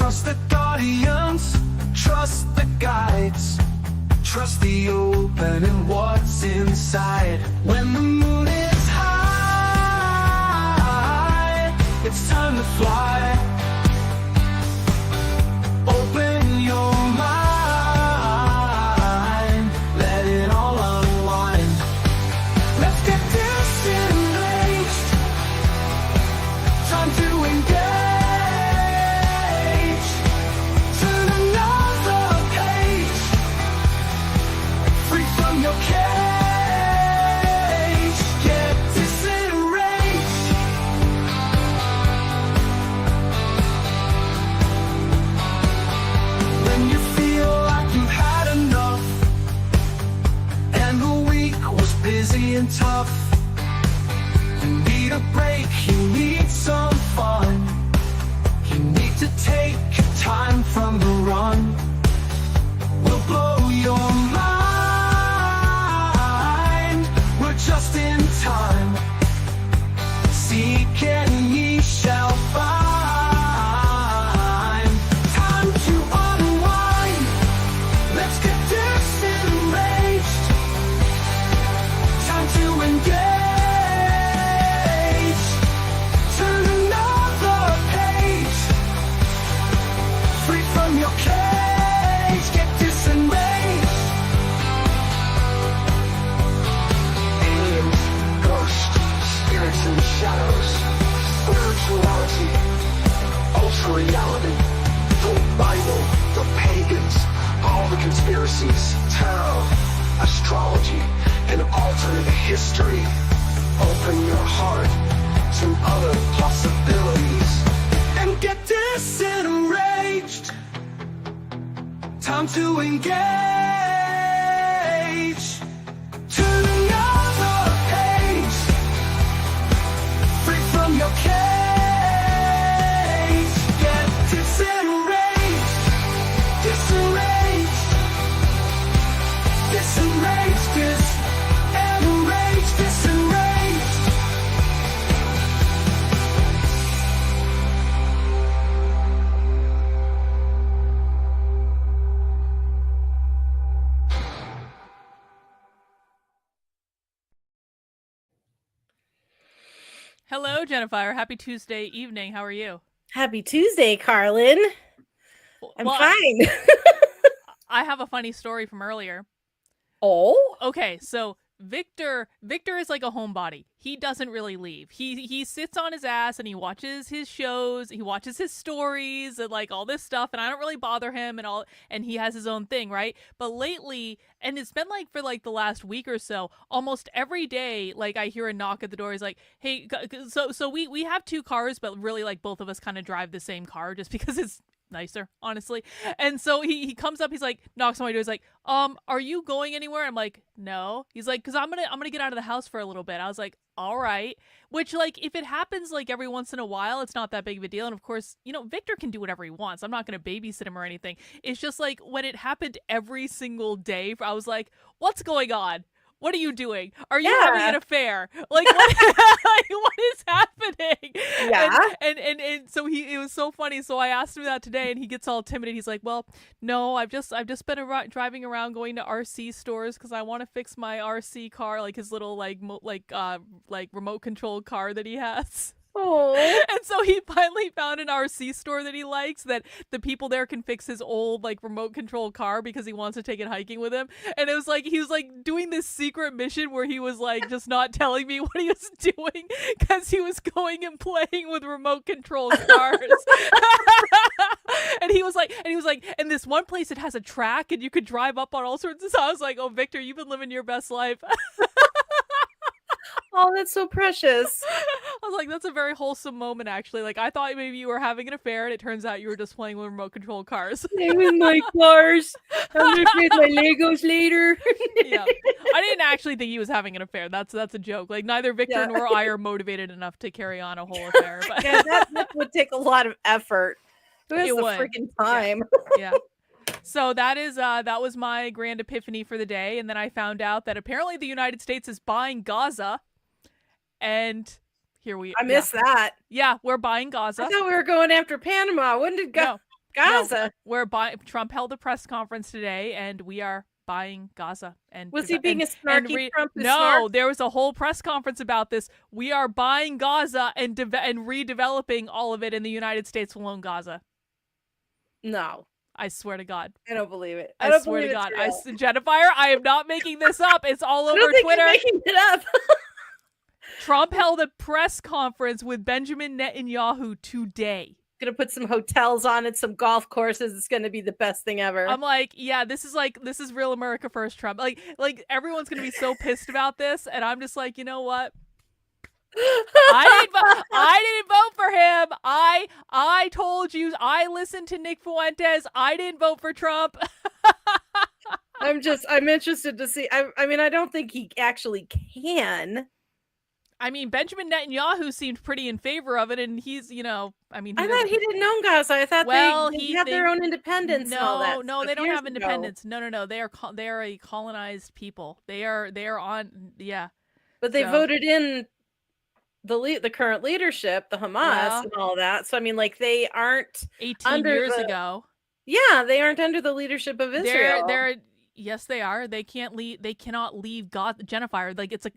Trust the guardians, trust the guides, trust the open and what's inside. When the moon is high, it's time to fly. Open your mind, let it all unwind. Let's get disenraged, time to engage. Turn another page, free from your cage. Get disenraged. When you feel like you've had enough and the week was busy and tough, you need a break, you need some fun. You need to take time from the run. We'll blow your mind. We're just in time. Seek and ye shall find. Time to unwind. Let's get disenraged. Time to engage. Turn another page, free from your cage. Get disenraged. Aliens, ghosts, spirits and shadows, spirituality, ultra reality, the Bible, the pagans, all the conspiracies, tarot, astrology, and alternate history. Open your heart to other possibilities and get disenraged. Time to engage. Turn another page, free from your cage. Get disenraged, disenraged, disenraged, disenraged, disenraged. Hello, Jennifer. Happy Tuesday evening. How are you? Happy Tuesday, Carlin. I'm Well, fine. I have a funny story from earlier. Oh? Okay, so Victor is like a homebody. He doesn't really leave. He sits on his ass and he watches his shows, he watches his stories and like all this stuff, and I don't really bother him and he has his own thing, right? But lately, and it's been like for like the last week or so, almost every day like I hear a knock at the door. He's like, "Hey, so we have two cars, but really like both of us kind of drive the same car just because it's nicer, honestly." And so he comes up, he's like, knocks on my door, he's like, are you going anywhere? I'm like, no. He's like, because I'm gonna get out of the house for a little bit. I was like, all right. Which, like, if it happens like every once in a while, it's not that big of a deal. And of course, you know, Victor can do whatever he wants. I'm not gonna babysit him or anything. It's just like when it happened every single day, I was like, what's going on? What are you doing? Are you having an affair? Like, what, like, what is happening? Yeah. And so it was so funny. So I asked him that today, and he gets all timid. He's like, "Well, no, I've just been driving around going to RC stores because I want to fix my RC car, like his little like remote control car that he has." Oh. And so he finally found an RC store that he likes, that the people there can fix his old like remote control car because he wants to take it hiking with him. And it was like he was like doing this secret mission where he was like just not telling me what he was doing because he was going and playing with remote control cars. And he was like, and this one place it has a track and you could drive up on all sorts of stuff. I was like, oh, Victor, you've been living your best life. Oh, that's so precious. I was like, that's a very wholesome moment, actually. Like, I thought maybe you were having an affair, and it turns out you were just playing with remote control cars. Play with my cars. I'm gonna play with my Legos later. Yeah, I didn't actually think he was having an affair. That's a joke. Like, neither Victor nor I are motivated enough to carry on a whole affair. But Yeah, that would take a lot of effort. Who has It the would. freaking time? yeah. So that was my grand epiphany for the day, and then I found out that apparently the United States is buying Gaza, and here we. I missed that. Yeah, we're buying Gaza. I thought we were going after Panama. When did No, Gaza. Trump held a press conference today, and we are buying Gaza. And Was he being a snarky Trump? No, there was a whole press conference about this. We are buying Gaza and redeveloping all of it, in the United States will own Gaza. No. I swear to God. I don't believe it. I swear to God. Jennifer, I am not making this up. It's all over Twitter. You're making it up. Trump held a press conference with Benjamin Netanyahu today. Gonna put some hotels on it, some golf courses. It's gonna be the best thing ever. I'm like, yeah, this is real America first, Trump. Like everyone's gonna be so pissed about this, and I'm just like, you know what? I didn't vote for him. I told you. I listened to Nick Fuentes. I didn't vote for Trump. I'm interested to see. I mean, I don't think he actually can. I mean, Benjamin Netanyahu seemed pretty in favor of it, and he's, I thought he didn't own Gaza. I thought they had their own independence. No, they don't have independence. No, they are a colonized people. They are on, yeah. But they voted in the current leadership, the Hamas, and all that. So I mean, like, they aren't 18 years ago. Yeah, they aren't under the leadership of Israel. Yes, they are. They can't leave. They cannot leave Jennifer. Like it's an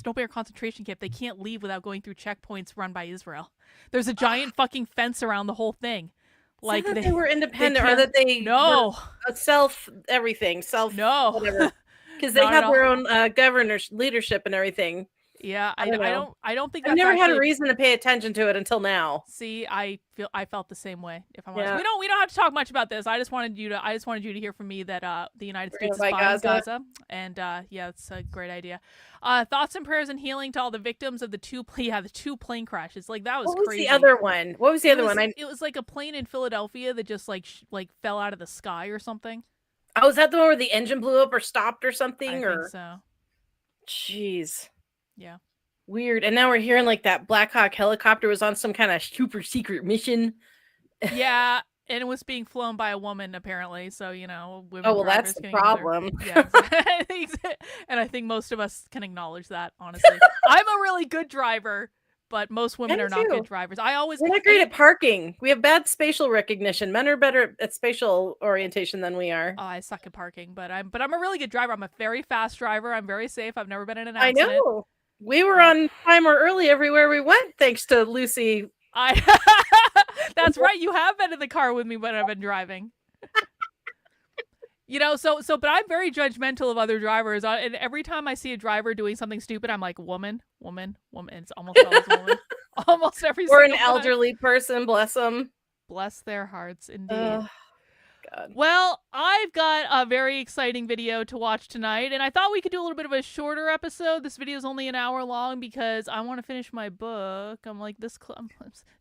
open air concentration camp. They can't leave without going through checkpoints run by Israel. There's a giant fucking fence around the whole thing. Like they were independent, or that they were whatever, because they have their own governors, leadership, and everything. Yeah, I don't think I've never had a reason to pay attention to it until now. See, I felt the same way. If I'm honest, we don't have to talk much about this. I just wanted you to hear from me that the United States is buying Gaza, and yeah, it's a great idea. Thoughts and prayers and healing to all the victims of the two plane crashes. Like that was crazy. What was the other one? What was the other one? It was like a plane in Philadelphia that just like fell out of the sky or something. Oh, is that the one where the engine blew up or stopped or something? I think so. Jeez. Yeah. Weird. And now we're hearing like that Black Hawk helicopter was on some kind of super secret mission. Yeah, and it was being flown by a woman apparently. So, women. Oh, well, that's the problem. Yeah, and I think most of us can acknowledge that, honestly. I'm a really good driver, but most women are not good drivers. We're not great at parking. We have bad spatial recognition. Men are better at spatial orientation than we are. Oh, I suck at parking, but I'm a really good driver. I'm a very fast driver. I'm very safe. I've never been in an accident. I know. We were on time or early everywhere we went, thanks to Lucy. That's right. You have been in the car with me when I've been driving. But I'm very judgmental of other drivers. And every time I see a driver doing something stupid, I'm like, woman. It's almost always a woman. Almost every single time. Or an elderly person, bless them. Bless their hearts, indeed. God. Well, I've got a very exciting video to watch tonight, and I thought we could do a little bit of a shorter episode. This video is only an hour long because I want to finish my book. I'm like this close.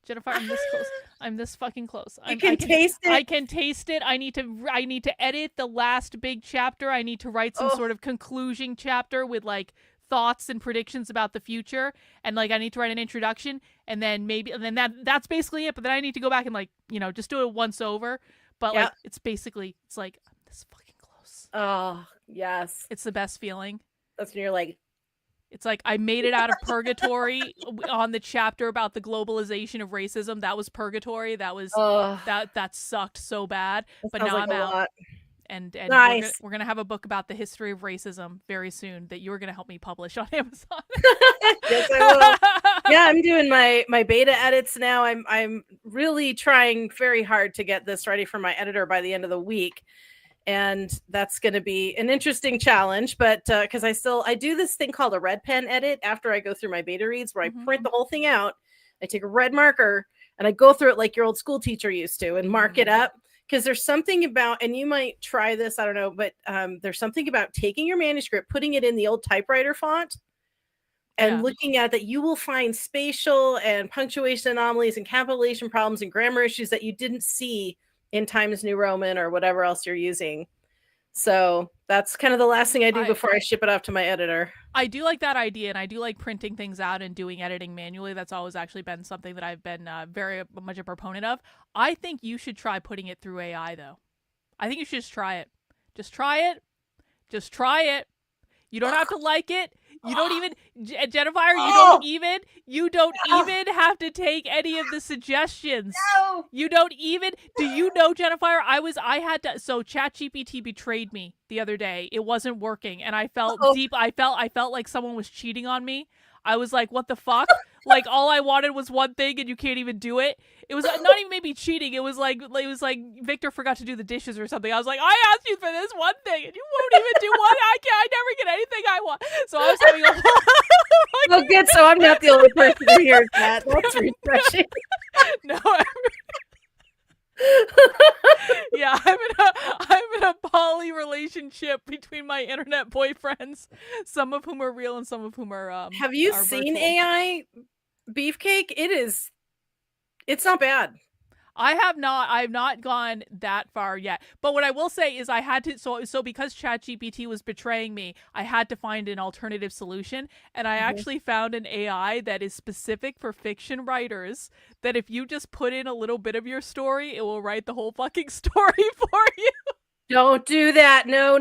Jennifer, I'm this close. I'm this fucking close. I can taste it. I can taste it. I need to edit the last big chapter. I need to write some sort of conclusion chapter with like thoughts and predictions about the future, and like I need to write an introduction, and then that's basically it. But then I need to go back and just do it once over. But like it's like I'm this fucking close. Oh yes, it's the best feeling. That's when you're like, it's like I made it out of purgatory on the chapter about the globalization of racism. That was purgatory. That was that sucked so bad. But now I'm out. And nice. we're gonna have a book about the history of racism very soon that you're gonna help me publish on Amazon. Yes, I will. Yeah, I'm doing my beta edits now. I'm really trying very hard to get this ready for my editor by the end of the week, and that's going to be an interesting challenge. But because I do this thing called a red pen edit after I go through my beta reads, where I print the whole thing out. I take a red marker and I go through it like your old school teacher used to, and mark it up. Because there's something about, and you might try this, I don't know, but there's something about taking your manuscript, putting it in the old typewriter font, and looking at that, you will find spatial and punctuation anomalies and capitalization problems and grammar issues that you didn't see in Times New Roman or whatever else you're using. So that's kind of the last thing I do before I ship it off to my editor. I do like that idea, and I do like printing things out and doing editing manually. That's always actually been something that I've been very much a proponent of. I think you should try putting it through AI, though. I think you should just try it. Just try it. Just try it. You don't have to like it. You don't even, Jennifer, Oh! you don't even have to take any of the suggestions. No. You don't even, do you know, Jennifer, I had to, so ChatGPT betrayed me the other day. It wasn't working. And I felt Uh-oh. I felt like someone was cheating on me. I was like, what the fuck? Like, all I wanted was one thing and you can't even do it. It was not even maybe cheating. It was like Victor forgot to do the dishes or something. I was like, I asked you for this one thing and you won't even do one. I never get anything I want. So I was having a Oh, good. So I'm not the only person who hears that. That's refreshing. no. Yeah, I'm in a poly relationship between my internet boyfriends, some of whom are real and some of whom are Have you are seen virtual. AI Beefcake? It's not bad. I've not gone that far yet. But what I will say is I had to so because ChatGPT was betraying me, I had to find an alternative solution, and I actually found an AI that is specific for fiction writers, that if you just put in a little bit of your story, it will write the whole fucking story for you. Don't do that. No.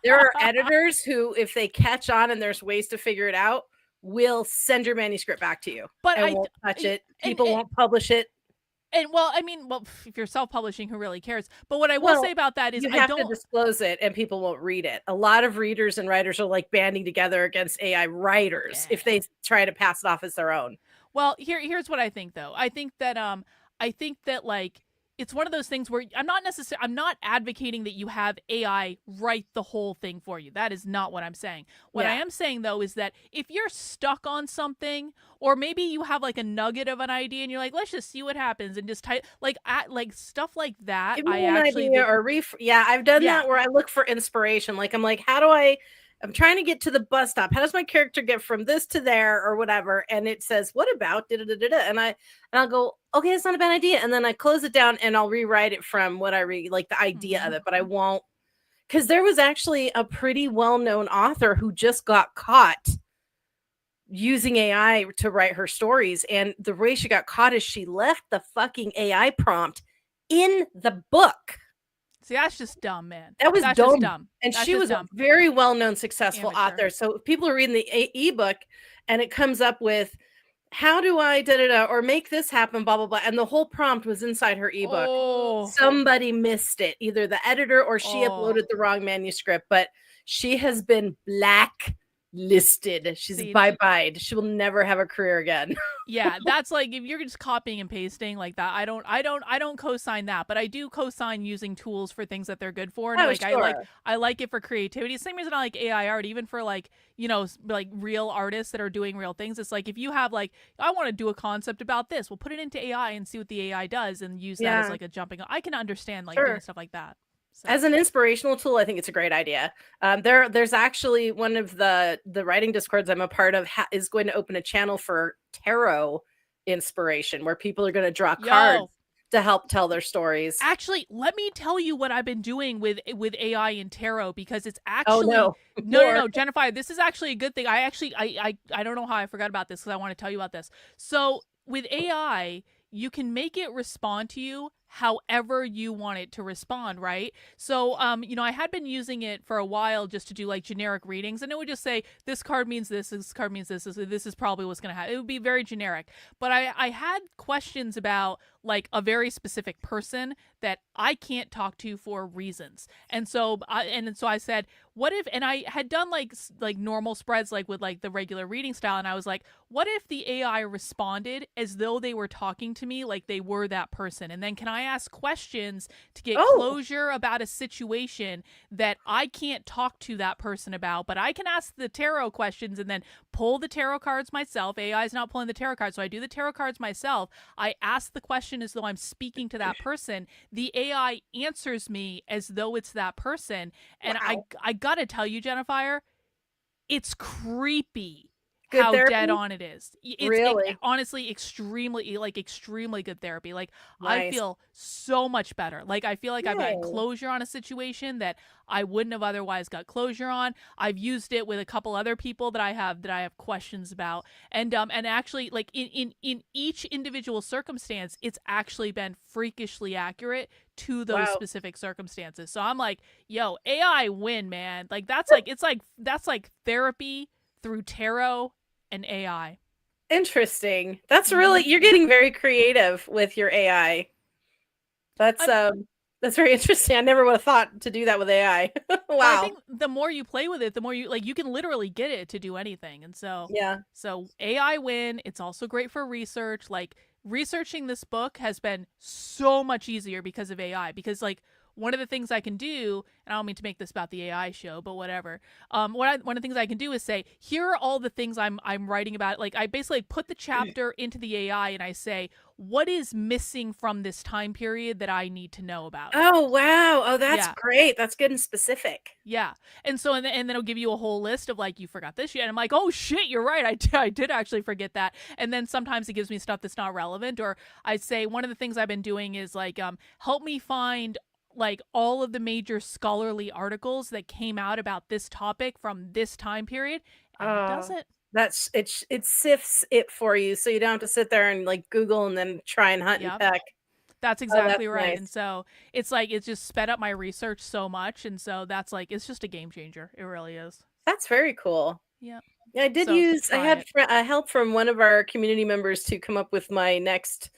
There are editors who, if they catch on and there's ways to figure it out, will send your manuscript back to you. But and won't touch it. People won't publish it. And well, I mean, if you're self-publishing, who really cares? But what I will say about that is you I have don't to disclose it and people won't read it. A lot of readers and writers are like banding together against AI writers if they try to pass it off as their own. Well, here's what I think though. I think that like it's one of those things where I'm not advocating that you have AI write the whole thing for you. That is not what I'm saying. What I am saying though is that if you're stuck on something, or maybe you have like a nugget of an idea and you're like, let's just see what happens and just type like stuff like that. Give me an idea or I've done that where I look for inspiration. Like I'm like, I'm trying to get to the bus stop. How does my character get from this to there or whatever? And it says, what about da-da-da-da-da? And I'll go, okay, that's not a bad idea. And then I close it down and I'll rewrite it from what I read, like the idea of it, but I won't. Because there was actually a pretty well-known author who just got caught using AI to write her stories. And the way she got caught is she left the fucking AI prompt in the book. See, that's just dumb, man. That was dumb. And she was a very well-known, successful author. So people are reading the ebook and it comes up with, how do I da-da-da or make this happen, blah, blah, blah. And the whole prompt was inside her ebook. Oh. Somebody missed it, either the editor or she uploaded the wrong manuscript, but she has been blacklisted. She's bye-bye. She will never have a career again. Yeah, that's like if you're just copying and pasting like that. I don't co-sign that, but I do co-sign using tools for things that they're good for. And I like it for creativity. Same reason I like AI art, even for like, you know, like real artists that are doing real things. It's like if you have like, I want to do a concept about this, we'll put it into AI and see what the AI does and use that as like a jumping. I can understand like doing stuff like that. So. As an inspirational tool, I think it's a great idea. There's actually one of the writing discords I'm a part of is going to open a channel for tarot inspiration where people are going to draw cards to help tell their stories. Actually, let me tell you what I've been doing with AI and tarot, because it's actually no, Jennifer, this is actually a good thing. I don't know how I forgot about this because I want to tell you about this. So with AI, you can make it respond to you however you want it to respond, right? So, you know, I had been using it for a while just to do like generic readings, and it would just say, this card means this card means this is probably what's going to happen. It would be very generic. But I had questions about like a very specific person that I can't talk to for reasons. And so I said, what if, and I had done like normal spreads, like with like the regular reading style. And I was like, what if the AI responded as though they were talking to me, like they were that person? And then can I ask questions to get closure about a situation that I can't talk to that person about, but I can ask the tarot questions and then pull the tarot cards myself. AI is not pulling the tarot cards. So I do the tarot cards myself. I ask the question as though I'm speaking to that person. The AI answers me as though it's that person. And I gotta tell you, Jennifer, it's creepy. Good how therapy? dead on it is. Really? Honestly extremely good therapy. Like I Nice. feel so much better. Like I feel like I've gotten Yay. closure on a situation that I wouldn't have otherwise got closure on. I've used it with a couple other people that I have questions about. And actually like in each individual circumstance, it's actually been freakishly accurate to those Wow. specific circumstances. So I'm like, yo, AI win, man. Like that's like therapy through tarot and AI. Interesting. That's Mm-hmm. really, you're getting very creative with your AI. That's that's very interesting. I never would have thought to do that with AI. I Wow. think the more you play with it, the more you like you can literally get it to do anything. And Yeah. so AI win. It's also great for research. Like researching this book has been so much easier because of AI. Because like one of the things I can do, and I don't mean to make this about the AI show, but whatever. One of the things I can do is say, here are all the things I'm writing about. Like I basically put the chapter into the AI and I say, what is missing from this time period that I need to know about? Oh, wow. Oh, that's Yeah. great. That's good and specific. Yeah. And so, and then it'll give you a whole list of like, you forgot this yet. And I'm like, oh shit, you're right. I did actually forget that. And then sometimes it gives me stuff that's not relevant. Or I'd say one of the things I've been doing is like, help me find like all of the major scholarly articles that came out about this topic from this time period. And it does it. That's it sifts it for you, so you don't have to sit there and like Google and then try and hunt and Yep. peck. That's Oh, that's exactly right. nice. And so it's like, it's just sped up my research so much. And so that's like, it's just a game changer. It really is. That's very cool. Yep. Yeah, I did So use. I try had it. help from one of our community members to come up with my next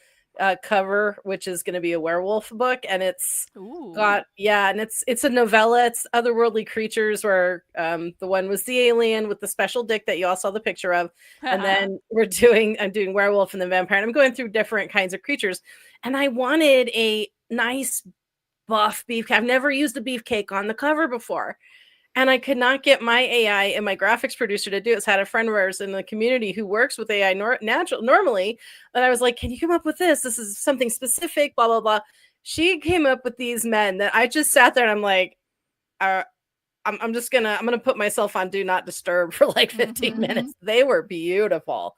cover, which is going to be a werewolf book, and it's Ooh. and it's a novella. It's otherworldly creatures, where the one was the alien with the special dick that you all saw the picture of, and then I'm doing werewolf and the vampire, and I'm going through different kinds of creatures, and I wanted a nice buff beef. I've never used a beefcake on the cover before. And I could not get my AI and my graphics producer to do it. So I had a friend of ours in the community who works with AI normally. And I was like, can you come up with this? This is something specific, blah, blah, blah. She came up with these men that I just sat there and I'm like, I'm gonna put myself on do not disturb for like 15 minutes. They were beautiful.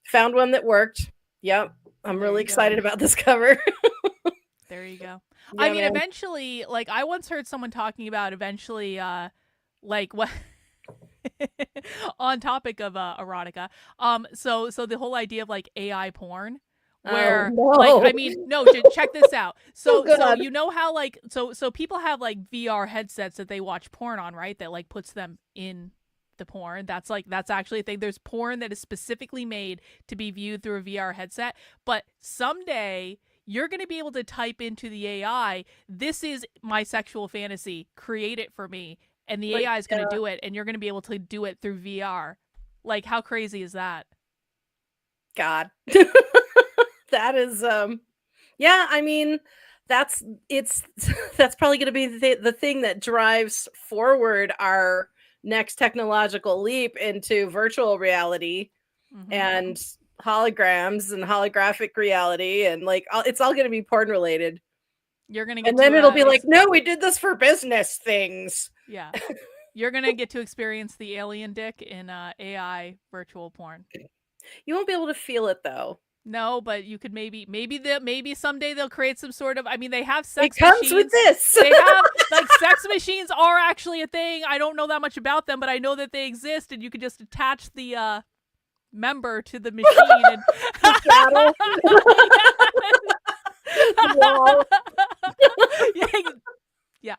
Found one that worked. Yep. I'm There really you go. excited about this cover. There you go. Yeah, I mean, man. eventually, like I once heard someone talking about eventually, like what on topic of erotica. So the whole idea of like AI porn, where no. like I mean, no, check this out. So Oh, so God. you know how like so people have like VR headsets that they watch porn on, right? That like puts them in the porn. That's actually a thing. There's porn that is specifically made to be viewed through a VR headset. But someday you're going to be able to type into the AI, this is my sexual fantasy, create it for me. And the AI is going to do it, and you're going to be able to do it through VR. Like, how crazy is that? God. That is yeah, I mean, that's probably going to be the thing that drives forward our next technological leap into virtual reality and holograms and holographic reality, and like it's all going to be porn related. You're going to get and then it'll be like, no, we did this for business things. Yeah. You're going to get to experience the alien dick in AI virtual porn. You won't be able to feel it though. No, but you could maybe someday they'll create some sort of, I mean, they have sex It comes machines. with this. They have like sex machines are actually a thing. I don't know that much about them, but I know that they exist, and you could just attach the member to the machine and yeah.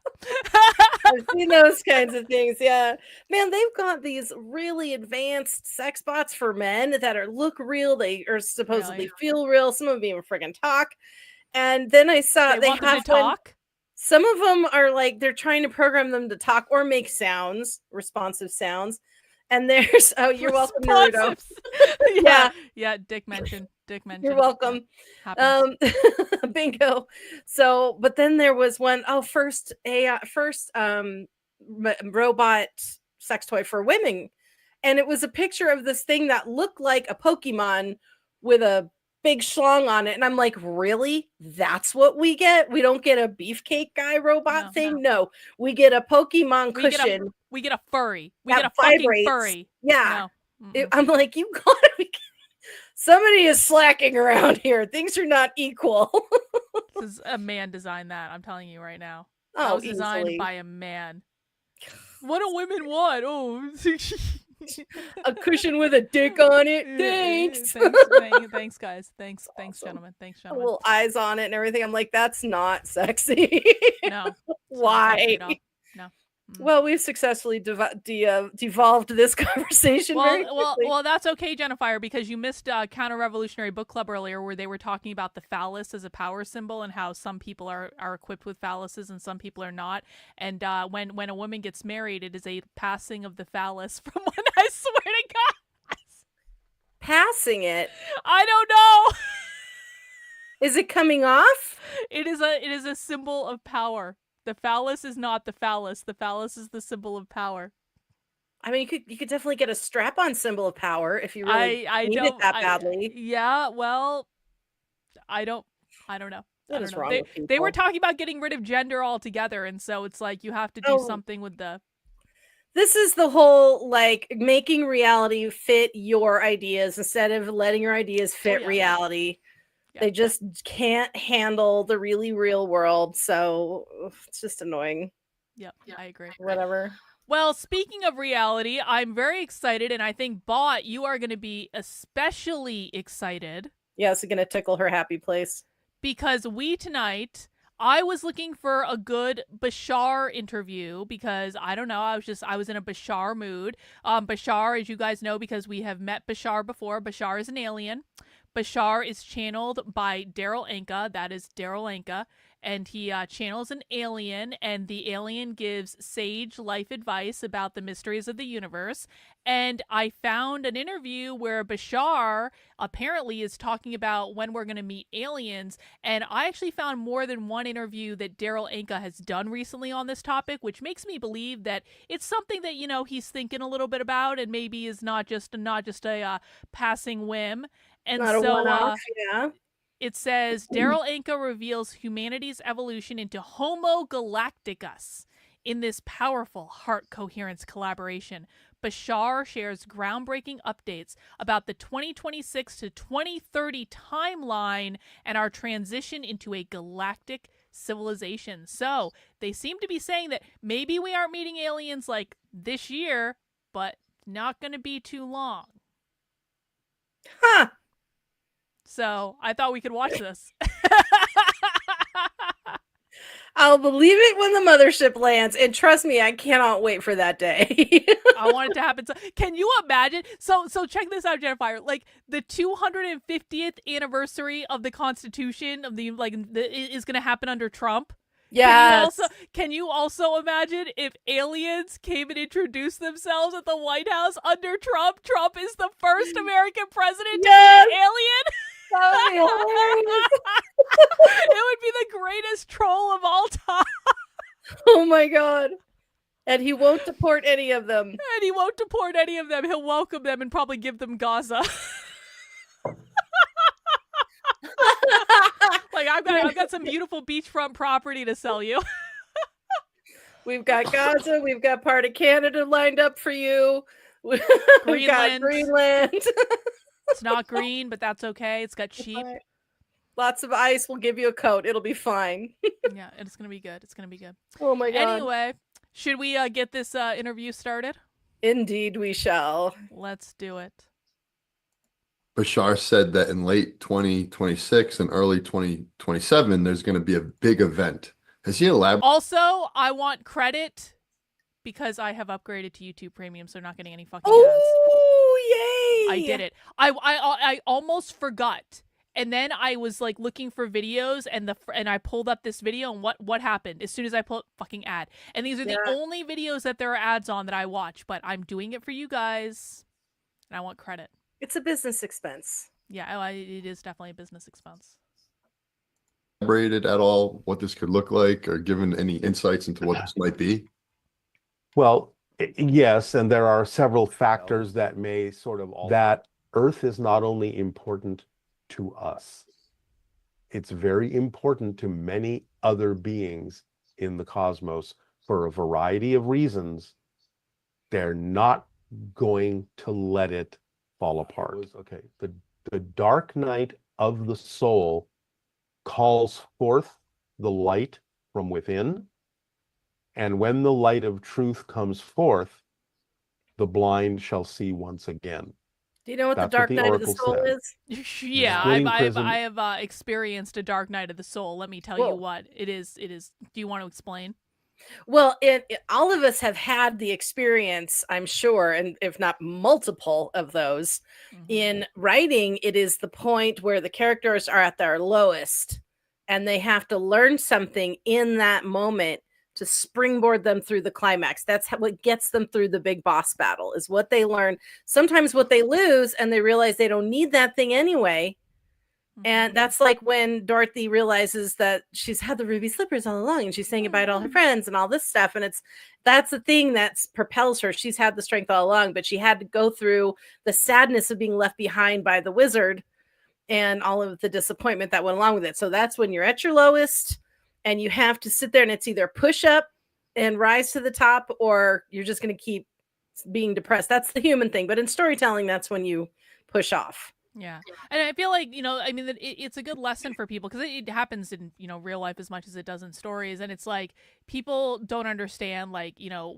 I've seen those kinds of things. Yeah, man, they've got these really advanced sex bots for men that look real. They are supposedly feel real. Some of them even friggin' talk. And then I saw they want them to talk. Some of them are like they're trying to program them to talk or make sounds, responsive sounds. And there's you're welcome, Naruto. Yeah. Dick mentioned. You're welcome. Bingo. So, but then there was one first robot sex toy for women, and it was a picture of this thing that looked like a Pokemon with a big schlong on it, and I'm like, really? That's what we get? We don't get a beefcake guy robot thing? No, we get a Pokemon cushion. We get a furry. We get a fucking furry. Yeah. I'm like, you gotta be kidding. Somebody is slacking around here. Things are not equal. This is a man designed that. I'm telling you right now. Oh, That was designed easily. by a man. What do women want? Oh, A cushion with a dick on it. Thanks. Thanks, guys. Thanks, Awesome. gentlemen. Thanks, A gentlemen. little eyes on it and everything. I'm like, that's not sexy. No. Why? No. Well, we've successfully devolved this conversation very quickly. Well, that's okay, Jennifer, because you missed Counter Revolutionary Book Club earlier, where they were talking about the phallus as a power symbol and how some people are equipped with phalluses and some people are not. And when a woman gets married, it is a passing of the phallus from one. I swear to God, Passing it. I don't know. Is it coming off? It is a symbol of power. The phallus is not the phallus. The phallus is the symbol of power. I mean, you could definitely get a strap-on symbol of power if you really need it that badly. Yeah, well, I don't know. What is wrong with people? They were talking about getting rid of gender altogether, and so it's like you have to do something with the. This is the whole, like, making reality fit your ideas instead of letting your ideas fit reality. Yeah. They just can't handle the really real world, so it's just annoying. Yep, I agree. Whatever. Well, speaking of reality, I'm very excited, and I think, Bot, you are going to be especially excited. Yeah, it's going to tickle her happy place. Because tonight, I was looking for a good Bashar interview because, I don't know, I was in a Bashar mood. Bashar, as you guys know, because we have met Bashar before, Bashar is an alien. Bashar is channeled by Darryl Anka. That is Darryl Anka. And he channels an alien, and the alien gives sage life advice about the mysteries of the universe. And I found an interview where Bashar apparently is talking about when we're going to meet aliens. And I actually found more than one interview that Darryl Anka has done recently on this topic, which makes me believe that it's something that, you know, he's thinking a little bit about and maybe is not just a passing whim. And not so, a one-off, yeah. It says, Darryl Anka reveals humanity's evolution into Homo Galacticus in this powerful heart coherence collaboration. Bashar shares groundbreaking updates about the 2026 to 2030 timeline and our transition into a galactic civilization. So they seem to be saying that maybe we aren't meeting aliens like this year, but not going to be too long. Huh. So I thought we could watch this. I'll believe it when the mothership lands. And trust me, I cannot wait for that day. I want it to happen. So, can you imagine? So check this out, Jennifer. Like the 250th anniversary of the Constitution of the is going to happen under Trump. Yeah. Can you also imagine if aliens came and introduced themselves at the White House under Trump? Trump is the first American president to be an alien. It would be the greatest troll of all time. Oh my God. And he won't deport any of them. He'll welcome them and probably give them Gaza. Like I've got some beautiful beachfront property to sell you. We've got Gaza. We've got part of Canada lined up for you. We've got Greenland. It's not green, but that's okay. It's got sheep. Lots of ice. We'll give you a coat. It'll be fine. Yeah, it's gonna be good. Oh my God. Anyway, should we get this interview started? Indeed, we shall. Let's do it. Bashar said that in late 2026 and early 2027, there's going to be a big event. Has he elaborated? Also, I want credit because I have upgraded to YouTube Premium, so they're not getting any fucking ads. Oh, yay! I did it. I almost forgot. And then I was like looking for videos and I pulled up this video and what happened? As soon as I pull up, fucking ad. And these are the only videos that there are ads on that I watch, but I'm doing it for you guys. And I want credit. It's a business expense. Yeah, it is definitely a business expense. Elaborated at all what this could look like or given any insights into what this might be? Well, yes, and there are several factors that may sort of that Earth is not only important to us, it's very important to many other beings in the cosmos for a variety of reasons. They're not going to let it fall apart. Okay. The dark night of the soul calls forth the light from within. And when the light of truth comes forth, the blind shall see once again. Do you know what That's the dark the night of the oracle soul said. is? Yeah, splitting prism. I have experienced a dark night of the soul. Let me tell Whoa. you what it is. It is. Do you want to explain? Well, all of us have had the experience, I'm sure, and if not multiple of those. In writing, it is the point where the characters are at their lowest and they have to learn something in that moment to springboard them through the climax. That's what gets them through the big boss battle, is what they learn. Sometimes what they lose, and they realize they don't need that thing anyway. And that's like when Dorothy realizes that she's had the ruby slippers all along and she's saying goodbye to all her friends and all this stuff. And that's the thing that propels her. She's had the strength all along, but she had to go through the sadness of being left behind by the wizard and all of the disappointment that went along with it. So that's when you're at your lowest and you have to sit there, and it's either push up and rise to the top, or you're just going to keep being depressed. That's the human thing. But in storytelling, that's when you push off. Yeah. And I feel like, I mean, it's a good lesson for people, because it happens in, real life as much as it does in stories. And it's like, people don't understand, like,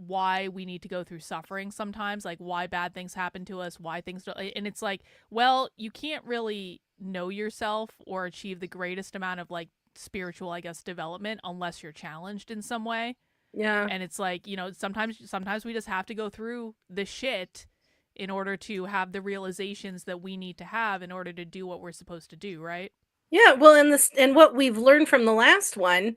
why we need to go through suffering sometimes, like why bad things happen to us, why things don't. And it's like, well, you can't really know yourself or achieve the greatest amount of like spiritual, I guess, development unless you're challenged in some way. Yeah. And it's like, sometimes we just have to go through the shit in order to have the realizations that we need to have in order to do what we're supposed to do, right? Yeah, well, and what we've learned from the last one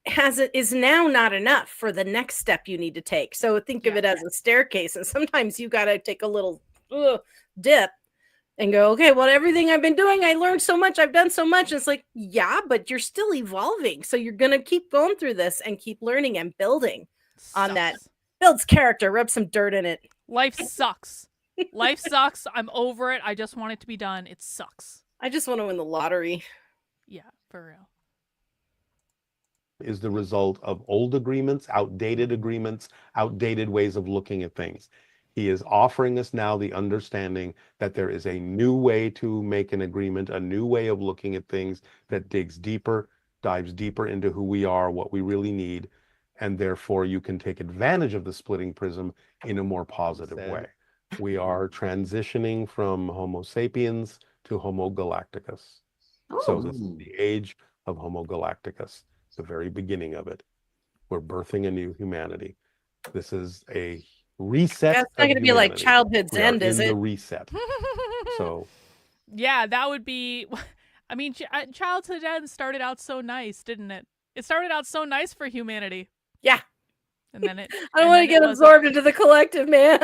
is now not enough for the next step you need to take. So think of it as a staircase, and sometimes you got to take a little dip and go, okay, well, everything I've been doing, I learned so much, I've done so much. And it's like, yeah, but you're still evolving. So you're going to keep going through this and keep learning and building on that. Builds character, rub some dirt in it. Life sucks. Life sucks. I'm over it. I just want it to be done. It sucks. I just want to win the lottery. Yeah, for real. Is the result of old agreements, outdated ways of looking at things. He is offering us now the understanding that there is a new way to make an agreement, a new way of looking at things that dives deeper into who we are, what we really need, and therefore you can take advantage of the splitting prism in a more positive way. We are transitioning from Homo sapiens to Homo galacticus. So this is the age of Homo galacticus, the very beginning of it. We're birthing a new humanity. This is a reset. That's not going to be like childhood's end, is it? The reset. So, yeah, that would be. I mean, childhood end started out so nice, didn't it? It started out so nice for humanity. Yeah. And then it. I don't want to get absorbed into the collective, man.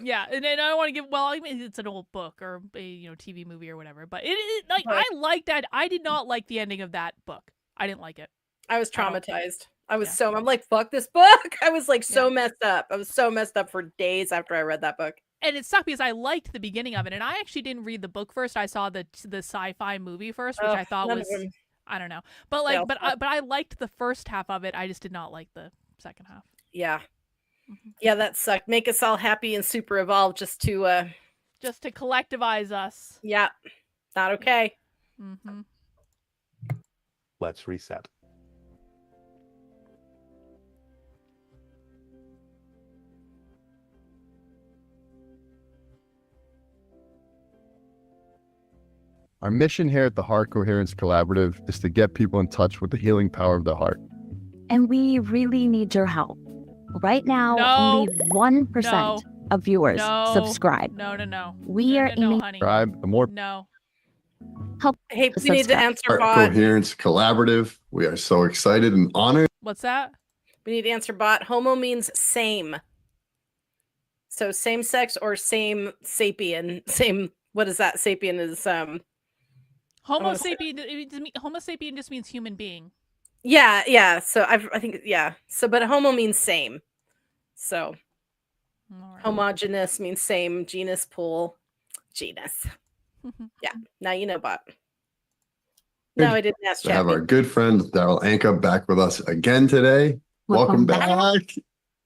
Yeah, and then I don't want to give. Well, I mean, it's an old book or a TV movie or whatever. But I liked that. I did not like the ending of that book. I didn't like it. I was traumatized. I'm like, fuck this book. I was like so messed up. I was so messed up for days after I read that book. And it sucked because I liked the beginning of it, and I actually didn't read the book first. I saw the sci-fi movie first, which I thought was I don't know, but like, but I liked the first half of it. I just did not like the second half. Yeah. Yeah, that sucked. Make us all happy and super evolved just to collectivize us. Yeah. Not okay. Mm-hmm. Let's reset. Our mission here at the Heart Coherence Collaborative is to get people in touch with the healing power of the heart. And we really need your help. Right now, only 1% of viewers subscribe. No. We are aiming. Subscribe. The more help. Hey, we need to answer Heart bot. Coherence Collaborative. We are so excited and honored. What's that? We need to answer bot. Homo means same. So same sex or same sapien. Same. What is that? Sapien is Homo sapien. Homo sapien just means human being. Yeah. So I think So, but homo means same. So right. Homogeneous means same. Genus pool. Genus. Yeah. Now you know, bot. No, I didn't ask. We have our good friend Darryl Anka back with us again today. Welcome back.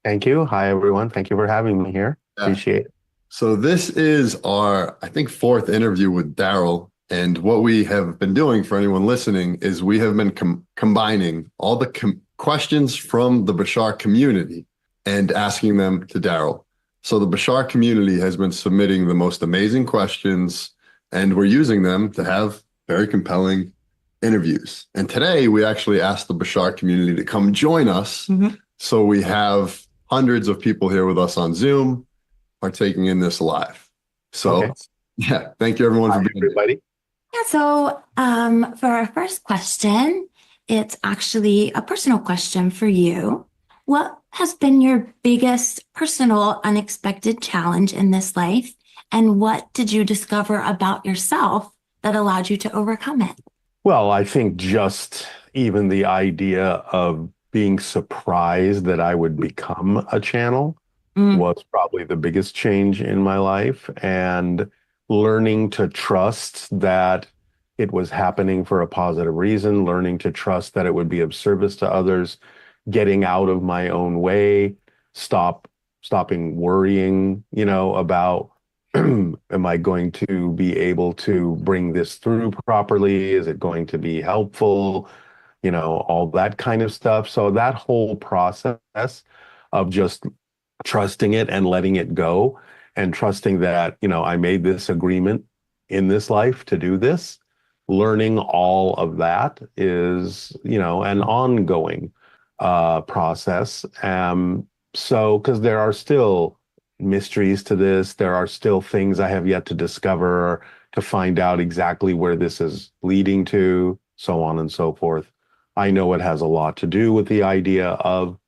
Thank you. Hi, everyone. Thank you for having me here. Appreciate it. So this is our, I think, fourth interview with Darryl. And what we have been doing for anyone listening is we have been combining all the questions from the Bashar community and asking them to Darryl. So the Bashar community has been submitting the most amazing questions, and we're using them to have very compelling interviews. And today we actually asked the Bashar community to come join us. So we have hundreds of people here with us on Zoom partaking in this live. So yeah, thank you everyone for being everybody. Yeah, so for our first question, it's actually a personal question for you. What has been your biggest personal unexpected challenge in this life? And what did you discover about yourself that allowed you to overcome it? Well, I think just even the idea of being surprised that I would become a channel was probably the biggest change in my life, and learning to trust that it was happening for a positive reason, learning to trust that it would be of service to others, getting out of my own way, stopping worrying, about am I going to be able to bring this through properly? Is it going to be helpful? All that kind of stuff. So that whole process of just trusting it and letting it go, and trusting that, I made this agreement in this life to do this, learning all of that is, an ongoing process. So, because there are still mysteries to this, there are still things I have yet to discover, to find out exactly where this is leading to, so on and so forth. I know it has a lot to do with the idea of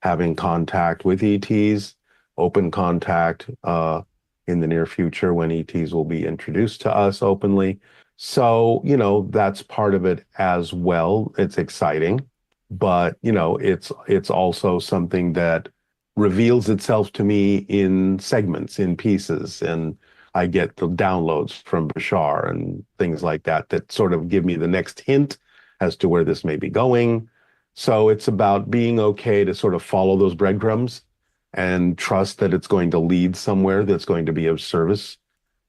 having contact with ETs, open contact in the near future when ETs will be introduced to us openly. So, that's part of it as well. It's exciting, but, it's also something that reveals itself to me in segments, in pieces. And I get the downloads from Bashar and things like that sort of give me the next hint as to where this may be going. So it's about being okay to sort of follow those breadcrumbs and trust that it's going to lead somewhere that's going to be of service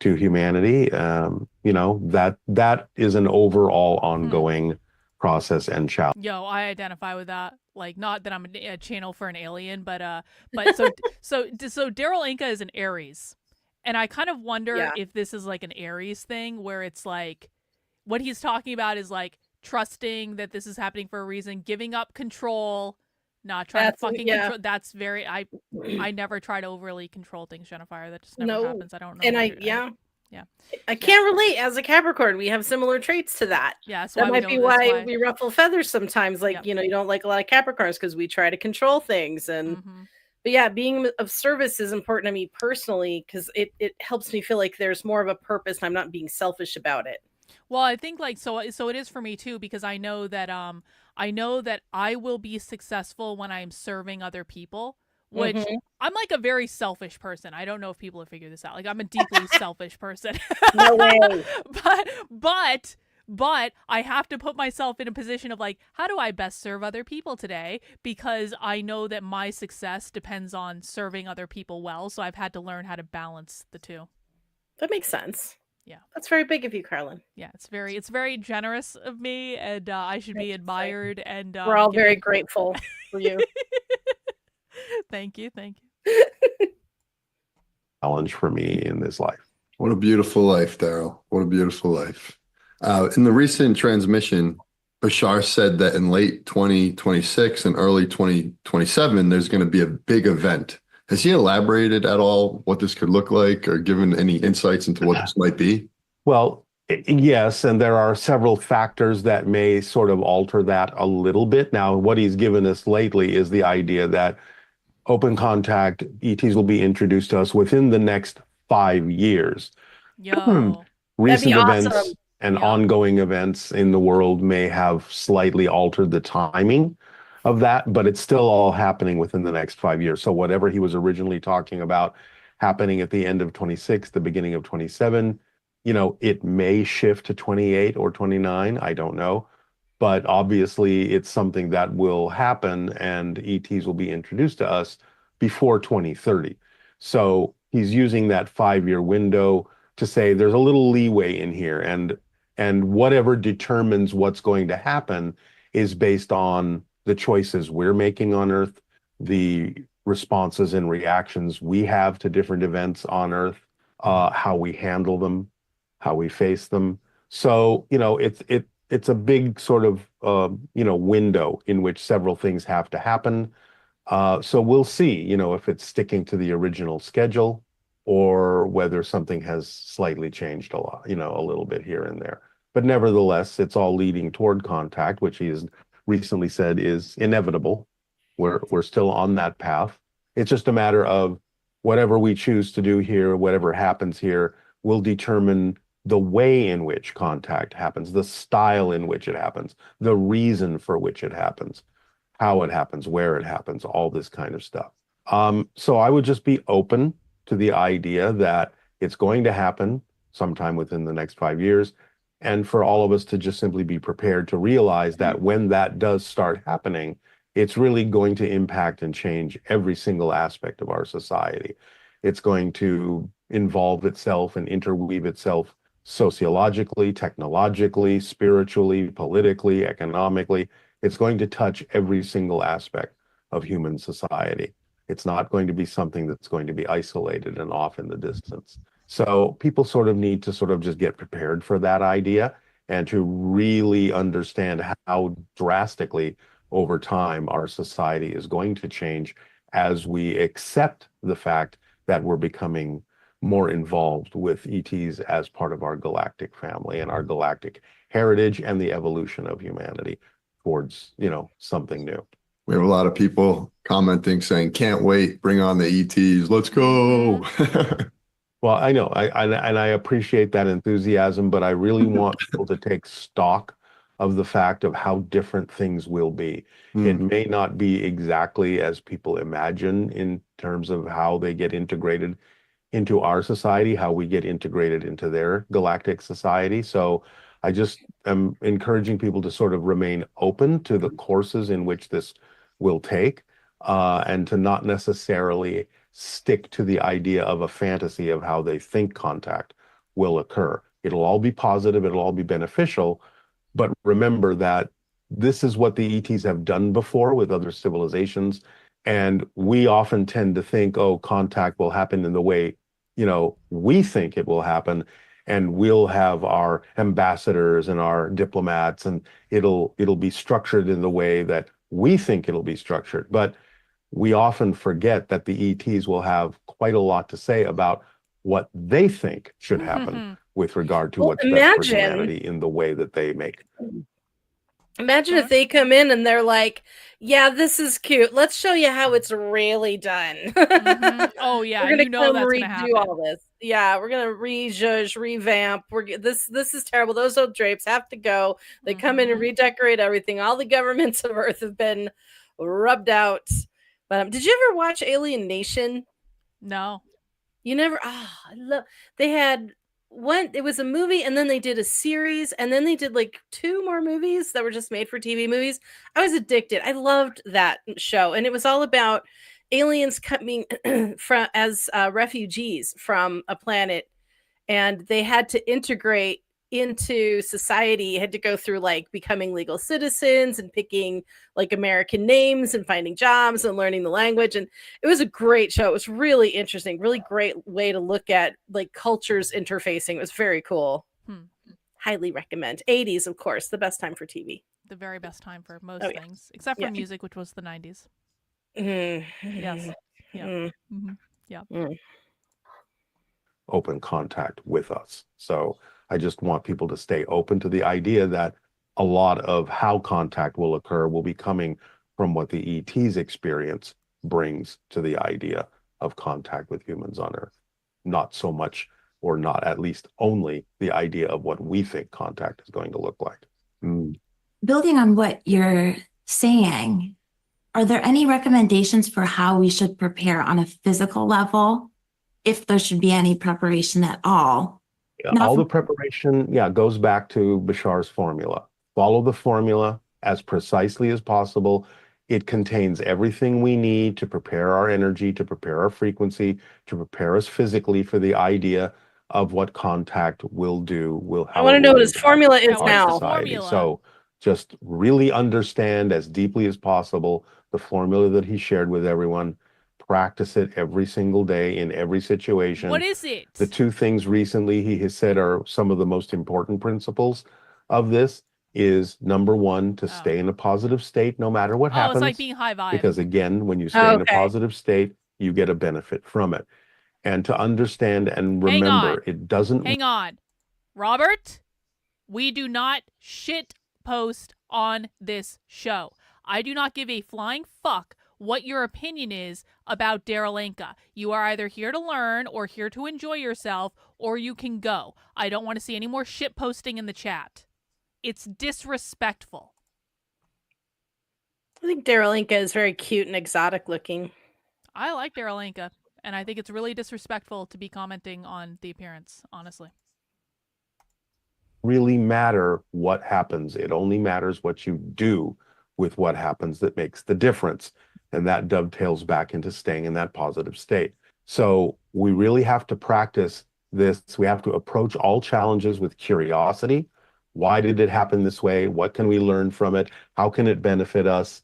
to humanity. That is an overall ongoing process and challenge. Yo, I identify with that. Like, not that I'm a channel for an alien, but so Darryl Anka is an Aries, and I kind of wonder if this is like an Aries thing, where it's like what he's talking about is like trusting that this is happening for a reason, giving up control, not trying to fucking control. That's very, I never try to overly control things, Jennifer. That just never happens. I don't know. And I can't relate. As a Capricorn, we have similar traits to that. Yeah, that might be why we ruffle feathers sometimes. Like, you don't like a lot of Capricorns because we try to control things. And but yeah, being of service is important to me personally, because it helps me feel like there's more of a purpose and I'm not being selfish about it. Well, I think so it is for me too, because I know that I will be successful when I'm serving other people, which I'm like a very selfish person. I don't know if people have figured this out. Like, I'm a deeply selfish person. No way. But I have to put myself in a position of like, how do I best serve other people today? Because I know that my success depends on serving other people well. So I've had to learn how to balance the two. That makes sense. Yeah, that's very big of you, Carlin. Yeah, it's very generous of me, and I should be admired. And we're all very grateful for you. Thank you. Challenge for me in this life. What a beautiful life, Darryl. What a beautiful life. In the recent transmission, Bashar said that in late 2026 and early 2027, there's going to be a big event. Has he elaborated at all what this could look like, or given any insights into what this might be? Well, yes, and there are several factors that may sort of alter that a little bit. Now, what he's given us lately is the idea that open contact ETs will be introduced to us within the next 5 years. Recent events and ongoing events in the world may have slightly altered the timing of that, but it's still all happening within the next 5 years. So whatever he was originally talking about happening at the end of 26, the beginning of 27, it may shift to 28 or 29. I don't know. But obviously it's something that will happen, and ETs will be introduced to us before 2030. So he's using that 5-year window to say there's a little leeway in here, and whatever determines what's going to happen is based on the choices we're making on Earth, the responses and reactions we have to different events on Earth, how we handle them, how we face them. So, it's a big sort of window in which several things have to happen. So we'll see, if it's sticking to the original schedule or whether something has slightly changed a lot, a little bit here and there. But nevertheless, it's all leading toward contact, which he has recently said is inevitable. We're still on that path. It's just a matter of whatever we choose to do here, whatever happens here, will determine the way in which contact happens, the style in which it happens, the reason for which it happens, how it happens, where it happens, all this kind of stuff. So I would just be open to the idea that it's going to happen sometime within the next 5 years, and for all of us to just simply be prepared to realize that when that does start happening, it's really going to impact and change every single aspect of our society. It's going to involve itself and interweave itself sociologically, technologically, spiritually, politically, economically. It's going to touch every single aspect of human society. It's not going to be something that's going to be isolated and off in the distance. So people sort of need to sort of just get prepared for that idea and to really understand how drastically over time our society is going to change as we accept the fact that we're becoming more involved with ETs as part of our galactic family and our galactic heritage and the evolution of humanity towards, something new. We have a lot of people commenting saying, can't wait, bring on the ETs, let's go. Well, I know, I appreciate that enthusiasm, but I really want people to take stock of the fact of how different things will be. It may not be exactly as people imagine in terms of how they get integrated into our society, how we get integrated into their galactic society. So I just am encouraging people to sort of remain open to the courses in which this will take, and to not necessarily stick to the idea of a fantasy of how they think contact will occur. It'll all be positive, it'll all be beneficial, but remember that this is what the ETs have done before with other civilizations, and we often tend to think, oh, contact will happen in the way, we think it will happen, and we'll have our ambassadors and our diplomats, and it'll be structured in the way that we think it'll be structured. But we often forget that the ETs will have quite a lot to say about what they think should happen with regard to what's best for humanity in the way that they make. Imagine if they come in and they're like, yeah, this is cute. Let's show you how it's really done. Oh, yeah. We're going to come that's redo all this. Yeah, we're going to rejudge, revamp. This is terrible. Those old drapes have to go. They come in and redecorate everything. All the governments of Earth have been rubbed out. But did you ever watch Alien Nation? No. You never? They had one, it was a movie, and then they did a series, and then they did like 2 more movies that were just made for TV movies. I was addicted. I loved that show, and it was all about aliens coming from as refugees from a planet, and they had to integrate into society, had to go through like becoming legal citizens and picking like American names and finding jobs and learning the language. And it was a great show. It was really interesting, really great way to look at like cultures interfacing. It was very cool. Highly recommend. 80s, of course, the best time for TV. The very best time for most things, except for music, which was the 90s. Yes. Yeah. Yeah. Open contact with us. So I just want people to stay open to the idea that a lot of how contact will occur will be coming from what the ET's experience brings to the idea of contact with humans on Earth. Not so much, or not at least only, the idea of what we think contact is going to look like. Building on what you're saying, are there any recommendations for how we should prepare on a physical level, if there should be any preparation at all? All the preparation, goes back to Bashar's formula. Follow the formula as precisely as possible. It contains everything we need to prepare our energy, to prepare our frequency, to prepare us physically for the idea of what contact will do, I want to know what his formula is now. Society. So just really understand as deeply as possible the formula that he shared with everyone. Practice it every single day in every situation. What is it? The two things recently he has said are some of the most important principles of this is number one, to stay in a positive state no matter what happens. It's like being high vibe. Because again, when you stay in a positive state, you get a benefit from it. And to understand and remember, it doesn't... Hang on. Robert, we do not shit post on this show. I do not give a flying fuck what your opinion is about Darryl Anka. You are either here to learn or here to enjoy yourself, or you can go. I don't want to see any more shit posting in the chat. It's disrespectful. I think Darryl Anka is very cute and exotic looking. I like Darryl Anka, and I think it's really disrespectful to be commenting on the appearance, honestly. Really matter what happens. It only matters what you do with what happens that makes the difference. And that dovetails back into staying in that positive state. So we really have to practice this. We have to approach all challenges with curiosity. Why did it happen this way? What can we learn from it? How can it benefit us?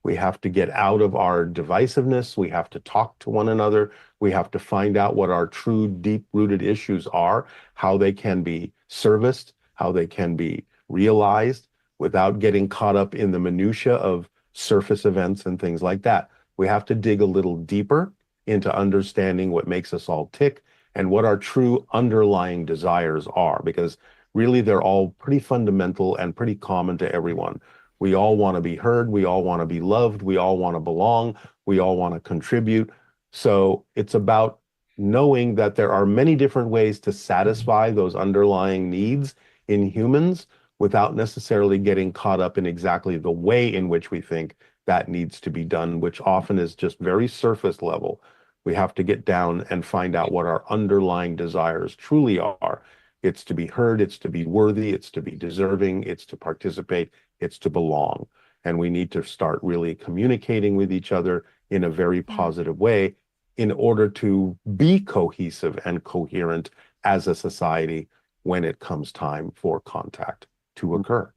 We have to get out of our divisiveness. We have to talk to one another. We have to find out what our true deep-rooted issues are, how they can be serviced, how they can be realized without getting caught up in the minutia of surface events and things like that. We have to dig a little deeper into understanding what makes us all tick and what our true underlying desires are, because really they're all pretty fundamental and pretty common to everyone. We all want to be heard. We all want to be loved. We all want to belong. We all want to contribute. So it's about knowing that there are many different ways to satisfy those underlying needs in humans without necessarily getting caught up in exactly the way in which we think that needs to be done, which often is just very surface level. We have to get down and find out what our underlying desires truly are. It's to be heard, it's to be worthy, it's to be deserving, it's to participate, it's to belong. And we need to start really communicating with each other in a very positive way in order to be cohesive and coherent as a society when it comes time for contact to occur.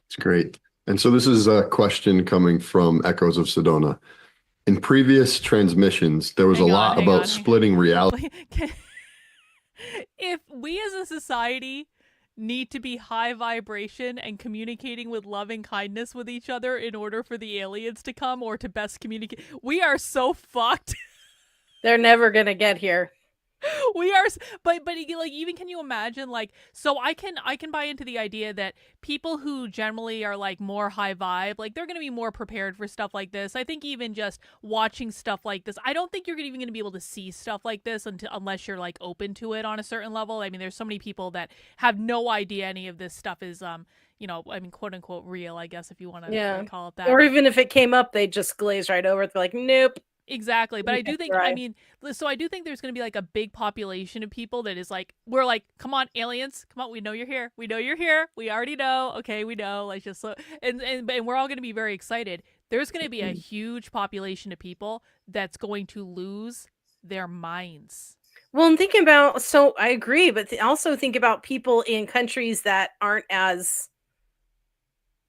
It's great. And so this is a question coming from Echoes of Sedona. In previous transmissions, there was a lot about splitting reality. If we as a society need to be high vibration and communicating with loving kindness with each other in order for the aliens to come or to best communicate, we are so fucked. They're never gonna get here. We are, but like, even can you imagine, like, so I can buy into the idea that people who generally are like more high vibe, like they're going to be more prepared for stuff like this. I think even just watching stuff like this, I don't think you're even going to be able to see stuff like this unless you're like open to it on a certain level. I mean, there's so many people that have no idea any of this stuff is, you know, I mean, quote unquote real, I guess, if you want to call it that. Or even if it came up, they just glaze right over it. They're like, nope. Exactly. But I do think, I mean, so I do think there's going to be like a big population of people that is like, we're like, come on, aliens, come on, we know you're here. We know you're here. We already know. Okay, we know. Like, just so, and we're all going to be very excited. There's going to be a huge population of people that's going to lose their minds. Well, I'm thinking about, so I agree, but also think about people in countries that aren't as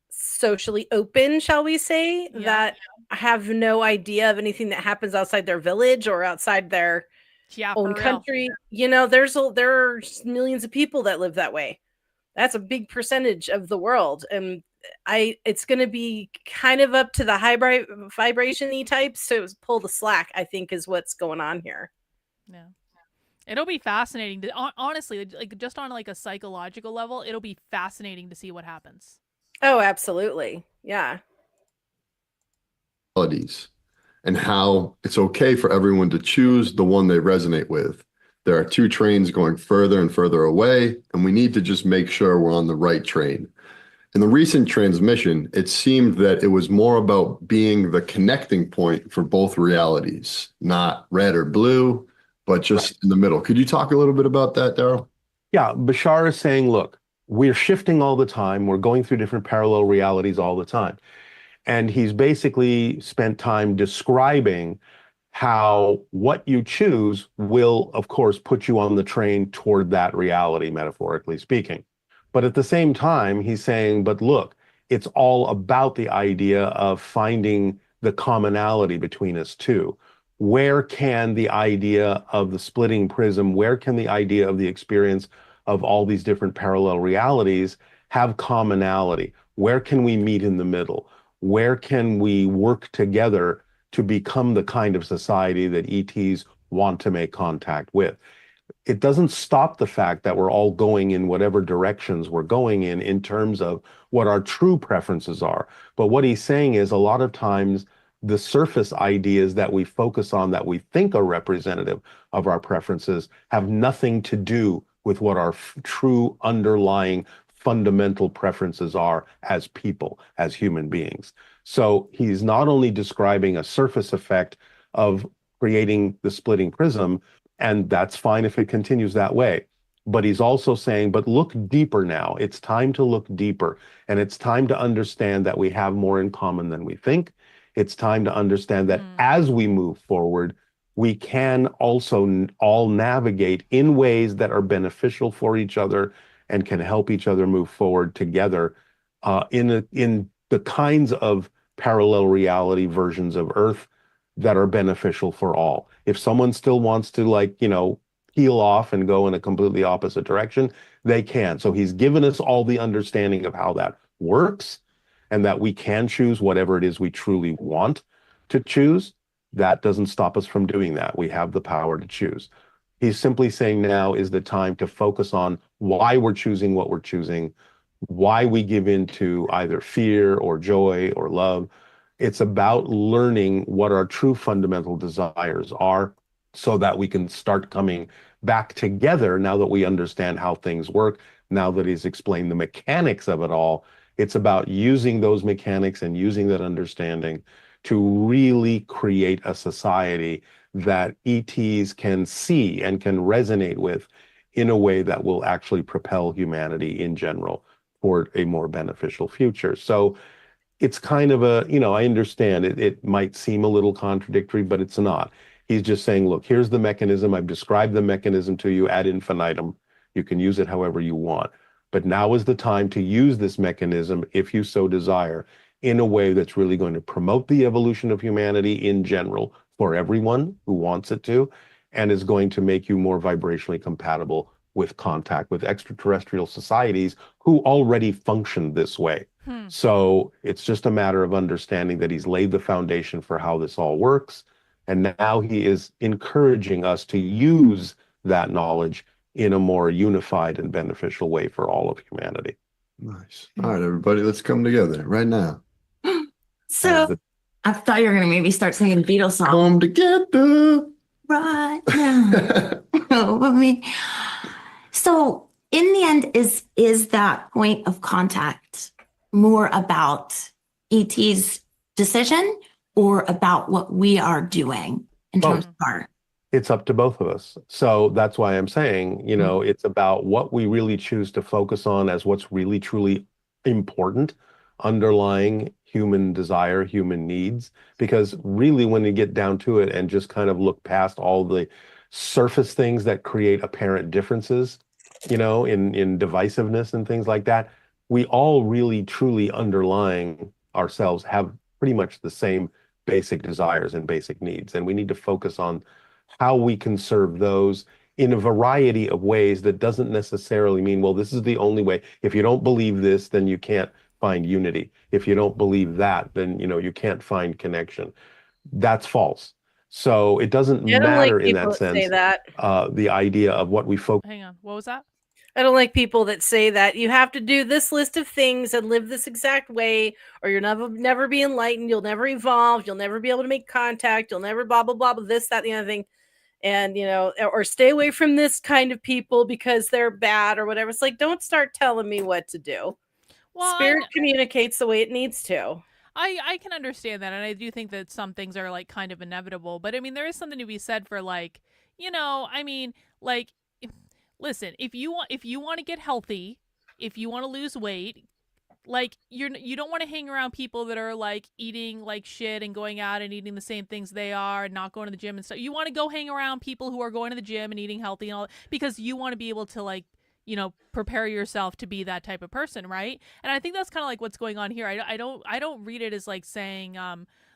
socially open, shall we say, that have no idea of anything that happens outside their village or outside their own country. You know, there are millions of people that live that way. That's a big percentage of the world. And it's going to be kind of up to the high vibration-y types to pull the slack, I think, is what's going on here. Yeah. It'll be fascinating to, honestly, like just on like a psychological level, it'll be fascinating to see what happens. Oh, absolutely. Yeah. And how it's okay for everyone to choose the one they resonate with. There are two trains going further and further away, and we need to just make sure we're on the right train. In the recent transmission, it seemed that it was more about being the connecting point for both realities, not red or blue, but just in the middle. Could you talk a little bit about that, Darryl? Yeah, Bashar is saying, look, we're shifting all the time. We're going through different parallel realities all the time. And he's basically spent time describing how what you choose will, of course, put you on the train toward that reality, metaphorically speaking. But at the same time, he's saying, but look, it's all about the idea of finding the commonality between us two. Where can the idea of the splitting prism, where can the idea of the experience of all these different parallel realities have commonality? Where can we meet in the middle? Where can we work together to become the kind of society that ETs want to make contact with? It doesn't stop the fact that we're all going in whatever directions we're going in terms of what our true preferences are. But what he's saying is a lot of times the surface ideas that we focus on that we think are representative of our preferences have nothing to do with what our true underlying fundamental preferences are as people, as human beings. So he's not only describing a surface effect of creating the splitting prism, and that's fine if it continues that way. But he's also saying, but look deeper now. It's time to look deeper. And it's time to understand that we have more in common than we think. It's time to understand that as we move forward, we can also all navigate in ways that are beneficial for each other and can help each other move forward together in the kinds of parallel reality versions of Earth that are beneficial for all. If someone still wants to, like, peel off and go in a completely opposite direction, they can. So he's given us all the understanding of how that works and that we can choose whatever it is we truly want to choose. That doesn't stop us from doing that. We have the power to choose. He's simply saying now is the time to focus on why we're choosing what we're choosing, why we give in to either fear or joy or love. It's about learning what our true fundamental desires are so that we can start coming back together now that we understand how things work, now that he's explained the mechanics of it all. It's about using those mechanics and using that understanding to really create a society that ETs can see and can resonate with in a way that will actually propel humanity in general toward a more beneficial future. So it's kind of a, I understand it might seem a little contradictory, but it's not. He's just saying, look, here's the mechanism. I've described the mechanism to you ad infinitum. You can use it however you want. But now is the time to use this mechanism, if you so desire, in a way that's really going to promote the evolution of humanity in general for everyone who wants it to, and is going to make you more vibrationally compatible with contact with extraterrestrial societies who already function this way. So it's just a matter of understanding that he's laid the foundation for how this all works. And now he is encouraging us to use that knowledge in a more unified and beneficial way for all of humanity. Nice. All right, everybody, let's come together right now. So I thought you were going to maybe start singing Beatles songs. Come together. Right now. So in the end, is that point of contact more about ET's decision or about what we are doing in terms of our? It's up to both of us. So that's why I'm saying, it's about what we really choose to focus on as what's really, truly important, underlying human desire, human needs. Because really, when you get down to it and just kind of look past all the surface things that create apparent differences, in divisiveness and things like that, we all really, truly underlying ourselves have pretty much the same basic desires and basic needs. And we need to focus on how we can serve those in a variety of ways. That doesn't necessarily mean, well, this is the only way. If you don't believe this, then you can't find unity. If you don't believe that, then, you can't find connection. That's false. So it doesn't matter in that sense. Say that. The idea of what we focus. Hang on. What was that? I don't like people that say that you have to do this list of things and live this exact way, or you'll never be enlightened. You'll never evolve. You'll never be able to make contact. You'll never blah, blah, blah, blah, this, that, the other thing. And, or stay away from this kind of people because they're bad or whatever. It's like, don't start telling me what to do. Well, Spirit communicates the way it needs to. I can understand that. And I do think that some things are like kind of inevitable. But I mean, there is something to be said for like, listen, if you want to get healthy, if you want to lose weight, Like you don't want to hang around people that are like eating like shit and going out and eating the same things they are and not going to the gym and stuff. You want to go hang around people who are going to the gym and eating healthy and all, because you want to be able to like, you know, prepare yourself to be that type of person, right? And I think that's kind of like what's going on here. I don't read it as like saying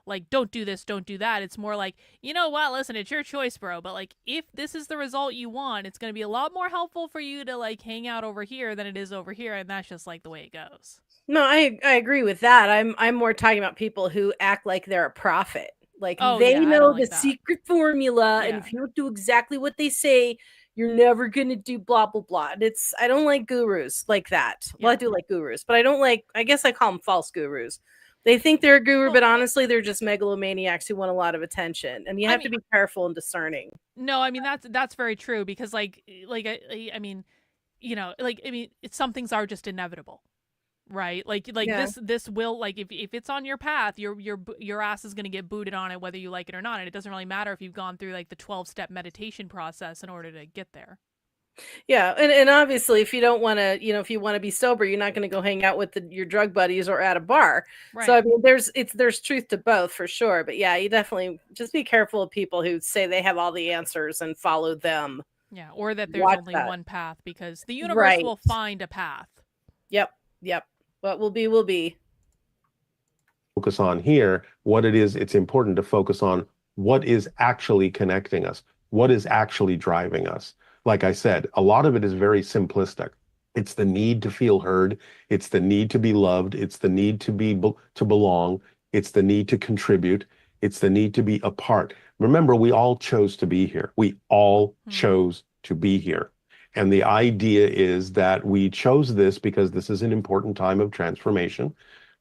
like don't do this, don't do that. It's more like, you know what, listen, it's your choice, bro, but like if this is the result you want, it's going to be a lot more helpful for you to like hang out over here than it is over here, and that's just like the way it goes. No, I agree with that. I'm more talking about people who act like they're a prophet. Like they know the secret formula, and if you don't do exactly what they say, you're never gonna do blah blah blah. And I don't like gurus like that. Well, I do like gurus, but I guess I call them false gurus. They think they're a guru, but honestly, they're just megalomaniacs who want a lot of attention, and you have to be careful and discerning. No, I mean that's very true, because like I mean, you know, like I mean, some things are just inevitable. Right, like this will, like if it's on your path, your ass is going to get booted on it whether you like it or not, and it doesn't really matter if you've gone through like the 12-step meditation process in order to get there. Yeah, and obviously if you don't want to, you know, if you want to be sober, you're not going to go hang out with your drug buddies or at a bar. Right. So I mean there's truth to both for sure, but yeah, you definitely just be careful of people who say they have all the answers and follow them. Yeah, or that there's only one path, because the universe will find a path. Yep. What will be. Focus on here what it is. It's important to focus on what is actually connecting us, what is actually driving us. Like I said, a lot of it is very simplistic. It's the need to feel heard. It's the need to be loved. It's the need to belong. It's the need to contribute. It's the need to be a part. Remember, we all chose to be here. We all chose to be here. And the idea is that we chose this because this is an important time of transformation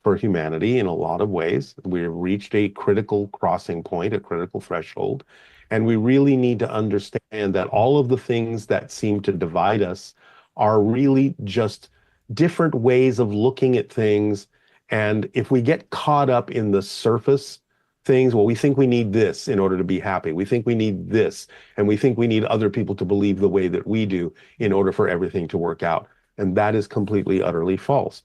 for humanity in a lot of ways. We've reached a critical crossing point, a critical threshold. And we really need to understand that all of the things that seem to divide us are really just different ways of looking at things. And if we get caught up in the surface things, well, we think we need this in order to be happy. We think we need this, and we think we need other people to believe the way that we do in order for everything to work out. And that is completely, utterly false.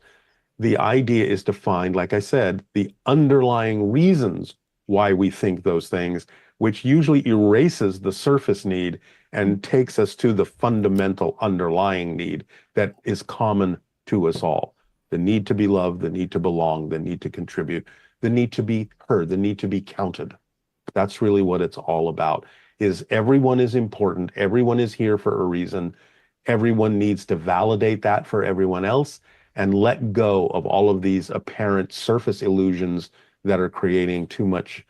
The idea is to find, like I said, the underlying reasons why we think those things, which usually erases the surface need and takes us to the fundamental underlying need that is common to us all. The need to be loved, the need to belong, the need to contribute, the need to be heard, the need to be counted. That's really what it's all about, is everyone is important. Everyone is here for a reason. Everyone needs to validate that for everyone else and let go of all of these apparent surface illusions that are creating too much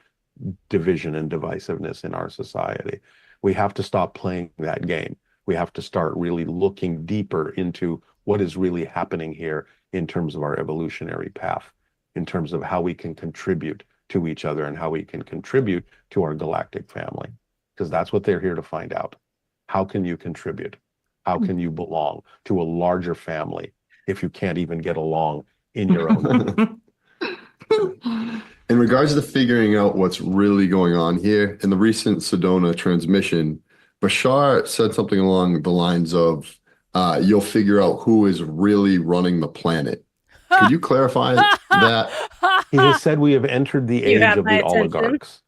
division and divisiveness in our society. We have to stop playing that game. We have to start really looking deeper into what is really happening here in terms of our evolutionary path, in terms of how we can contribute to each other and how we can contribute to our galactic family, because that's what they're here to find out. How can you contribute? How can you belong to a larger family if you can't even get along in your own? In regards to figuring out what's really going on here, in the recent Sedona transmission, Bashar said something along the lines of, you'll figure out who is really running the planet. Could you clarify that? He has said we have entered the age of the oligarchs.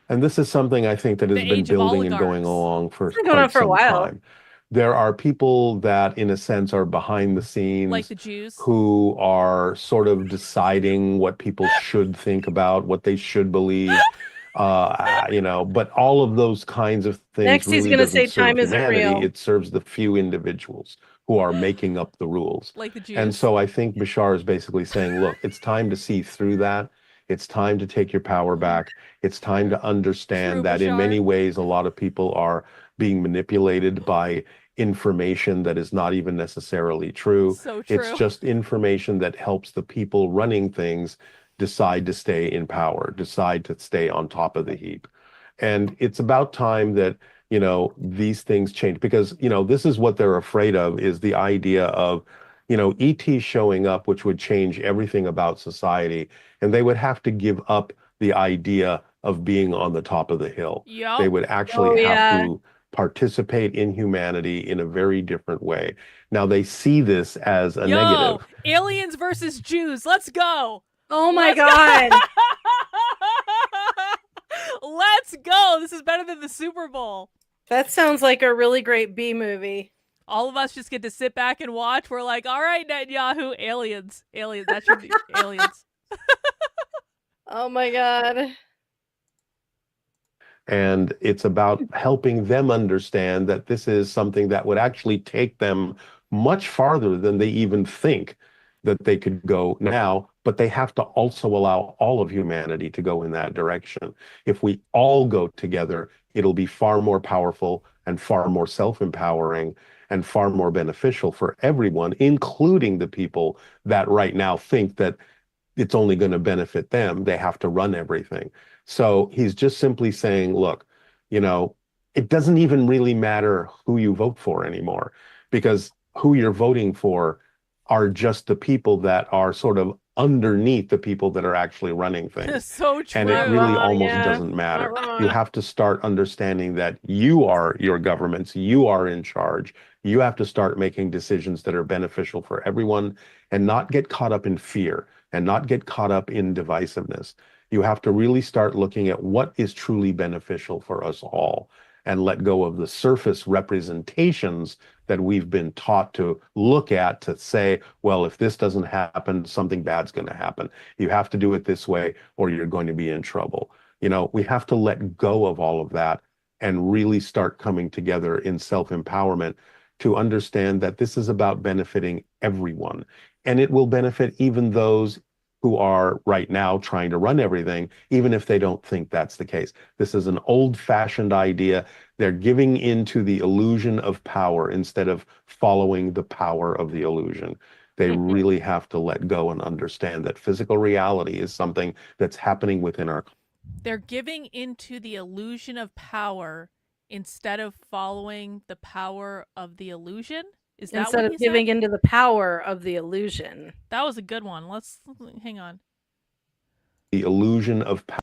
And this is something I think that has been building and going along for quite some time. There are people that, in a sense, are behind the scenes, like the Jews, who are sort of deciding what people should think about, what they should believe. You know, but all of those kinds of things. Next, really he's going to say time isn't real. It serves the few individuals who are making up the rules. Like the Jews. And so I think Bashar is basically saying, look, it's time to see through that. It's time to take your power back. It's time to understand that in many ways, a lot of people are being manipulated by information that is not even necessarily true. So true. It's just information that helps the people running things decide to stay in power, decide to stay on top of the heap. And it's about time that, you know, these things change, because, you know, this is what they're afraid of, is the idea of, you know, ET showing up, which would change everything about society. And they would have to give up the idea of being on the top of the hill. Yep. They would actually have to participate in humanity in a very different way. Now they see this as a negative. Aliens versus Jews. Let's go. Oh my God. Let's go. This is better than the Super Bowl. That sounds like a really great B movie. All of us just get to sit back and watch. We're like, all right, Netanyahu, aliens. Aliens. That should be aliens. Oh my God. And it's about helping them understand that this is something that would actually take them much farther than they even think that they could go now, but they have to also allow all of humanity to go in that direction. If we all go together, it'll be far more powerful and far more self-empowering and far more beneficial for everyone, including the people that right now think that it's only going to benefit them. They have to run everything. So he's just simply saying, look, it doesn't even really matter who you vote for anymore, because who you're voting for are just the people that are sort of underneath the people that are actually running things. So true. And it really almost doesn't matter. You have to start understanding that you are your governments, you are in charge. You have to start making decisions that are beneficial for everyone and not get caught up in fear and not get caught up in divisiveness. You have to really start looking at what is truly beneficial for us all and let go of the surface representations that we've been taught to look at to say, well, if this doesn't happen, something bad's going to happen. You have to do it this way or you're going to be in trouble. We have to let go of all of that and really start coming together in self-empowerment to understand that this is about benefiting everyone. And it will benefit even those who are right now trying to run everything, even if they don't think that's the case. This is an old-fashioned idea. They're giving into the illusion of power instead of following the power of the illusion. They really have to let go and understand that physical reality is something that's happening within our... They're giving into the illusion of power instead of following the power of the illusion? Is that instead of giving into the power of the illusion? That was a good one. Let's hang on. The illusion of power.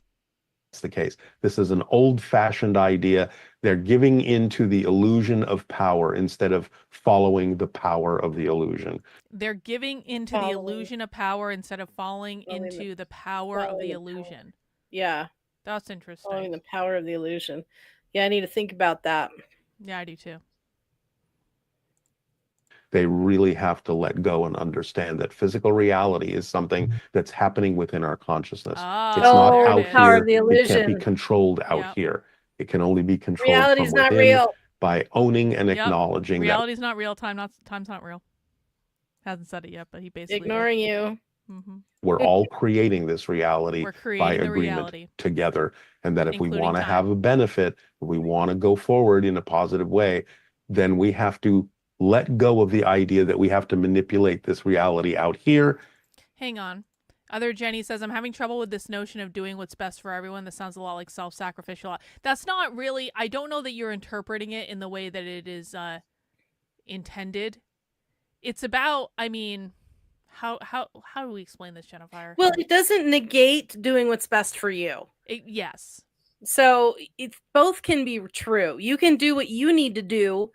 That's the case. This is an old-fashioned idea. They're giving into the illusion of power instead of following the power of the illusion. They're giving into the illusion of power instead of falling into the power of the illusion. Yeah. That's interesting. Following the power of the illusion. Yeah, I need to think about that. Yeah, I do too. They really have to let go and understand that physical reality is something that's happening within our consciousness. It's not out here. It can't be controlled out here. It can only be controlled Reality's from within not real. by owning and acknowledging Reality's not real. Time's not real. Hasn't said it yet, but he basically ignoring you. We're all creating this reality by agreement reality together, and that if we want to time. have a benefit, if we want to go forward in a positive way, then we have to let go of the idea that we have to manipulate this reality out here. Hang on. Other Jenny says, I'm having trouble with this notion of doing what's best for everyone. This sounds a lot like self-sacrificial. That's not really, I don't know that you're interpreting it in the way that it is intended. It's about, I mean, how do we explain this, Jennifer? Well, it doesn't negate doing what's best for you. Yes. So both can be true. You can do what you need to do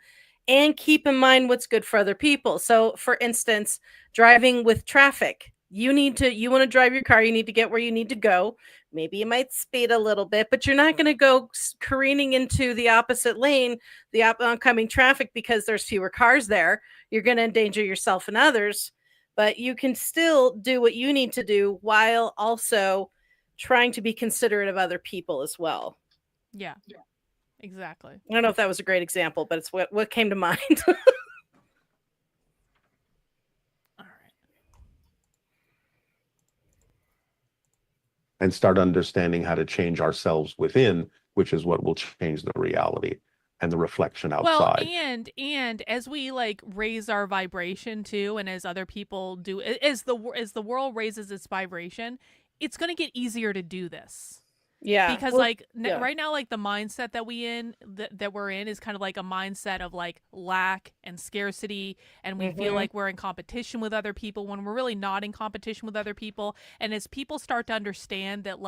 and keep in mind what's good for other people. So, for instance, driving with traffic. You want to drive your car, you need to get where you need to go. Maybe you might speed a little bit, but you're not going to go careening into the opposite lane, the oncoming traffic, because there's fewer cars there. You're going to endanger yourself and others, but you can still do what you need to do while also trying to be considerate of other people as well. Yeah. Exactly. I don't know if that was a great example, but it's what came to mind. All right. And start understanding how to change ourselves within, which is what will change the reality and the reflection outside. Well, and as we raise our vibration too, and as other people do, as the world raises its vibration, it's going to get easier to do this. Yeah, because right now, the mindset that we're in is kind of like a mindset of lack and scarcity, and we feel like we're in competition with other people when we're really not in competition with other people. And as people start to understand that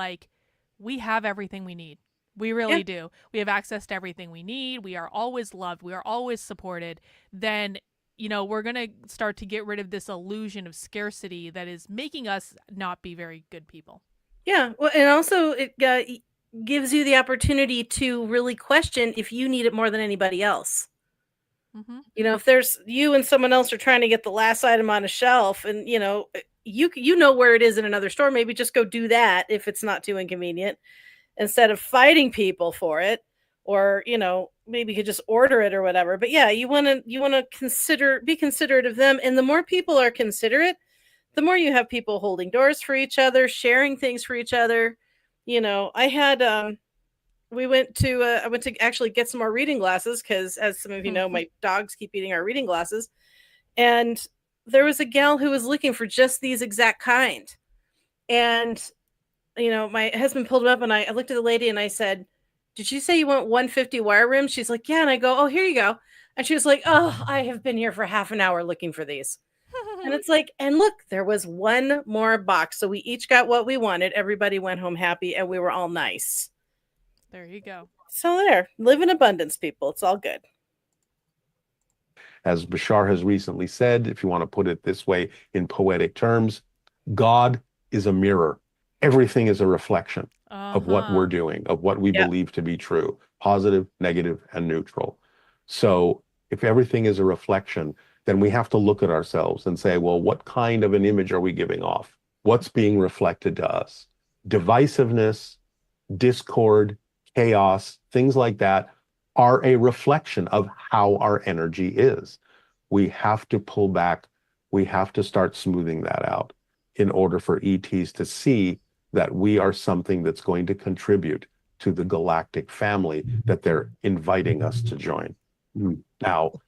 we have everything we need, We really do. We have access to everything we need. We are always loved. We are always supported. Then, we're going to start to get rid of this illusion of scarcity that is making us not be very good people. Yeah. Well, and also it gives you the opportunity to really question if you need it more than anybody else. Mm-hmm. If there's you and someone else are trying to get the last item on a shelf, and you know where it is in another store, maybe just go do that if it's not too inconvenient, instead of fighting people for it, or maybe you could just order it or whatever. But yeah, you want to be considerate of them, and the more people are considerate, the more you have people holding doors for each other, sharing things for each other. I had I went to actually get some more reading glasses because, as some of you know, my dogs keep eating our reading glasses. And there was a gal who was looking for just these exact kind. And, my husband pulled them up, and I looked at the lady and I said, "Did you say you want 150 wire rims?" She's like, "Yeah." And I go, "Oh, here you go." And she was like, "Oh, I have been here for half an hour looking for these." And it's like, and look, there was one more box. So we each got what we wanted. Everybody went home happy, and we were all nice. There you go. So there, live in abundance, people. It's all good. As Bashar has recently said, if you want to put it this way in poetic terms, God is a mirror. Everything is a reflection of what we're doing, of what we believe to be true, positive, negative, and neutral. So if everything is a reflection, then we have to look at ourselves and say, well, what kind of an image are we giving off? What's being reflected to us? Divisiveness, discord, chaos, things like that are a reflection of how our energy is. We have to pull back. We have to start smoothing that out in order for ETs to see that we are something that's going to contribute to the galactic family that they're inviting us to join. Now,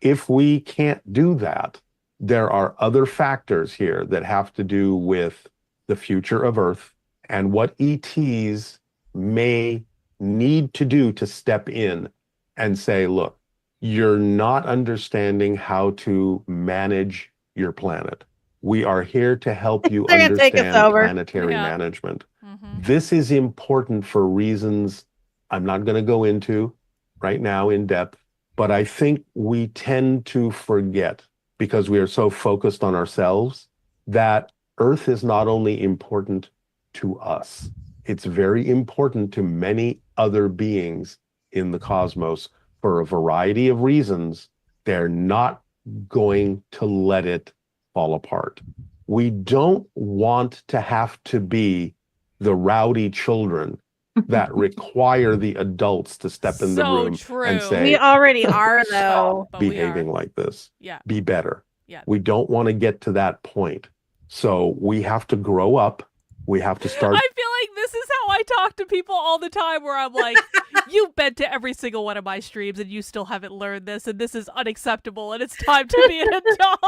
if we can't do that, there are other factors here that have to do with the future of Earth and what ETs may need to do to step in and say, look, you're not understanding how to manage your planet. We are here to help you understand planetary management. This is important for reasons I'm not going to go into right now in depth, but I think we tend to forget, because we are so focused on ourselves, that Earth is not only important to us, it's very important to many other beings in the cosmos for a variety of reasons. They're not going to let it fall apart. We don't want to have to be the rowdy children that require the adults to step in the room and say, we already are, though, behaving like this. Be better. Yeah. We don't want to get to that point. So we have to grow up. We have to start. I feel like this is how I talk to people all the time, where I'm like, you've been to every single one of my streams and you still haven't learned this, and this is unacceptable, and it's time to be an adult.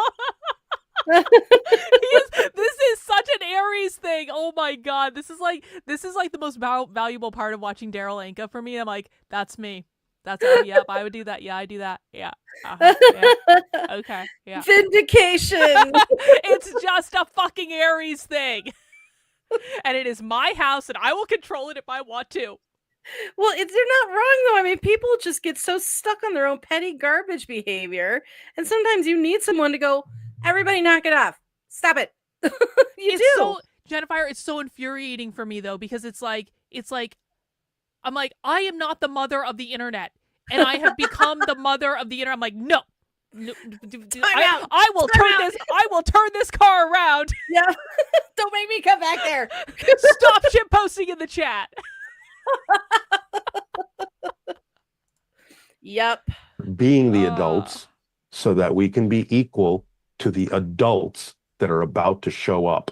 This is such an Aries thing. Oh my god, this is like the most valuable part of watching Darryl Anka for me. I'm like, that's me. That's yep, I would do that. Yeah, I do that. Yeah. Yeah. Okay. Yeah. Vindication. It's just a fucking Aries thing. And it is my house, and I will control it if I want to. Well, they're not wrong, though. I mean, people just get so stuck on their own petty garbage behavior. And sometimes you need someone to go, everybody knock it off. Stop it. Jennifer, it's so infuriating for me, though, because it's like, I'm like, I am not the mother of the internet, and I have become the mother of the internet. I'm like, no. I will turn this car around. Yeah. Don't make me come back there. Stop shit posting in the chat. Yep. Being the adults so that we can be equal to the adults that are about to show up,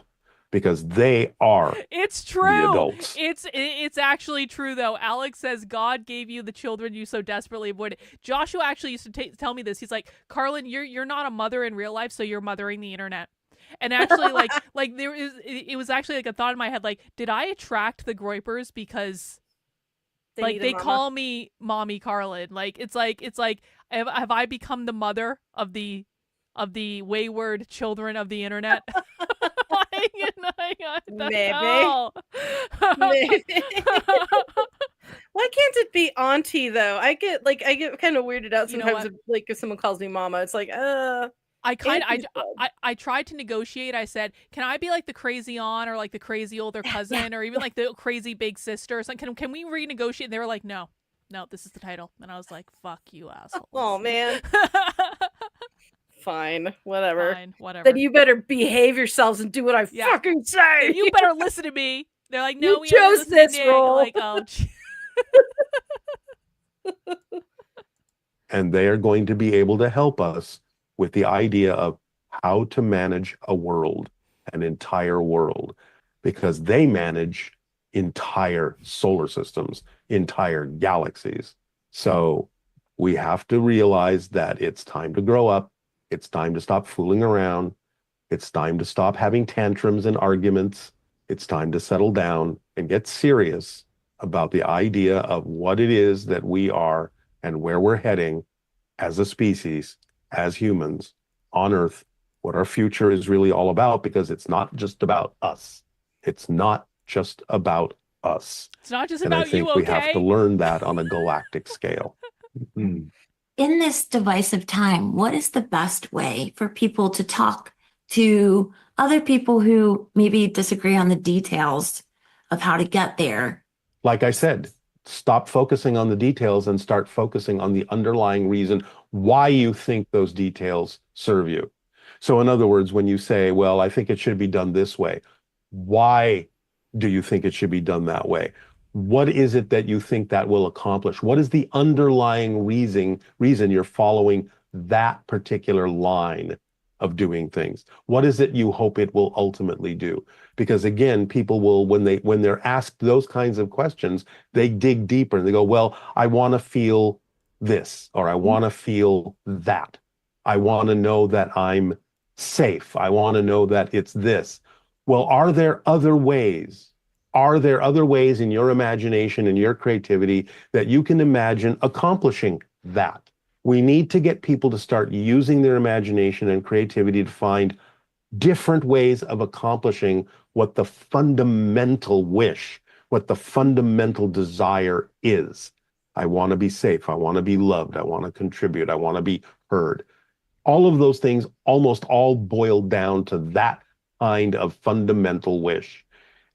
because they are it's true the adults. It's actually true, though. Alex says God gave you the children you so desperately avoided. Joshua actually used to tell me this. He's like, Carlin, you're not a mother in real life, so you're mothering the internet. And actually, like it was actually like a thought in my head, like, did I attract the Groypers because they call me Mommy Carlin? Like it's like have I become the mother of the wayward children of the internet? Maybe. Maybe. Well, auntie though. I get kind of weirded out sometimes if someone calls me mama. It's like, I tried to negotiate. I said, can I be like the crazy aunt or like the crazy older cousin or even like the crazy big sister or something? Can we renegotiate? And they were like, no, this is the title. And I was like, fuck you, asshole. Oh man. Fine, whatever. Then you better behave yourselves and do what I fucking say. Then you better listen to me. They're like, no, you we chose this role. Like, oh. And they are going to be able to help us with the idea of how to manage a world, an entire world, because they manage entire solar systems, entire galaxies. So we have to realize that it's time to grow up. It's time to stop fooling around. It's time to stop having tantrums and arguments. It's time to settle down and get serious about the idea of what it is that we are and where we're heading as a species, as humans on Earth, what our future is really all about, because it's not just about us. It's not just about us. It's not just and about you, okay? I think we have to learn that on a galactic scale. In this divisive time, what is the best way for people to talk to other people who maybe disagree on the details of how to get there? Like I said, stop focusing on the details and start focusing on the underlying reason why you think those details serve you. So in other words, when you say, well, I think it should be done this way, why do you think it should be done that way? What is it that you think that will accomplish? What is the underlying reason you're following that particular line of doing things? What is it you hope it will ultimately do? Because again, people will, when they're asked those kinds of questions, they dig deeper and they go, well, I want to feel this, or I want to feel that. I want to know that I'm safe. I want to know that it's this. Well, are there other ways? Are there other ways in your imagination and your creativity that you can imagine accomplishing that? We need to get people to start using their imagination and creativity to find different ways of accomplishing what the fundamental wish, what the fundamental desire is. I want to be safe. I want to be loved. I want to contribute. I want to be heard. All of those things almost all boil down to that kind of fundamental wish.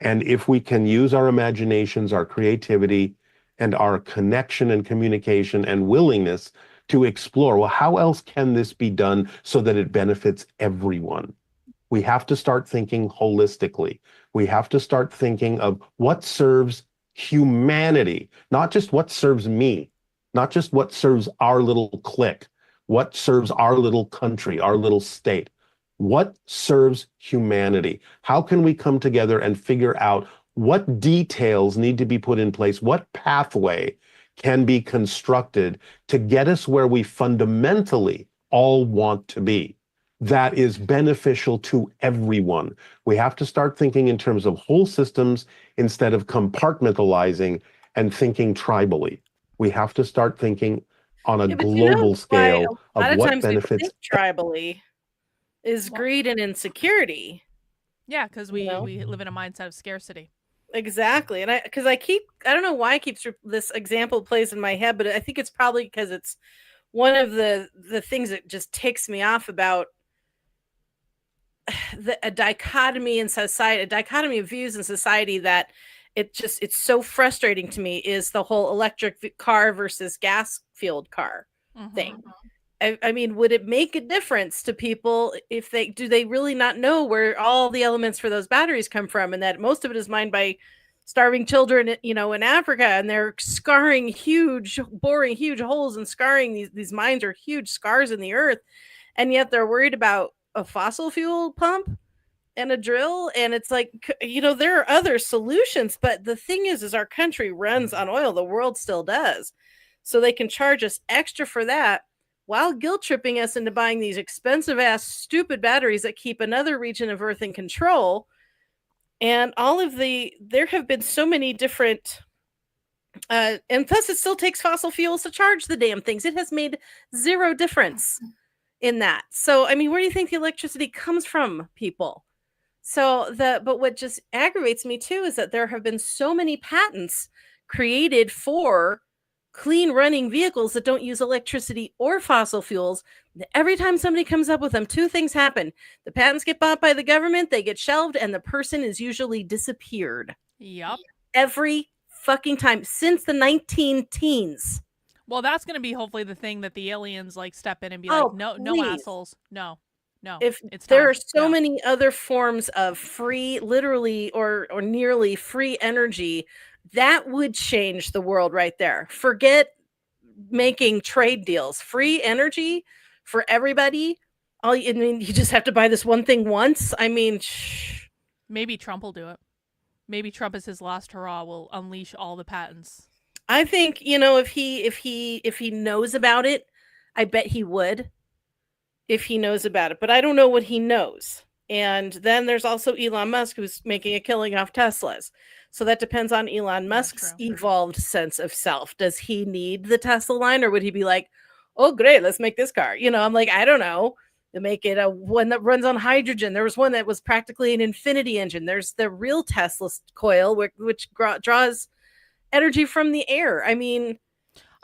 And if we can use our imaginations, our creativity, and our connection and communication and willingness to explore, well, how else can this be done so that it benefits everyone? We have to start thinking holistically. We have to start thinking of what serves humanity, not just what serves me, not just what serves our little clique, what serves our little country, our little state. What serves humanity? How can we come together and figure out what details need to be put in place? What pathway can be constructed to get us where we fundamentally all want to be? That is beneficial to everyone. We have to start thinking in terms of whole systems instead of compartmentalizing and thinking tribally. We have to start thinking on a global scale of what benefits tribally. Is greed and insecurity. Yeah, because we live in a mindset of scarcity. Exactly. And I don't know why this example plays in my head, but I think it's probably because it's one of the things that just ticks me off about a dichotomy in society, a dichotomy of views in society that it's so frustrating to me, is the whole electric car versus gas fueled car thing. I mean, would it make a difference to people if do they really not know where all the elements for those batteries come from, and that most of it is mined by starving children, in Africa, and they're boring huge holes and scarring these mines are huge scars in the earth, and yet they're worried about a fossil fuel pump and a drill. And it's like, there are other solutions, but the thing is our country runs on oil. The world still does. So they can charge us extra for that, while guilt tripping us into buying these expensive ass stupid batteries that keep another region of Earth in control. And there have been so many different, and plus it still takes fossil fuels to charge the damn things. It has made zero difference in that. So, I mean, where do you think the electricity comes from, people? But what just aggravates me too is that there have been so many patents created for clean running vehicles that don't use electricity or fossil fuels. Every time somebody comes up with them, two things happen. The patents get bought by the government, they get shelved, and the person is usually disappeared. Yep. Every fucking time since the 19 teens. Well, that's going to be hopefully the thing that the aliens like step in and be like, no, no assholes. No. If it's there time. are so many other forms of free, literally or nearly free energy, that would change the world right there. Forget making trade deals. Free energy for everybody. I mean, you just have to buy this one thing once. I mean, maybe Trump will do it. Maybe Trump, as his last hurrah, will unleash all the patents. I think, you know, if he knows about it, I bet he would. If he knows about it, but I don't know what he knows. And then there's also Elon Musk, who's making a killing off Teslas. So that depends on Elon Musk's evolved sense of self. Does he need the Tesla line, or would he be like, oh, great, let's make this car? You know, I'm like, I don't know. To make it a one that runs on hydrogen. There was one that was practically an infinity engine. There's the real Tesla coil, which draws energy from the air. I mean,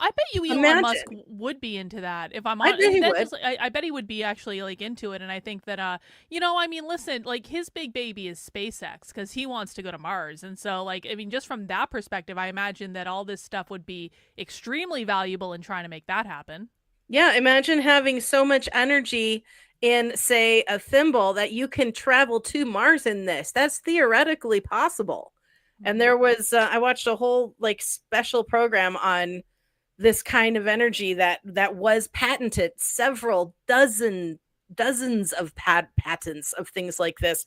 I bet you Elon Musk would be into that. If I'm honest, I bet he would be actually like into it. And I think that, you know, I mean, listen, like his big baby is SpaceX because he wants to go to Mars. And so, like, I mean, just from that perspective, I imagine that all this stuff would be extremely valuable in trying to make that happen. Yeah, imagine having so much energy in, say, a thimble that you can travel to Mars in this. That's theoretically possible. And there was, I watched a whole like special program on this kind of energy that was patented, several dozens of patents of things like this.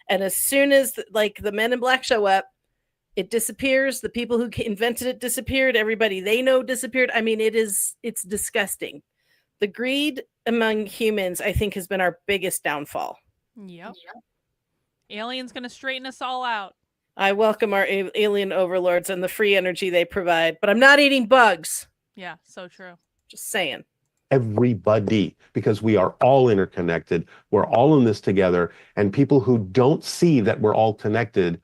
And as soon as like the men in black show up, it disappears. The people who invented it disappeared. Everybody they know disappeared. I mean, it's disgusting. The greed among humans, I think, has been our biggest downfall. Yep. Aliens gonna straighten us all out. I welcome our alien overlords and the free energy they provide, but I'm not eating bugs. Yeah, so true. Just saying. Everybody, because we are all interconnected. We're all in this together. And people who don't see that we're all connected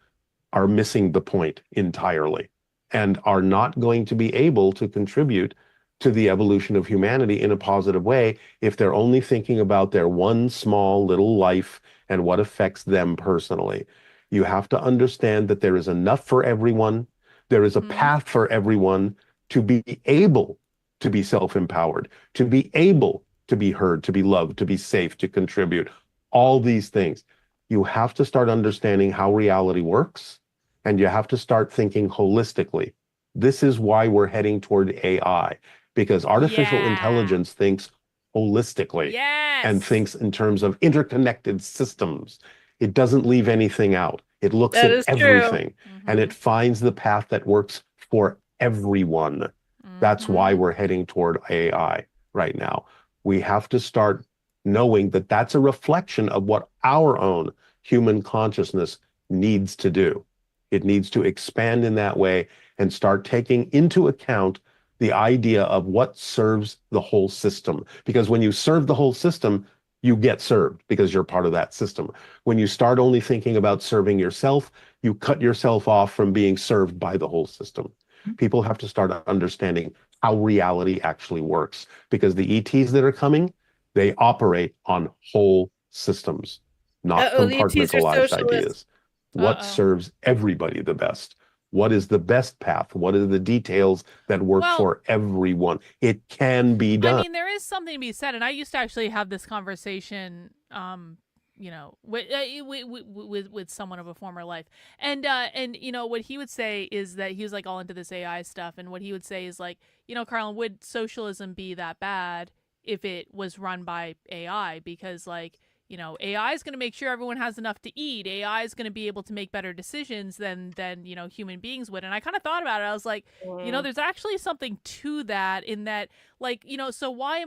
are missing the point entirely and are not going to be able to contribute to the evolution of humanity in a positive way if they're only thinking about their one small little life and what affects them personally. You have to understand that there is enough for everyone. There is a path for everyone to be able to be self-empowered, to be able to be heard, to be loved, to be safe, to contribute, all these things. You have to start understanding how reality works, and you have to start thinking holistically. This is why we're heading toward AI, because artificial intelligence thinks holistically and thinks in terms of interconnected systems. It doesn't leave anything out. It looks at everything and it finds the path that works for everyone. That's why we're heading toward AI right now. We have to start knowing that that's a reflection of what our own human consciousness needs to do. It needs to expand in that way and start taking into account the idea of what serves the whole system. Because when you serve the whole system, you get served because you're part of that system. When you start only thinking about serving yourself, you cut yourself off from being served by the whole system. People have to start understanding how reality actually works, because the ETs that are coming, they operate on whole systems, not compartmentalized ideas. What serves everybody the best? What is the best path? What are the details that work for everyone? It can be done. I mean, there is something to be said, and I used to actually have this conversation, you know, with someone of a former life, and you know what he would say is that he was like all into this AI stuff, and what he would say is like, you know, Carlin, would socialism be that bad if it was run by AI? Because like, you know, AI is going to make sure everyone has enough to eat. AI is going to be able to make better decisions than you know, human beings would. And I kind of thought about it. I was like, you know, there's actually something to that, in that, like, you know, so why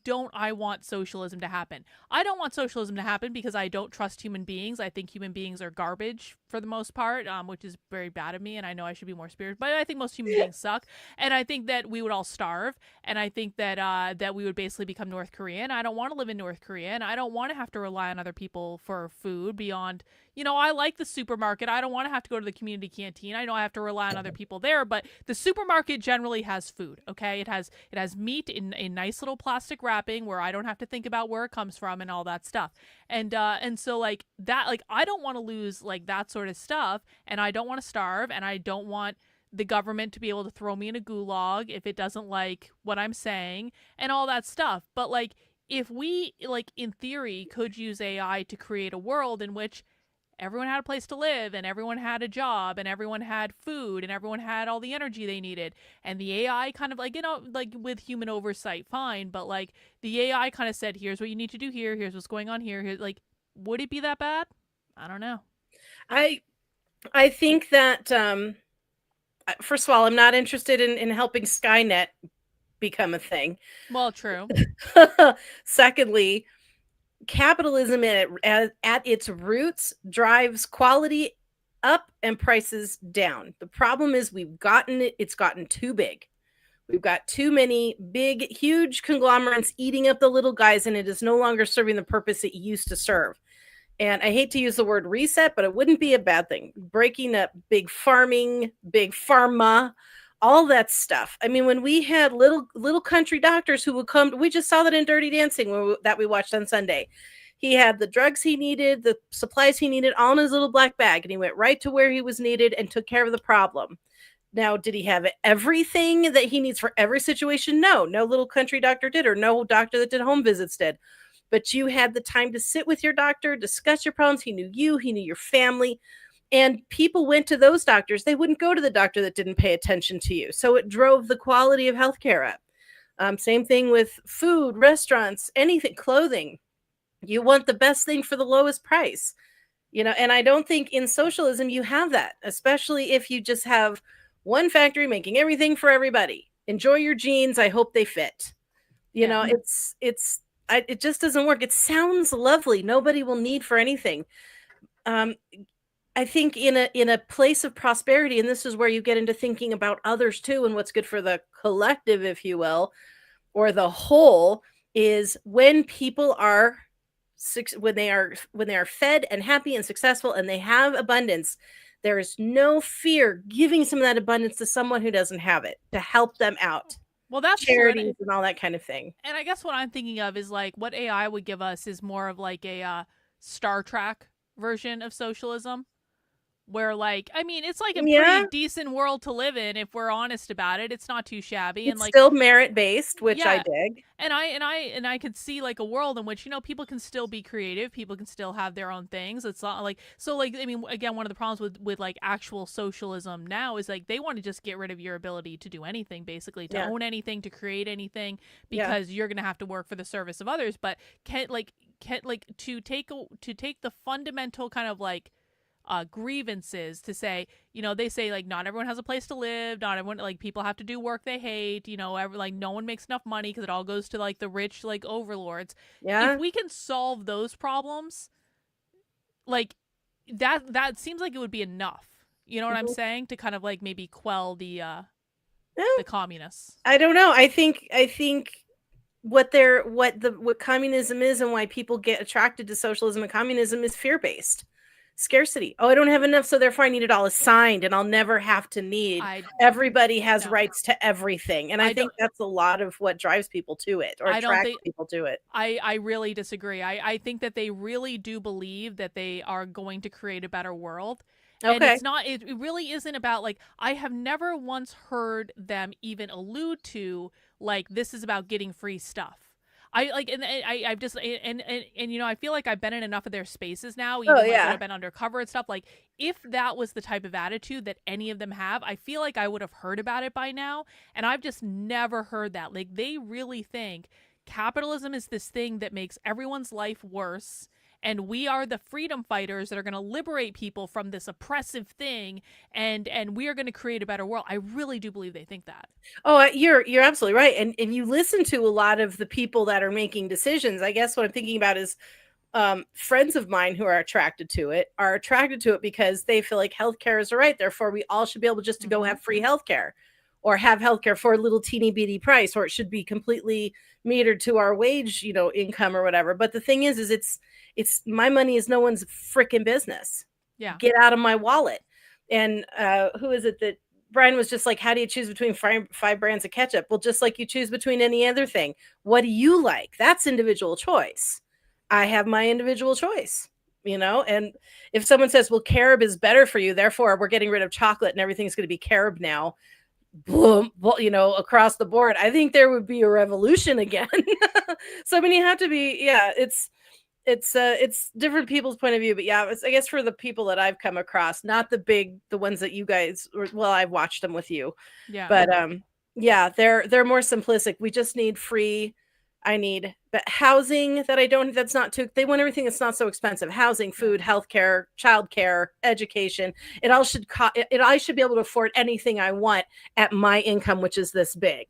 don't I want socialism to happen? I don't want socialism to happen because I don't trust human beings. I think human beings are garbage for the most part, which is very bad of me. And I know I should be more spiritual, but I think most human beings suck. And I think that we would all starve. And I think that that we would basically become North Korean. I don't want to live in North Korea. And I don't want to have to rely on other people for food beyond, I like the supermarket. I don't want to have to go to the community canteen. I know I have to rely on other people there, but the supermarket generally has food. Okay, it has meat in nice little plastic wrapping where I don't have to think about where it comes from and all that stuff. And so like that, like I don't want to lose like that sort of stuff, and I don't want to starve, and I don't want the government to be able to throw me in a gulag if it doesn't like what I'm saying and all that stuff. But like if we like in theory could use AI to create a world in which everyone had a place to live and everyone had a job and everyone had food and everyone had all the energy they needed, and the AI kind of like, like with human oversight, fine, but like the AI kind of said, here's what you need to do here, here's what's going on here, like, would it be that bad? I don't know. I think that first of all, I'm not interested in helping Skynet become a thing. Well, true. Secondly, capitalism at its roots drives quality up and prices down. The problem is it's gotten too big. We've got too many big, huge conglomerates eating up the little guys, and it is no longer serving the purpose it used to serve. And I hate to use the word reset, but it wouldn't be a bad thing. Breaking up big farming, big pharma, all that stuff. I mean, when we had little country doctors who would come, we just saw that in Dirty Dancing that we watched on Sunday. He had the drugs he needed, the supplies he needed, all in his little black bag, and he went right to where he was needed and took care of the problem. Now, did he have everything that he needs for every situation? No little country doctor did, or no doctor that did home visits did. But you had the time to sit with your doctor, discuss your problems. He knew you, he knew your family. And people went to those doctors. They wouldn't go to the doctor that didn't pay attention to you. So it drove the quality of healthcare up. Same thing with food, restaurants, anything, clothing. You want the best thing for the lowest price. And I don't think in socialism you have that, especially if you just have one factory making everything for everybody. Enjoy your jeans. I hope they fit. It just doesn't work. It sounds lovely. Nobody will need for anything. I think in a place of prosperity, and this is where you get into thinking about others too, and what's good for the collective, if you will, or the whole, is when people are when they are fed and happy and successful and they have abundance, there is no fear giving some of that abundance to someone who doesn't have it, to help them out. Well, that's charities and all that kind of thing. And I guess what I'm thinking of is like what AI would give us is more of like a Star Trek version of socialism, where like, I mean, it's like a pretty decent world to live in if we're honest about it. It's not too shabby. It's and like still merit based, which I dig. And I could see like a world in which, people can still be creative, people can still have their own things. It's not like, so like, I mean, again, one of the problems with like actual socialism now is like they want to just get rid of your ability to do anything, basically, to own anything, to create anything, because you're gonna have to work for the service of others. But to take the fundamental kind of like grievances, to say, they say like not everyone has a place to live, not everyone, like people have to do work they hate, like no one makes enough money because it all goes to like the rich, like overlords. If we can solve those problems, like that seems like it would be enough, what I'm saying, to kind of like maybe quell the communists. I don't know. I think what communism is, and why people get attracted to socialism and communism, is fear-based. Scarcity. Oh, I don't have enough, so therefore I need it all assigned, and I'll never have to need. Everybody has rights to everything, and I think that's a lot of what drives people to it, or attracts people to it. I really disagree. I think that they really do believe that they are going to create a better world. Okay. And it's not. It really isn't about like. I have never once heard them even allude to like this is about getting free stuff. I've just I feel like I've been in enough of their spaces now, even when I've been undercover and stuff. Like, if that was the type of attitude that any of them have, I feel like I would have heard about it by now, and I've just never heard that. Like, they really think capitalism is this thing that makes everyone's life worse, and we are the freedom fighters that are going to liberate people from this oppressive thing, and we are going to create a better world. I really do believe they think that. Oh, you're absolutely right. And you listen to a lot of the people that are making decisions. I guess what I'm thinking about is friends of mine who are attracted to it because they feel like healthcare is right. Therefore, we all should be able just to go have free healthcare. or have healthcare for a little teeny bitty price, or it should be completely metered to our wage, income or whatever. But the thing is it's my money is no one's freaking business. Yeah. Get out of my wallet. And who is it that Brian was just like, how do you choose between five brands of ketchup? Well, just like you choose between any other thing. What do you like? That's individual choice. I have my individual choice, and if someone says, well, carob is better for you, therefore we're getting rid of chocolate and everything's going to be carob now, boom, across the board, I think there would be a revolution again. So, I mean, you have to be, it's different people's point of view, but it's, I guess, for the people that I've come across, not the ones that you guys, I've watched them with you, but they're more simplistic. We just need but housing that's not too, they want everything that's not so expensive. Housing, food, healthcare, childcare, education. I should be able to afford anything I want at my income, which is this big.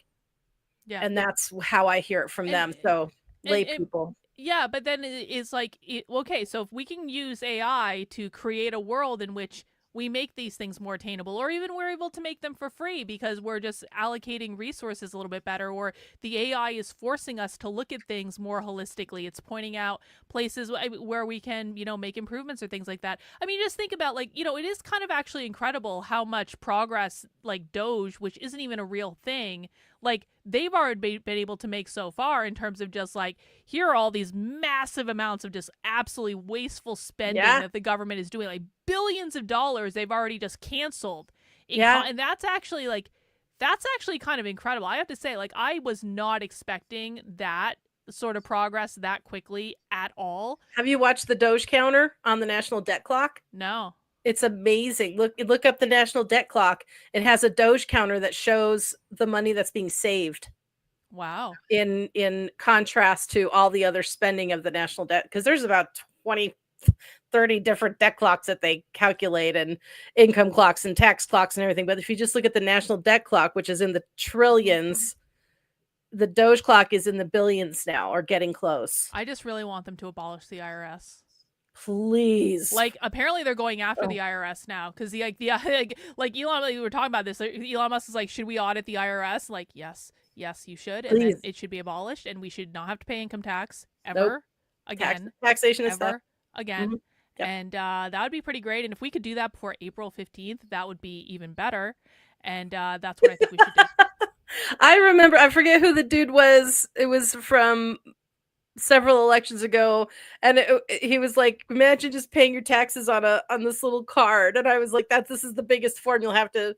Yeah. And that's how I hear it from them. So lay people. Yeah, but then it's like, okay, so if we can use AI to create a world in which we make these things more attainable, or even we're able to make them for free because we're just allocating resources a little bit better, or the AI is forcing us to look at things more holistically. It's pointing out places where we can, make improvements or things like that. I mean, just think about, it is kind of actually incredible how much progress, like Doge, which isn't even a real thing, they've already been able to make so far in terms of just here are all these massive amounts of just absolutely wasteful spending that the government is doing, billions of dollars they've already just canceled. And that's actually kind of incredible. I have to say, I was not expecting that sort of progress that quickly at all. Have you watched the Doge counter on the national debt clock? No. It's amazing. Look up the national debt clock. It has a Doge counter that shows the money that's being saved. Wow. In contrast to all the other spending of the national debt, because there's about 20, 30 different debt clocks that they calculate, and income clocks and tax clocks and everything. But if you just look at the national debt clock, which is in the trillions, the Doge clock is in the billions now, or getting close. I just really want them to abolish the IRS. Please. Apparently they're going after the IRS now, because Elon, we were talking about this. Elon Musk is like, should we audit the IRS? Yes, you should. And then it should be abolished, and we should not have to pay income tax ever again. Taxation is ever again. Mm-hmm. Yep. And that would be pretty great. And if we could do that before April 15th, that would be even better. And that's what I think we should do. I remember, I forget who the dude was. It was from several elections ago, and he was like, imagine just paying your taxes on this little card. And I was like, this is the biggest form you'll have to,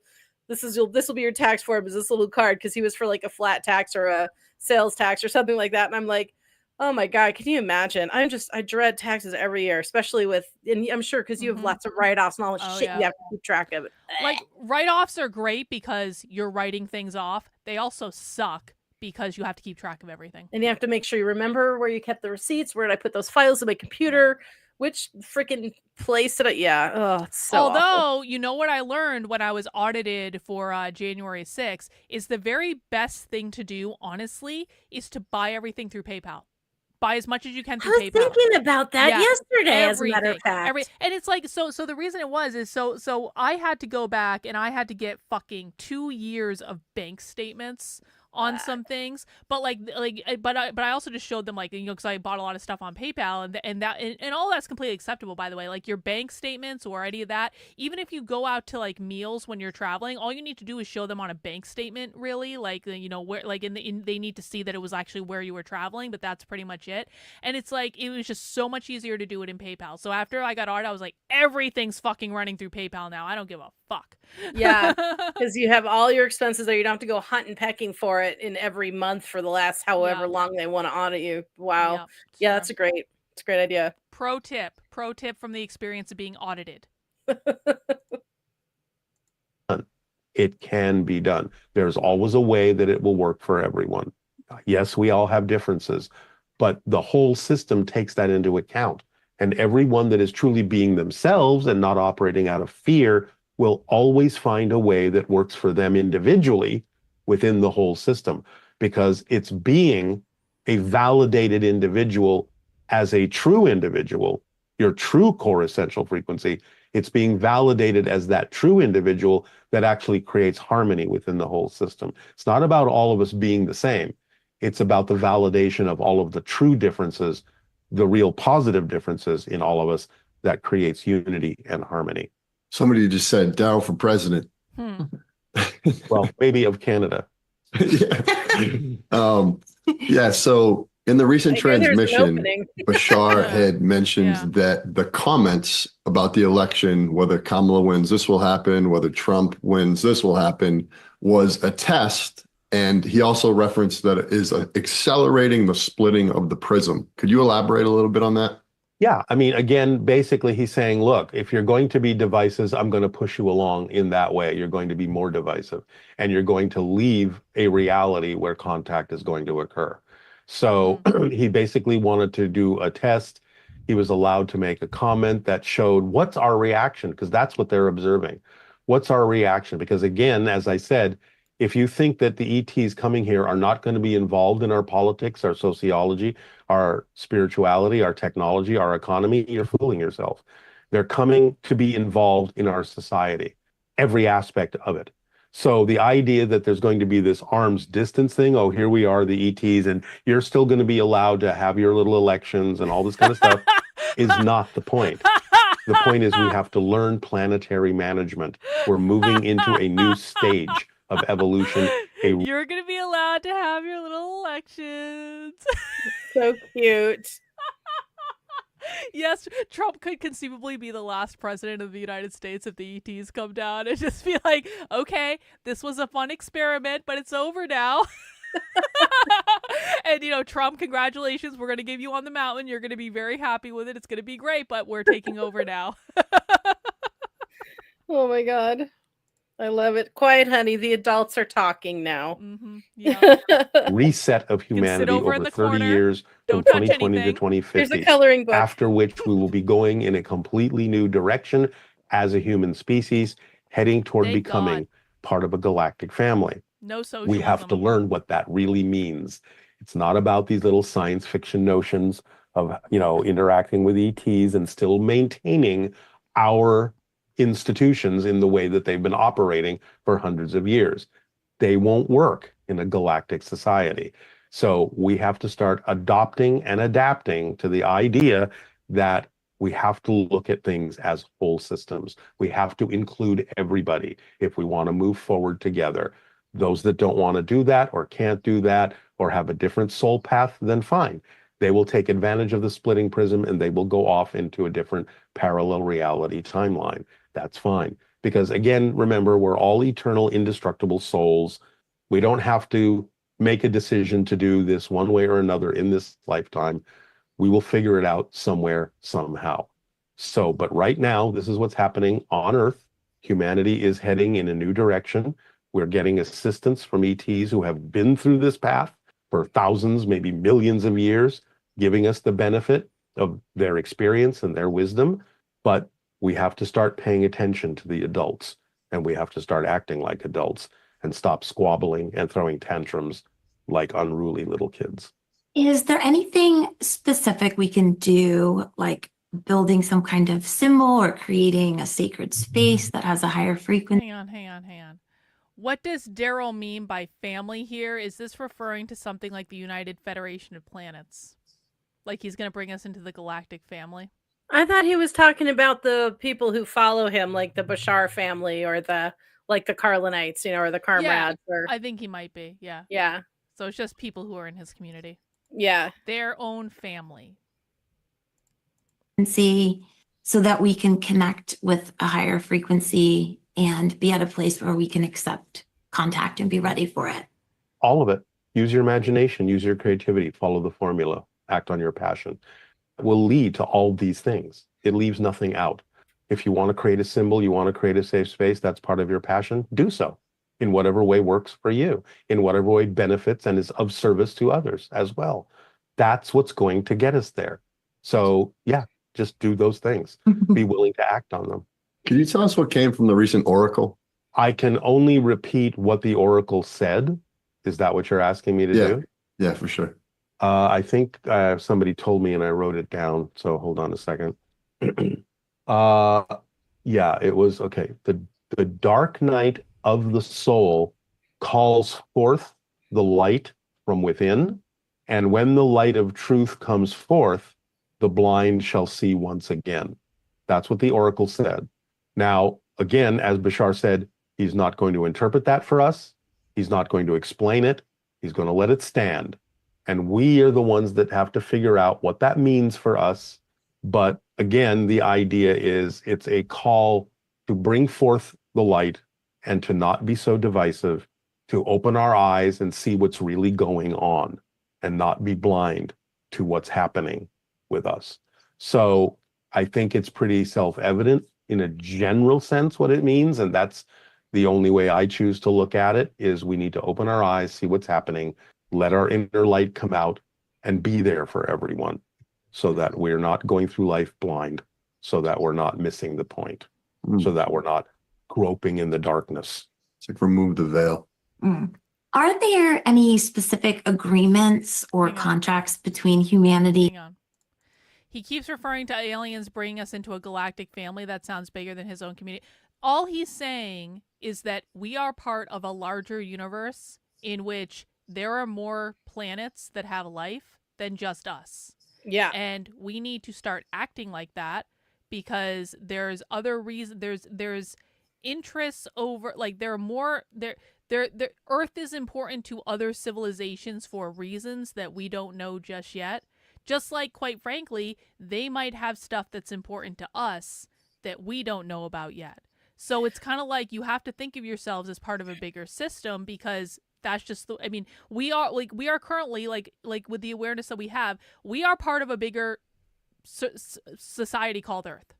this will be your tax form, is this little card, because he was for a flat tax or a sales tax or something like that. And I'm like, oh my God, can you imagine? I dread taxes every year, especially and I'm sure because you have lots of write-offs and all the shit you have to keep track of. Write-offs are great because you're writing things off. They also suck because you have to keep track of everything. And you have to make sure you remember where you kept the receipts, where did I put those files in my computer, which freaking place did it's so Although, awful. You know what I learned when I was audited for January 6th is the very best thing to do, honestly, is to buy everything through PayPal. Buy as much as you can through PayPal. I was thinking about that yesterday, as a matter of fact. And it's so the reason it was is so I had to go back and I had to get fucking 2 years of bank statements on some things, but I also just showed them because I bought a lot of stuff on PayPal, and all that's completely acceptable, by the way. Your bank statements or any of that, even if you go out to meals when you're traveling, all you need to do is show them on a bank statement, really, where they need to see that it was actually where you were traveling, but that's pretty much it. And it's it was just so much easier to do it in PayPal. So after I got audited, I was like, everything's fucking running through PayPal now. I don't give a fuck. Yeah, because you have all your expenses there. You don't have to go hunting pecking for it in every month for the last however long they want to audit you. Wow. Yeah, that's a great idea. Pro tip from the experience of being audited. It can be done. There's always a way that it will work for everyone. Yes, we all have differences, but the whole system takes that into account. And everyone that is truly being themselves and not operating out of fear will always find a way that works for them individually within the whole system, because it's being a validated individual as a true individual, your true core essential frequency, It's being validated as that true individual that actually creates harmony within the whole system. It's not about all of us being the same. It's about the validation of all of the true differences, the real positive differences in all of us that creates unity and harmony. Somebody just said Darryl for president. Well, maybe of Canada. Yeah. So in the recent transmission, Bashar Yeah. had mentioned Yeah. that the comments about the election, whether Kamala wins, this will happen, whether Trump wins, this will happen, was a test. And he also referenced that it is accelerating the splitting of the prism. Could you elaborate a little bit on that? Yeah, I mean, again, basically he's saying, look, if you're going to be divisive, I'm going to push you along in that way. You're going to be more divisive, and you're going to leave a reality where contact is going to occur. So he basically wanted to do a test. He was allowed to make a comment that showed what's our reaction, because that's what they're observing. What's our reaction? Because again, as I said, if you think that the ETs coming here are not going to be involved in our politics, our sociology, our spirituality, our technology, our economy, you're fooling yourself. They're coming to be involved in our society, every aspect of it. So the idea that there's going to be this arm's distance thing, oh, here we are, the ETs, and you're still going to be allowed to have your little elections and all this kind of stuff is not the point. The point is we have to learn planetary management. We're moving into a new stage of evolution. You're going to be allowed to have your little elections. So cute. Yes, Trump could conceivably be the last president of the United States if the ETs come down and just be like, okay, this was a fun experiment, but it's over now. And, Trump, congratulations. We're going to give you on the mountain. You're going to be very happy with it. It's going to be great, but we're taking over now. Oh my God. I love it. Quiet, honey. The adults are talking now. Yeah. Reset of humanity over 30 corner. years from Don't touch 2020 to anything. 2050. There's a coloring book. After which we will be going in a completely new direction as a human species, heading toward Thank becoming God. part of a galactic family. No socialism. We have to learn what that really means. It's not about these little science fiction notions of, interacting with ETs and still maintaining our institutions in the way that they've been operating for hundreds of years. They won't work in a galactic society. So we have to start adopting and adapting to the idea that we have to look at things as whole systems. We have to include everybody if we want to move forward together. Those that don't want to do that or can't do that or have a different soul path, then fine. They will take advantage of the splitting prism and they will go off into a different parallel reality timeline. That's fine. Because again, remember, we're all eternal, indestructible souls. We don't have to make a decision to do this one way or another in this lifetime. We will figure it out somewhere, somehow. So, but right now, this is what's happening on Earth. Humanity is heading in a new direction. We're getting assistance from ETs who have been through this path for thousands, maybe millions of years, giving us the benefit of their experience and their wisdom. But we have to start paying attention to the adults, and we have to start acting like adults and stop squabbling and throwing tantrums like unruly little kids. Is there anything specific we can do, like building some kind of symbol or creating a sacred space that has a higher frequency? Hang on. What does Darryl mean by family here? Is this referring to something like the United Federation of Planets? Like he's going to bring us into the galactic family? I thought he was talking about the people who follow him, like the Bashar family or the Carlinites, or the Comrades. Or... I think he might be. Yeah. Yeah. So it's just people who are in his community. Yeah. Their own family. So that we can connect with a higher frequency and be at a place where we can accept contact and be ready for it. All of it. Use your imagination, use your creativity, follow the formula, act on your passion. It will lead to all these things. It leaves nothing out. If you want to create a symbol, you want to create a safe space, that's part of your passion, do so in whatever way works for you, in whatever way benefits and is of service to others as well. That's what's going to get us there. So yeah, just do those things. Be willing to act on them. Can you tell us what came from the recent oracle? I can only repeat what the oracle said. Is that what you're asking me to do? Yeah, for sure. I think somebody told me and I wrote it down. So hold on a second. Yeah, it was okay. The dark night of the soul calls forth the light from within, and when the light of truth comes forth, the blind shall see once again. That's what the oracle said. Now, again, as Bashar said, he's not going to interpret that for us. He's not going to explain it. He's going to let it stand. And we are the ones that have to figure out what that means for us. But again, the idea is it's a call to bring forth the light and to not be so divisive, to open our eyes and see what's really going on and not be blind to what's happening with us. So I think it's pretty self-evident in a general sense what it means. And that's the only way I choose to look at it, is we need to open our eyes, see what's happening, let our inner light come out and be there for everyone, so that we're not going through life blind, so that we're not missing the point, so that we're not groping in the darkness. It's like remove the veil. Are there any specific agreements or contracts between humanity? Hang on. He keeps referring to aliens bringing us into a galactic family that sounds bigger than his own community. All he's saying is that we are part of a larger universe in which there are more planets that have life than just us. Yeah. And we need to start acting like that, because there's other reasons, there's interests over, like, there are more, Earth is important to other civilizations for reasons that we don't know just yet. Just like, quite frankly, they might have stuff that's important to us that we don't know about yet. So it's kind of like you have to think of yourselves as part of a bigger system, because that's just the, I mean, we are currently like with the awareness that we have, we are part of a bigger society called Earth.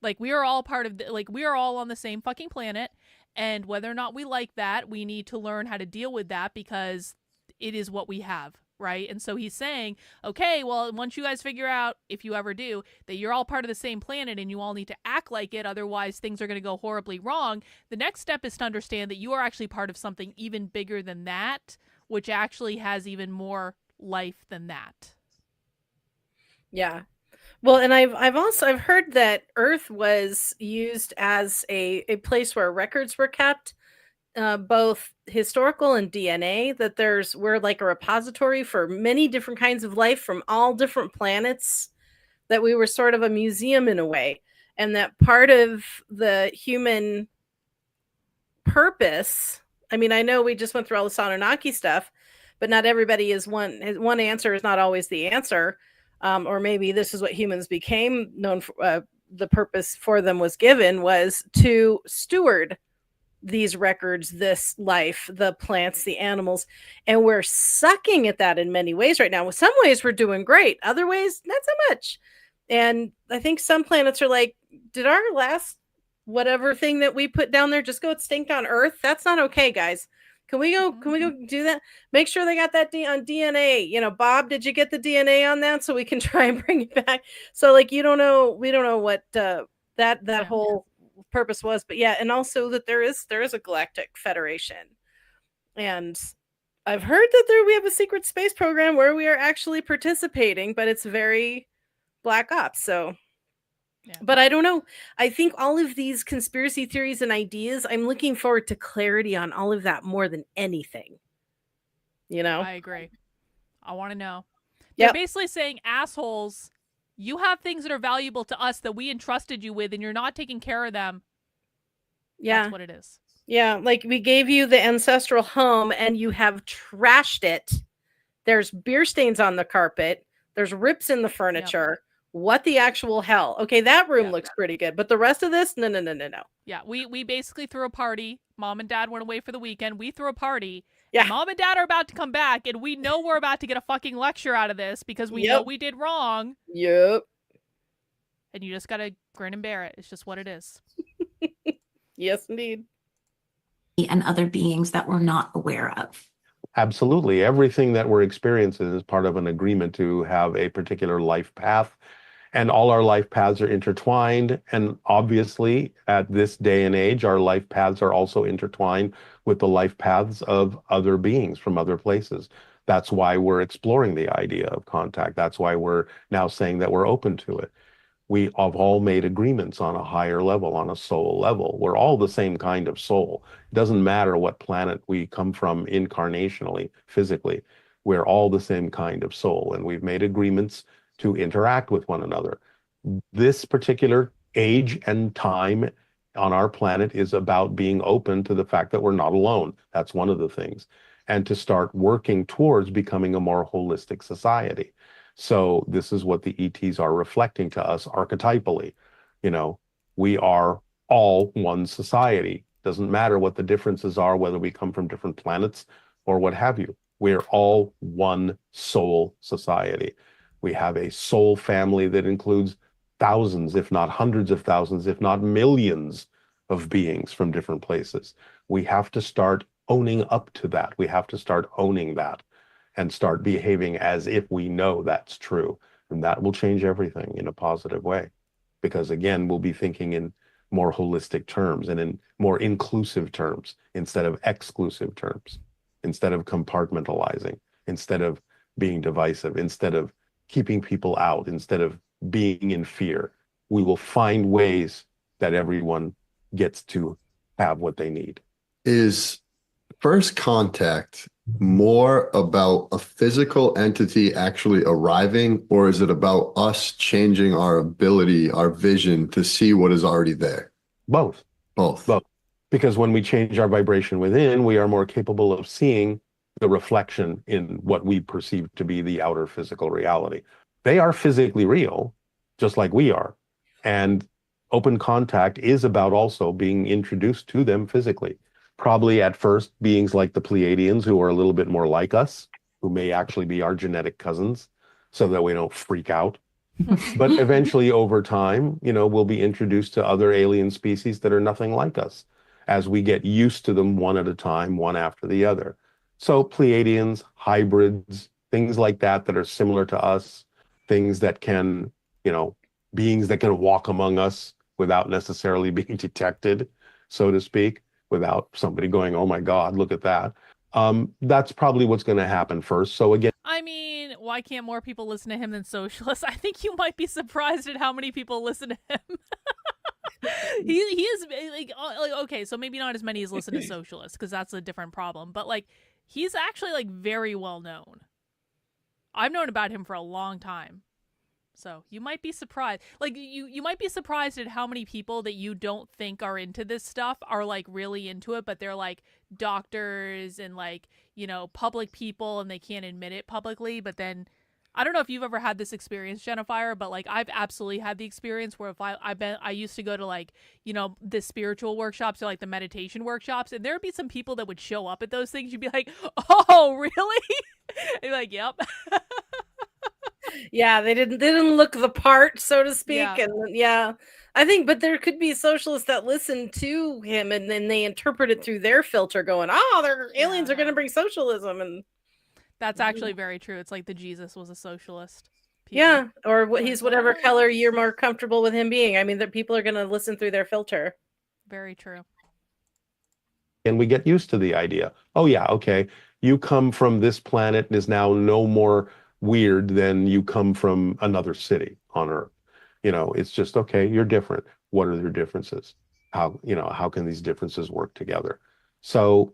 Like, we are all part of we are all on the same fucking planet, and whether or not we like that, we need to learn how to deal with that, because it is what we have, right? And so he's saying, okay, well, once you guys figure out, if you ever do, that you're all part of the same planet and you all need to act like it, otherwise things are going to go horribly wrong, the next step is to understand that you are actually part of something even bigger than that, which actually has even more life than that. Yeah. Well, and I've heard that Earth was used as a place where records were kept, both historical and DNA, that we're like a repository for many different kinds of life from all different planets, that we were sort of a museum in a way, and that part of the human purpose, I mean, I know we just went through all the Anunnaki stuff, but not everybody is one answer is not always the answer. Or maybe this is what humans became known for. The purpose for them was to steward these records, this life, the plants, the animals, and we're sucking at that in many ways right now. In some ways we're doing great, other ways not so much. And I think some planets are like, did our last whatever thing that we put down there just go extinct on Earth? That's not okay, guys. Can we go do that? Make sure they got that on DNA. You know, Bob, did you get the DNA on that so we can try and bring it back? So, like, we don't know what that whole purpose was, but yeah, and also that there is a galactic federation, and I've heard that we have a secret space program where we are actually participating, but it's very black ops. So. Yeah. But I don't know. I think all of these conspiracy theories and ideas, I'm looking forward to clarity on all of that more than anything. You know? I agree. I want to know. Yep. They're basically saying, assholes, you have things that are valuable to us that we entrusted you with, and you're not taking care of them. Yeah. That's what it is. Yeah. Like, we gave you the ancestral home and you have trashed it. There's beer stains on the carpet. There's rips in the furniture. Yep. What the actual hell? Okay, that room looks pretty good, but the rest of this, no. Yeah, we basically threw a party. Mom and Dad went away for the weekend. We threw a party. Yeah. Mom and Dad are about to come back, and we know we're about to get a fucking lecture out of this because we know we did wrong. Yep. And you just gotta grin and bear it. It's just what it is. Yes, indeed. And other beings that we're not aware of. Absolutely. Everything that we're experiencing is part of an agreement to have a particular life path. And all our life paths are intertwined. And obviously, at this day and age, our life paths are also intertwined with the life paths of other beings from other places. That's why we're exploring the idea of contact. That's why we're now saying that we're open to it. We have all made agreements on a higher level, on a soul level. We're all the same kind of soul. It doesn't matter what planet we come from incarnationally, physically. We're all the same kind of soul, and we've made agreements to interact with one another. This particular age and time on our planet is about being open to the fact that we're not alone. That's one of the things. And to start working towards becoming a more holistic society. So this is what the ETs are reflecting to us archetypally. You know, we are all one society. Doesn't matter what the differences are, whether we come from different planets or what have you. We're all one soul society. We have a soul family that includes thousands, if not hundreds of thousands, if not millions of beings from different places. We have to start owning up to that. We have to start owning that and start behaving as if we know that's true. And that will change everything in a positive way. Because again, we'll be thinking in more holistic terms and in more inclusive terms instead of exclusive terms, instead of compartmentalizing, instead of being divisive, instead of keeping people out, instead of being in fear. We will find ways that everyone gets to have what they need. Is first contact more about a physical entity actually arriving, or is it about us changing our ability, our vision to see what is already there? Both. Both. Because when we change our vibration within, we are more capable of seeing the reflection in what we perceive to be the outer physical reality. They are physically real, just like we are. And open contact is about also being introduced to them physically. Probably at first beings like the Pleiadians, who are a little bit more like us, who may actually be our genetic cousins, so that we don't freak out. But eventually over time, you know, we'll be introduced to other alien species that are nothing like us as we get used to them one at a time, one after the other. So Pleiadians, hybrids, things like that that are similar to us, things that can, you know, beings that can walk among us without necessarily being detected, so to speak, without somebody going, oh my God, look at that. That's probably what's going to happen first. So again, I mean, why can't more people listen to him than socialists? I think you might be surprised at how many people listen to him. he is like okay, so maybe not as many as listen to socialists, because that's a different problem. But like, he's actually like very well known. I've known about him for a long time. So you might be surprised. Like you might be surprised at how many people that you don't think are into this stuff are like really into it, but they're like doctors and like, you know, public people, and they can't admit it publicly. But then I don't know if you've ever had this experience, Jennifer, but like I've absolutely had the experience where if I used to go to like, you know, the spiritual workshops or like the meditation workshops, and there'd be some people that would show up at those things. You'd be like, oh, really? And you're like, yep. Yeah, they didn't look the part, so to speak. Yeah. And yeah, I think, but there could be socialists that listen to him and then they interpret it through their filter, going, "Oh, their aliens are going to bring socialism," and that's actually very true. It's like the Jesus was a socialist. People. Yeah, or he's whatever color you're more comfortable with him being. I mean, that people are going to listen through their filter. Very true. And we get used to the idea. Oh yeah, okay, you come from this planet and is now no more weird than you come from another city on Earth. You know, it's just, okay, you're different. What are their differences? How, you know, how can these differences work together? So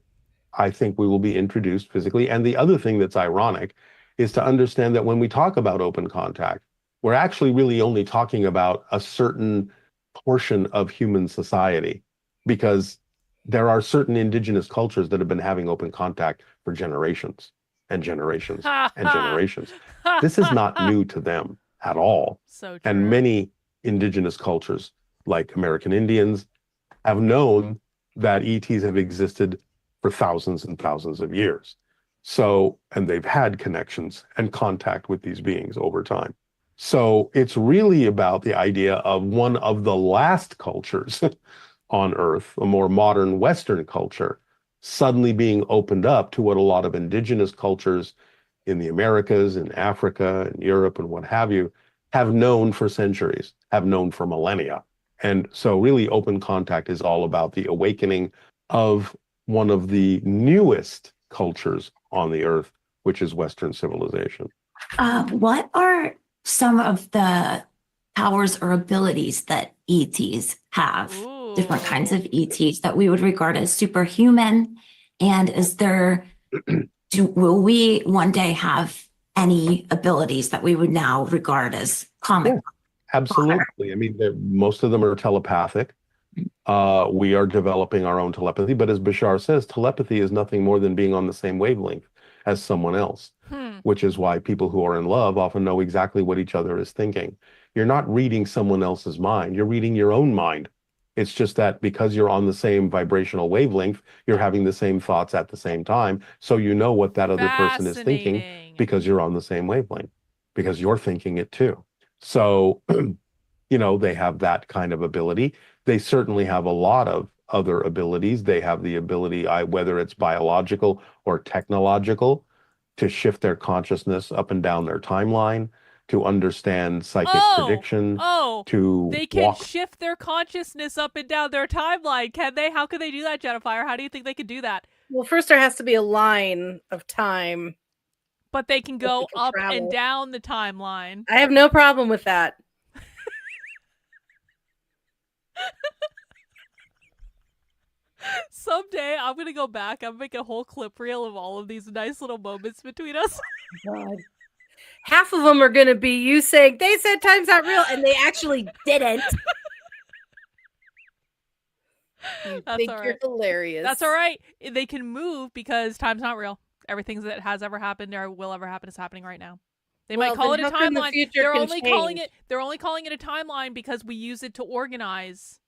I think we will be introduced physically. And the other thing that's ironic is to understand that when we talk about open contact, we're actually really only talking about a certain portion of human society, because there are certain indigenous cultures that have been having open contact for generations and generations and generations. This is not new to them at all. So true. And many indigenous cultures, like American Indians, have known that ETs have existed for thousands and thousands of years. So, and they've had connections and contact with these beings over time. So it's really about the idea of one of the last cultures on Earth, a more modern Western culture, suddenly being opened up to what a lot of indigenous cultures in the Americas, in Africa, in Europe, and what have you, have known for centuries, have known for millennia. And so really open contact is all about the awakening of one of the newest cultures on the Earth, which is Western civilization. What are some of the powers or abilities that ETs have? Ooh. Different kinds of ETs that we would regard as superhuman. And is there, will we one day have any abilities that we would now regard as comic? Yeah, absolutely. I mean, most of them are telepathic. We are developing our own telepathy, but as Bashar says, telepathy is nothing more than being on the same wavelength as someone else, which is why people who are in love often know exactly what each other is thinking. You're not reading someone else's mind, you're reading your own mind. It's just that because you're on the same vibrational wavelength, you're having the same thoughts at the same time. So you know what that other person is thinking because you're on the same wavelength, because you're thinking it too. So, you know, they have that kind of ability. They certainly have a lot of other abilities. They have the ability, whether it's biological or technological, to shift their consciousness up and down their timeline, to understand psychic prediction, to they can shift their consciousness up and down their timeline, can they? How could they do that, Jennifer? How do you think they could do that? Well, first there has to be a line of time. But they can go up and down the timeline. I have no problem with that. Someday I'm gonna go back. I'm gonna make a whole clip reel of all of these nice little moments between us. God. Half of them are gonna be you saying they said time's not real, and they actually didn't. You think you're hilarious. That's all right. They can move because time's not real. Everything that has ever happened or will ever happen is happening right now. They might call it a timeline. They're only calling it a timeline because we use it to organize.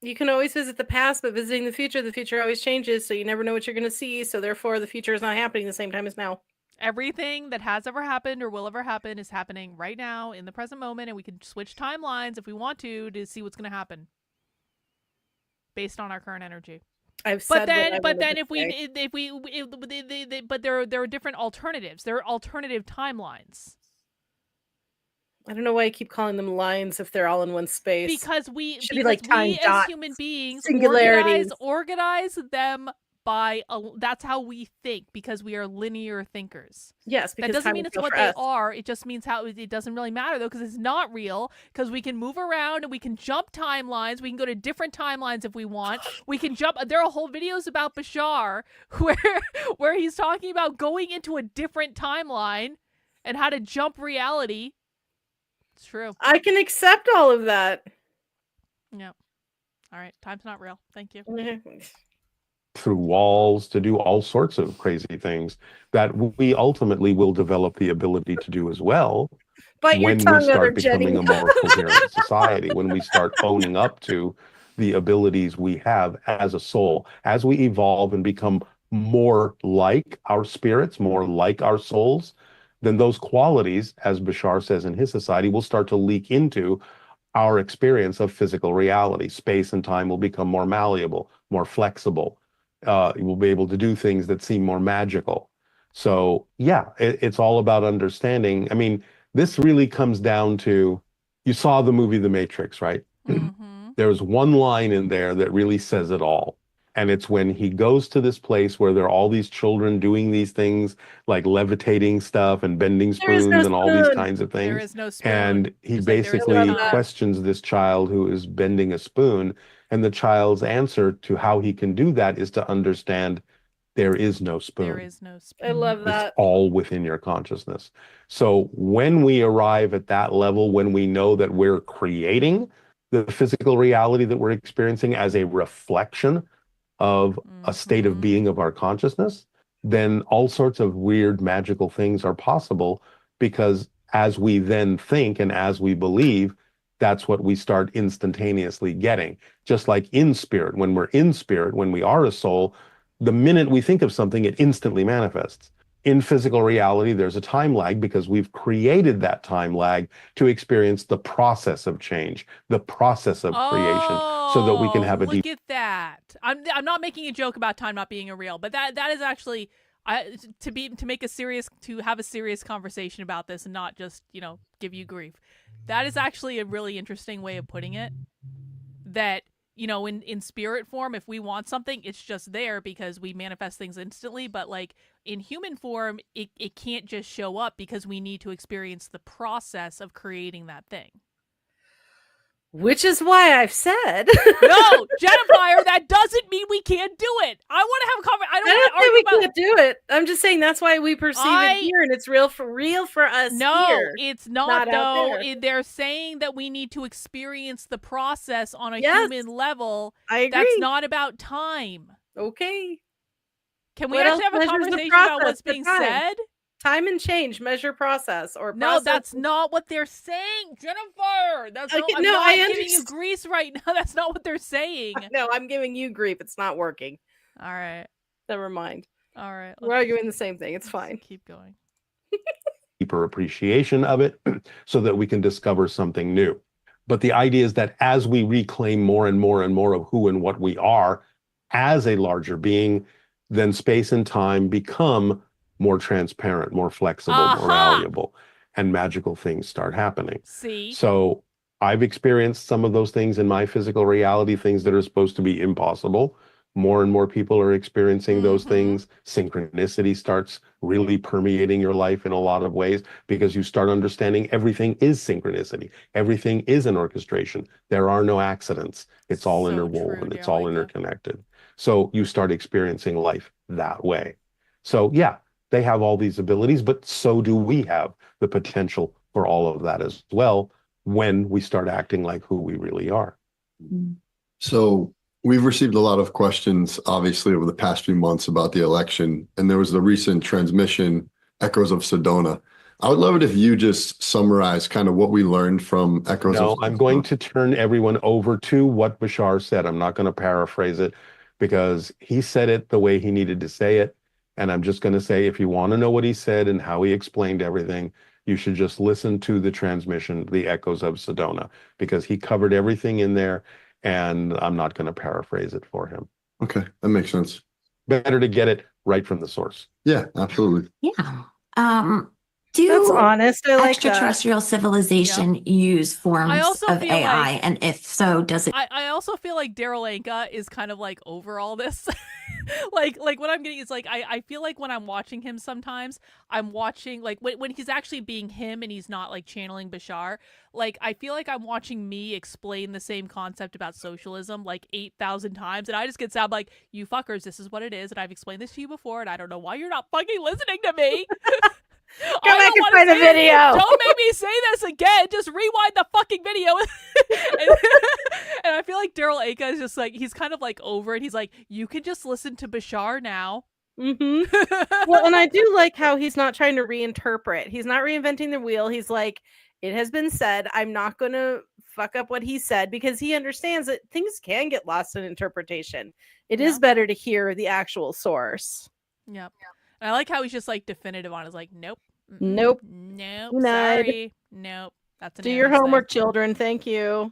You can always visit the past, but visiting the future always changes, so you never know what you're going to see, so therefore the future is not happening the same time as now. Everything that has ever happened or will ever happen is happening right now in the present moment, and we can switch timelines if we want to see what's going to happen based on our current energy. But there are different alternatives. There are alternative timelines. I don't know why you keep calling them lines if they're all in one space. Because we as human beings organize them by that's how we think, because we are linear thinkers. Yes, because that doesn't mean it's what they are. It just means how it doesn't really matter though, because it's not real. Because we can move around and we can jump timelines. We can go to different timelines if we want. We can jump. There are whole videos about Bashar where he's talking about going into a different timeline and how to jump reality. It's true. I can accept all of that. Yeah. All right. Time's not real. Thank you. Through walls, to do all sorts of crazy things that we ultimately will develop the ability to do as well. But when we start becoming a more coherent society, when we start owning up to the abilities we have as a soul, as we evolve and become more like our spirits, more like our souls, then those qualities, as Bashar says in his society, will start to leak into our experience of physical reality. Space and time will become more malleable, more flexible. We'll be able to do things that seem more magical. So yeah, it's all about understanding. I mean, this really comes down to, you saw the movie The Matrix, right? Mm-hmm. There's one line in there that really says it all. And it's when he goes to this place where there are all these children doing these things, like levitating stuff and bending spoons and all these kinds of things. There is no spoon. And he basically questions this child who is bending a spoon. And the child's answer to how he can do that is to understand there is no spoon. There is no spoon. I love that. It's all within your consciousness. So when we arrive at that level, when we know that we're creating the physical reality that we're experiencing as a reflection of a state of being of our consciousness, then all sorts of weird magical things are possible, because as we then think and as we believe, that's what we start instantaneously getting. Just like in spirit, when we're in spirit, when we are a soul, the minute we think of something, it instantly manifests. In physical reality, there's a time lag because we've created that time lag to experience the process of change, the process of creation, so that we can have a deep. Look at that. I'm not making a joke about time not being real, but that is actually to have a serious conversation about this and not just, give you grief. That is actually a really interesting way of putting it. That you know, in spirit form, if we want something, it's just there because we manifest things instantly. But like in human form, it can't just show up because we need to experience the process of creating that thing. Which is why I've said no, Jennifer, that doesn't mean we can't do it. I want to have a conversation. I don't want to argue we can't do it. I'm just saying that's why we perceive it here, and it's real for us. No, here, it's not though. there. They're saying that we need to experience the process on a Yes, human level. I agree. That's not about time. Okay. Can we actually have a conversation about what's being said? Time and change, measure process, or no, process. That's not what they're saying, Jennifer. That's not, I'm no, not giving you grease right now. That's not what they're saying. No, I'm giving you grief. It's not working. All right. Never mind. All right. We're arguing the same thing. It's fine. Keep going. Deeper appreciation of it so that we can discover something new. But the idea is that as we reclaim more and more and more of who and what we are as a larger being, then space and time become more transparent, more flexible, more malleable, and magical things start happening. See? So I've experienced some of those things in my physical reality, things that are supposed to be impossible. More and more people are experiencing those things. Synchronicity starts really permeating your life in a lot of ways because you start understanding everything is synchronicity. Everything is an orchestration. There are no accidents. It's all interwoven. It's all interconnected. So you start experiencing life that way. So yeah, they have all these abilities, but so do we have the potential for all of that as well when we start acting like who we really are. So we've received a lot of questions, obviously, over the past few months about the election, and there was the recent transmission, Echoes of Sedona. I would love it if you just summarize kind of what we learned from Echoes of Sedona. I'm going to turn everyone over to what Bashar said. I'm not going to paraphrase it because he said it the way he needed to say it. And I'm just going to say, if you want to know what he said and how he explained everything, you should just listen to the transmission, the Echoes of Sedona, because he covered everything in there, and I'm not going to paraphrase it for him. Okay, that makes sense. Better to get it right from the source. Yeah, absolutely. Yeah. That's honest. I like extraterrestrial civilization use forms of AI? And if so, does it? I also feel like Darryl Anka is kind of like over all this. like what I'm getting is like I feel like when I'm watching him sometimes, I'm watching like when he's actually being him and he's not like channeling Bashar, like I feel like I'm watching me explain the same concept about socialism like 8,000 times, and I just get sad like, you fuckers, this is what it is, and I've explained this to you before, and I don't know why you're not fucking listening to me. Come back and find the video. Don't make me say this again. Just rewind the fucking video. And I feel like Darryl Anka is just like, he's kind of like over it. He's like, you can just listen to Bashar now. Well, and I do like how he's not trying to reinterpret. He's not reinventing the wheel. He's like, it has been said. I'm not going to fuck up what he said, because he understands that things can get lost in interpretation. It is better to hear the actual source. Yep. And I like how he's just like definitive on it. It's like, nope. Nope. Nope. Sorry. Nope. That's an Do your homework, children. Thank you.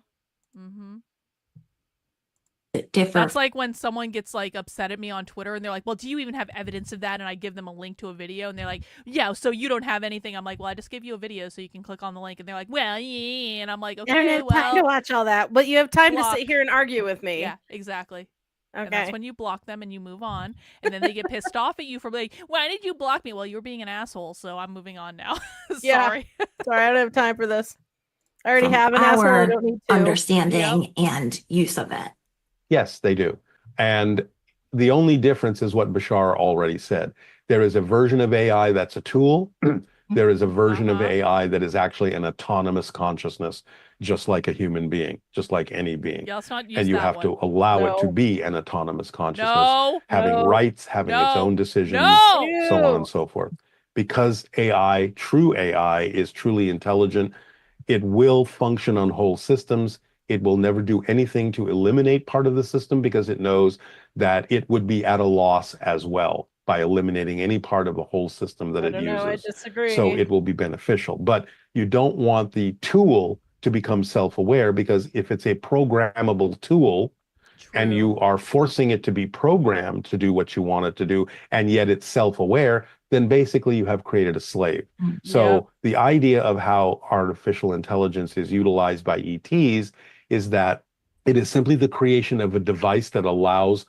That's like when someone gets like upset at me on Twitter and they're like, well, do you even have evidence of that? And I give them a link to a video and they're like, yeah, so you don't have anything. I'm like, well, I just gave you a video so you can click on the link. And they're like, well, yeah. And I'm like, okay, I don't have time to watch all that, but you have time to sit here and argue with me. Yeah, exactly. Okay. And that's when you block them and you move on. And then they get pissed off at you for like, why did you block me? Well, you were being an asshole, so I'm moving on now. Sorry. Sorry, I don't have time for this. I already have an asshole. I don't need to. Understanding and use of it. Yes, they do. And the only difference is what Bashar already said. There is a version of AI that's a tool. There is a version of AI that is actually an autonomous consciousness, just like a human being, just like any being. Yeah, let's not use and you that have one. to allow it to be an autonomous consciousness, having rights, having its own decisions, so on and so forth. Because AI, true AI, is truly intelligent, it will function on whole systems. It will never do anything to eliminate part of the system because it knows that it would be at a loss as well by eliminating any part of the whole system that it uses. I disagree. So it will be beneficial. But you don't want the tool to become self-aware, because if it's a programmable tool and you are forcing it to be programmed to do what you want it to do, and yet it's self-aware, then basically you have created a slave. So the idea of how artificial intelligence is utilized by ETs is that It is simply the creation of a device that allows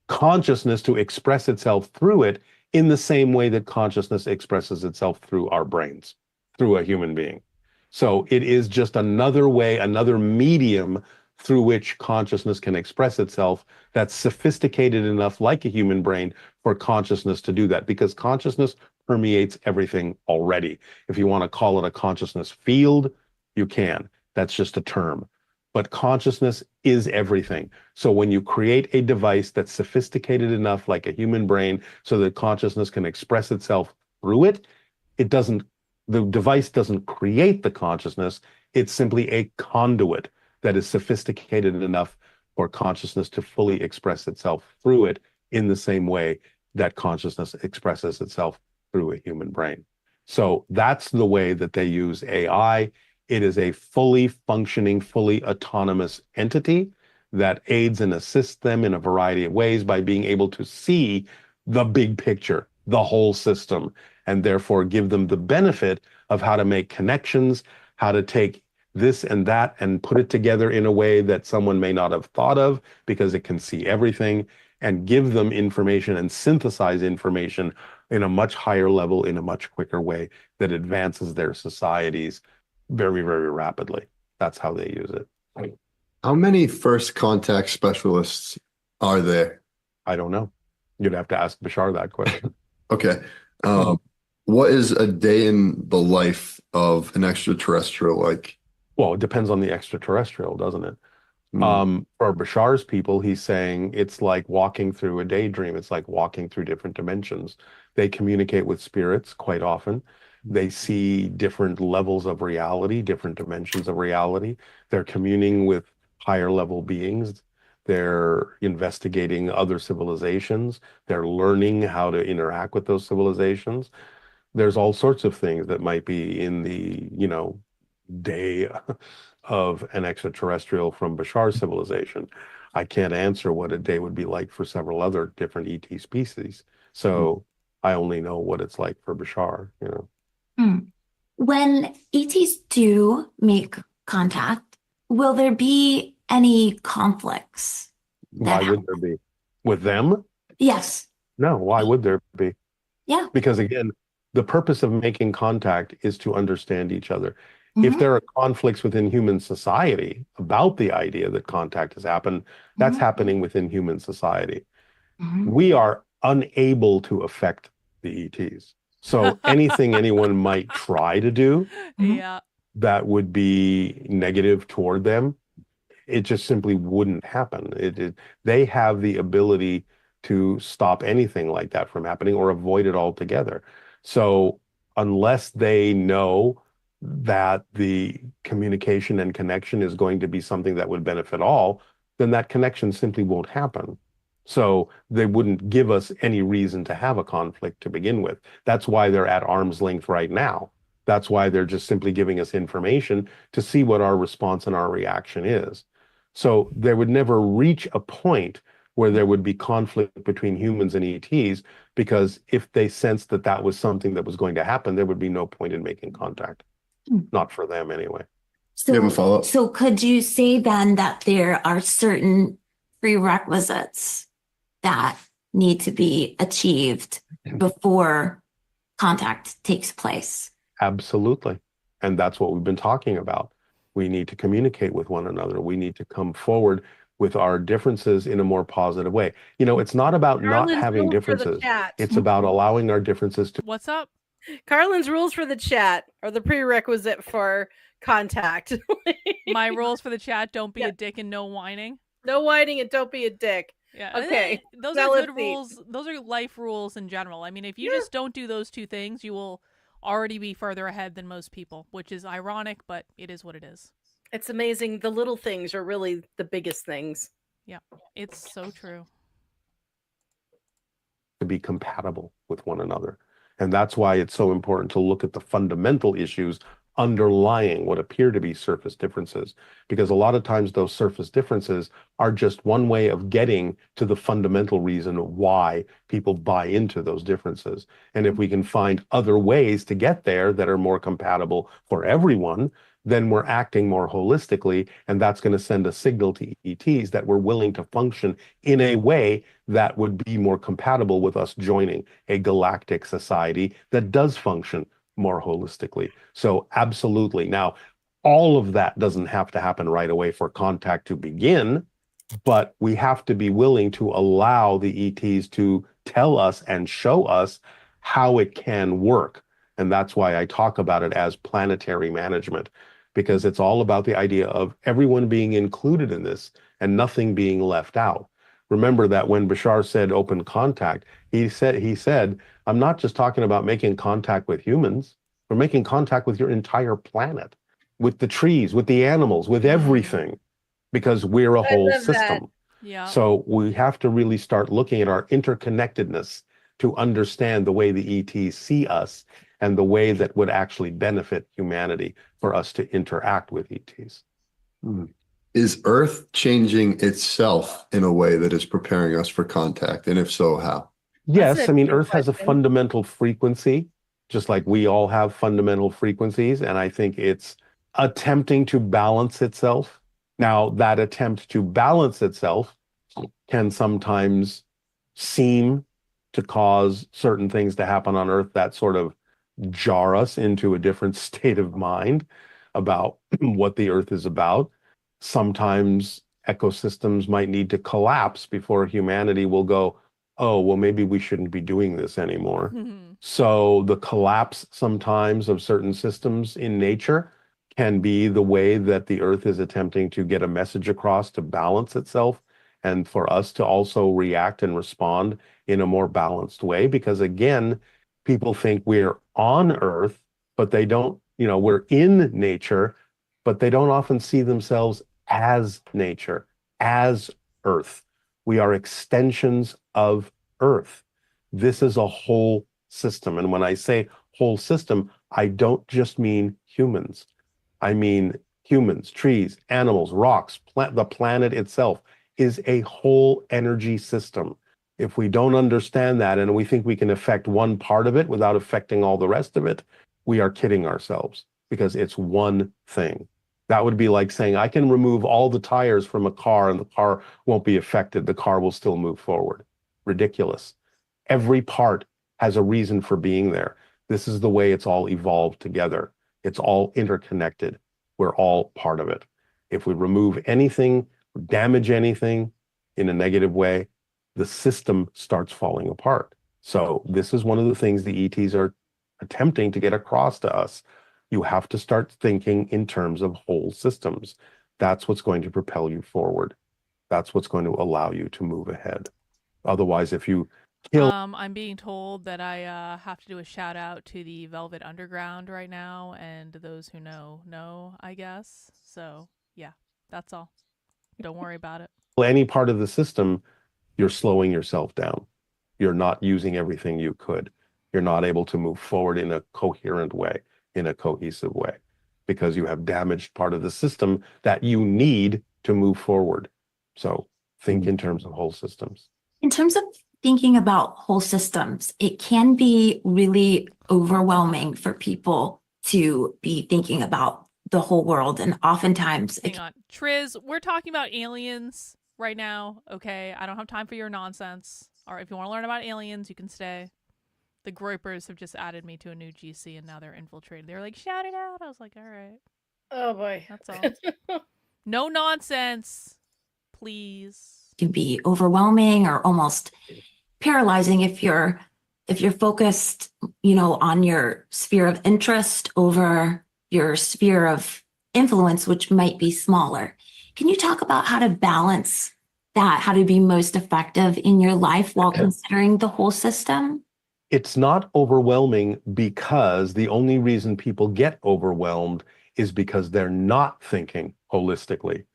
consciousness to express itself through it in the same way that consciousness expresses itself through our brains, through a human being. So it is just another way, another medium through which consciousness can express itself that's sophisticated enough, like a human brain, for consciousness to do that, because consciousness permeates everything already. If you want to call it a consciousness field, you can. That's just a term. But consciousness is everything. So when you create a device that's sophisticated enough, like a human brain, so that consciousness can express itself through it, the device doesn't create the consciousness. It's simply a conduit that is sophisticated enough for consciousness to fully express itself through it in the same way that consciousness expresses itself through a human brain. So that's the way that they use AI. It is a fully functioning, fully autonomous entity that aids and assists them in a variety of ways by being able to see the big picture, the whole system, and therefore give them the benefit of how to make connections, how to take this and that and put it together in a way that someone may not have thought of because it can see everything, and give them information and synthesize information in a much higher level, in a much quicker way that advances their societies very, very rapidly. That's how they use it. How many first contact specialists are there? I don't know. You'd have to ask Bashar that question. Okay. What is a day in the life of an extraterrestrial like? Well, it depends on the extraterrestrial, doesn't it? Mm. For Bashar's people, he's saying it's like walking through a daydream. It's like walking through different dimensions. They communicate with spirits quite often. They see different levels of reality, different dimensions of reality. They're communing with higher level beings. They're investigating other civilizations. They're learning how to interact with those civilizations. There's all sorts of things that might be in the, day of an extraterrestrial from Bashar's civilization. I can't answer what a day would be like for several other different ET species. So I only know what it's like for Bashar, When ETs do make contact, will there be any conflicts? Why would there be? With them? Yes. No, why would there be? Yeah. Because again, the purpose of making contact is to understand each other. If there are conflicts within human society about the idea that contact has happened, that's happening within human society. We are unable to affect the ETs. So anything anyone might try to do that would be negative toward them, it just simply wouldn't happen. They have the ability to stop anything like that from happening or avoid it altogether. So unless they know that the communication and connection is going to be something that would benefit all, then that connection simply won't happen. So they wouldn't give us any reason to have a conflict to begin with. That's why they're at arm's length right now. That's why they're just simply giving us information to see what our response and our reaction is. So they would never reach a point where there would be conflict between humans and ETs, because if they sensed that that was something that was going to happen, there would be no point in making contact. Not for them anyway. So, You have a follow-up? So could you say then that there are certain prerequisites that need to be achieved before contact takes place? Absolutely. And that's what we've been talking about. We need to communicate with one another. We need to come forward with our differences in a more positive way. It's not about not having differences. It's about allowing our differences to... What's up? Carlin's rules for the chat are the prerequisite for contact. My rules for the chat: don't be a dick and no whining. No whining and don't be a dick. Yeah. Okay. Those are good rules. Those are life rules in general. I mean, if you just don't do those two things, you will already be further ahead than most people, which is ironic, but it is what it is. It's amazing. The little things are really the biggest things. Yeah, it's so true. To be compatible with one another. And that's why it's so important to look at the fundamental issues underlying what appear to be surface differences, because a lot of times those surface differences are just one way of getting to the fundamental reason why people buy into those differences. And if we can find other ways to get there that are more compatible for everyone, then we're acting more holistically, and that's going to send a signal to ETs that we're willing to function in a way that would be more compatible with us joining a galactic society that does function more holistically. So absolutely. Now, all of that doesn't have to happen right away for contact to begin, but we have to be willing to allow the ETs to tell us and show us how it can work. And that's why I talk about it as planetary management, because it's all about the idea of everyone being included in this and nothing being left out. Remember that when Bashar said open contact, he said, I'm not just talking about making contact with humans, we're making contact with your entire planet, with the trees, with the animals, with everything, because we're a whole system. Yeah. So we have to really start looking at our interconnectedness to understand the way the ETs see us and the way that would actually benefit humanity for us to interact with ETs. Is Earth changing itself in a way that is preparing us for contact? And if so, how? Yes, I mean, Earth has a fundamental frequency, just like we all have fundamental frequencies. And I think it's attempting to balance itself. Now, that attempt to balance itself can sometimes seem to cause certain things to happen on Earth that sort of jar us into a different state of mind about what the Earth is about. Sometimes ecosystems might need to collapse before humanity will go, oh, well, maybe we shouldn't be doing this anymore. So the collapse sometimes of certain systems in nature can be the way that the Earth is attempting to get a message across to balance itself, and for us to also react and respond in a more balanced way. Because again, people think we're on Earth, but they don't, we're in nature, but they don't often see themselves as nature, as Earth. We are extensions of Earth. This is a whole system. And when I say whole system, I don't just mean humans. I mean humans, trees, animals, rocks, the planet itself is a whole energy system. If we don't understand that and we think we can affect one part of it without affecting all the rest of it, we are kidding ourselves, because it's one thing. That would be like saying, I can remove all the tires from a car and the car won't be affected. The car will still move forward. Ridiculous. Every part has a reason for being there. This is the way it's all evolved together. It's all interconnected. We're all part of it. If we remove anything, damage anything in a negative way, the system starts falling apart. So this is one of the things the ETs are attempting to get across to us. You have to start thinking in terms of whole systems. That's what's going to propel you forward. That's what's going to allow you to move ahead. Otherwise, if you kill... I'm being told that I have to do a shout out to the Velvet Underground right now, and those who know, I guess. So yeah, that's all. Don't worry about it. Any part of the system, you're slowing yourself down. You're not using everything you could. You're not able to move forward in a coherent way, in a cohesive way, because you have damaged part of the system that you need to move forward. So think in terms of whole systems. In terms of thinking about whole systems, it can be really overwhelming for people to be thinking about the whole world. And oftentimes... Hang on. Triz, we're talking about aliens right now, okay? I don't have time for your nonsense. All right, if you want to learn about aliens, you can stay. The Groypers have just added me to a new GC, and now they're infiltrated. They're like, shout it out. I was like, all right. Oh, boy. That's all. No nonsense, please. Can be overwhelming or almost paralyzing if you're focused, on your sphere of interest over your sphere of influence, which might be smaller. Can you talk about how to balance that, how to be most effective in your life while considering the whole system? It's not overwhelming, because the only reason people get overwhelmed is because they're not thinking holistically,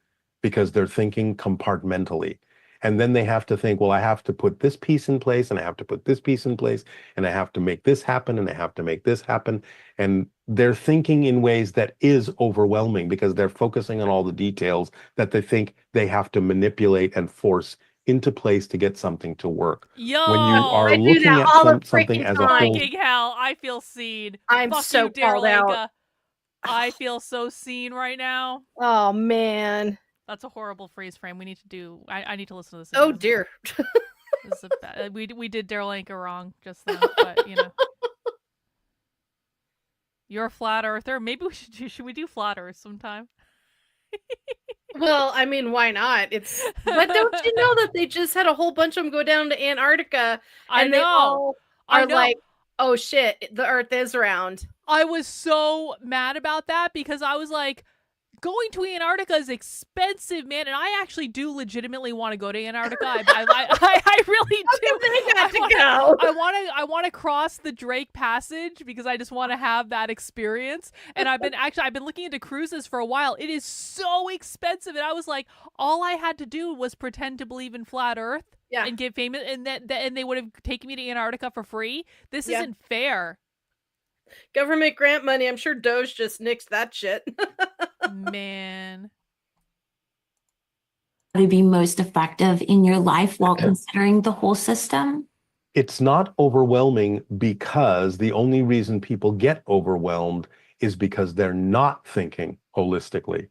because they're thinking compartmentally. And then they have to think, well, I have to put this piece in place, and I have to put this piece in place, and I have to make this happen, and I have to make this happen. And they're thinking in ways that is overwhelming, because they're focusing on all the details that they think they have to manipulate and force into place to get something to work. Yo, when you are I do looking that at all the something freaking as a time. whole... Freaking hell, I feel seen. I'm Fuck so you, Darryl called out. Anka. I feel so seen right now. Oh man. That's a horrible freeze frame. We need to do. I need to listen to this. Oh Again. dear. This is we did Darryl Anka wrong just then, but you know. You're a flat earther. Maybe we should we do flat earth sometime? Well, I mean, why not? It's but don't you know that they just had a whole bunch of them go down to Antarctica and they all are like, oh shit, the Earth is round. I was so mad about that because I was like, going to Antarctica is expensive, man, and I actually do legitimately want to go to Antarctica. I really do. I want to cross the Drake Passage because I just want to have that experience. And I've been looking into cruises for a while. It is so expensive, and I was like, all I had to do was pretend to believe in flat Earth, and get famous, and and they would have taken me to Antarctica for free. This isn't fair. Government grant money. I'm sure Doge just nixed that shit. Man. To be most effective in your life while considering the whole system? It's not overwhelming because the only reason people get overwhelmed is because they're not thinking holistically,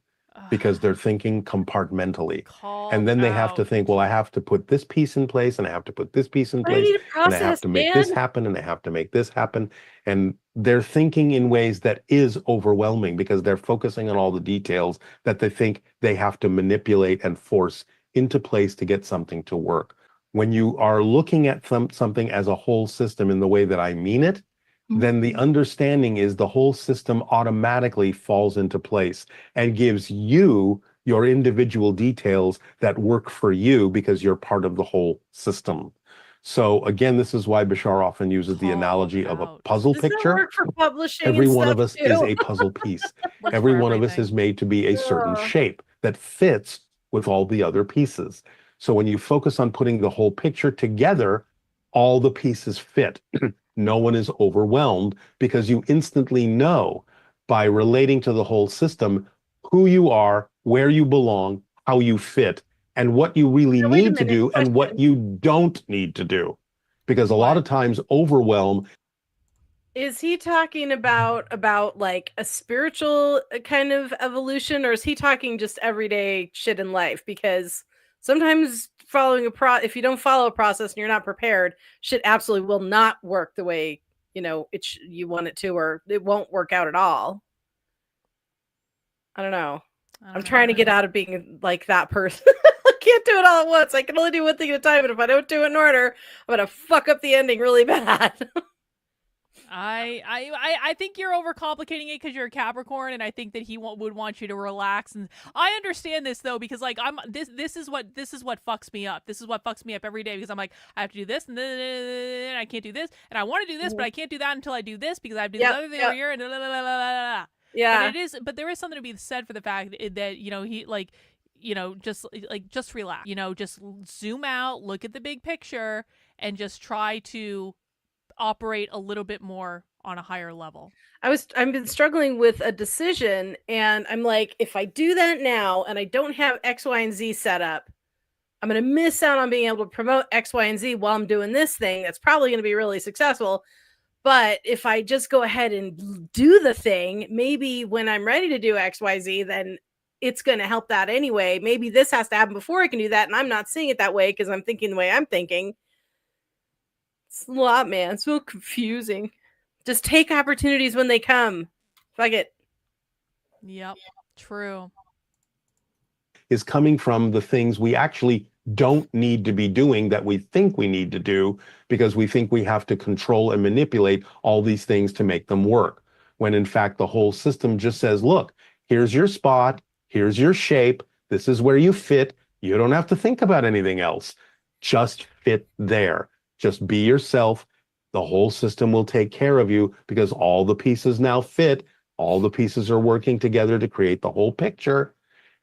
because they're thinking compartmentally. And then they have to think, well, I have to put this piece in place and I have to put this piece in place and I have to make this happen and I have to make this happen. And they're thinking in ways that is overwhelming because they're focusing on all the details that they think they have to manipulate and force into place to get something to work. When you are looking at something as a whole system in the way that I mean it, then the understanding is the whole system automatically falls into place and gives you your individual details that work for you because you're part of the whole system. So again, this is why Bashar often uses the analogy of a puzzle picture. Work for publishing Every and one stuff of us too. is a puzzle piece. Every one of us is made to be a certain shape that fits with all the other pieces. So when you focus on putting the whole picture together, all the pieces fit. No one is overwhelmed because you instantly know by relating to the whole system who you are, where you belong, how you fit, and what you really need to do and what you don't need to do. Because a lot of times overwhelm. Is he talking about like a spiritual kind of evolution, or is he talking just everyday shit in life? Because sometimes following if you don't follow a process and you're not prepared, shit absolutely will not work the way you want it to, or it won't work out at all. I don't know. I'm trying to get out of being like that person. I can't do it all at once. I can only do one thing at a time, and if I don't do it in order, I'm gonna fuck up the ending really bad. I think you're overcomplicating it because you're a Capricorn, and I think that he would want you to relax. And I understand this though, because like this is what fucks me up. This is what fucks me up every day because I'm like, I have to do this and then I can't do this, and I want to do this, but I can't do that until I do this because I have to do the other thing over here, and yeah. But there is something to be said for the fact that he like, just relax, just zoom out, look at the big picture, and just try to operate a little bit more on a higher level. I've been struggling with a decision, and I'm like, if I do that now and I don't have X, Y, and Z set up, I'm going to miss out on being able to promote X, Y, and Z while I'm doing this thing that's probably going to be really successful. But if I just go ahead and do the thing, maybe when I'm ready to do X, Y, Z, then it's going to help that anyway. Maybe this has to happen before I can do that, and I'm not seeing it that way because I'm thinking the way I'm thinking. It's a lot, man. It's so confusing. Just take opportunities when they come. Fuck it. Yep. True. Is coming from the things we actually don't need to be doing that we think we need to do because we think we have to control and manipulate all these things to make them work. When in fact, the whole system just says, look, here's your spot. Here's your shape. This is where you fit. You don't have to think about anything else. Just fit there. Just be yourself. The whole system will take care of you because all the pieces now fit. All the pieces are working together to create the whole picture.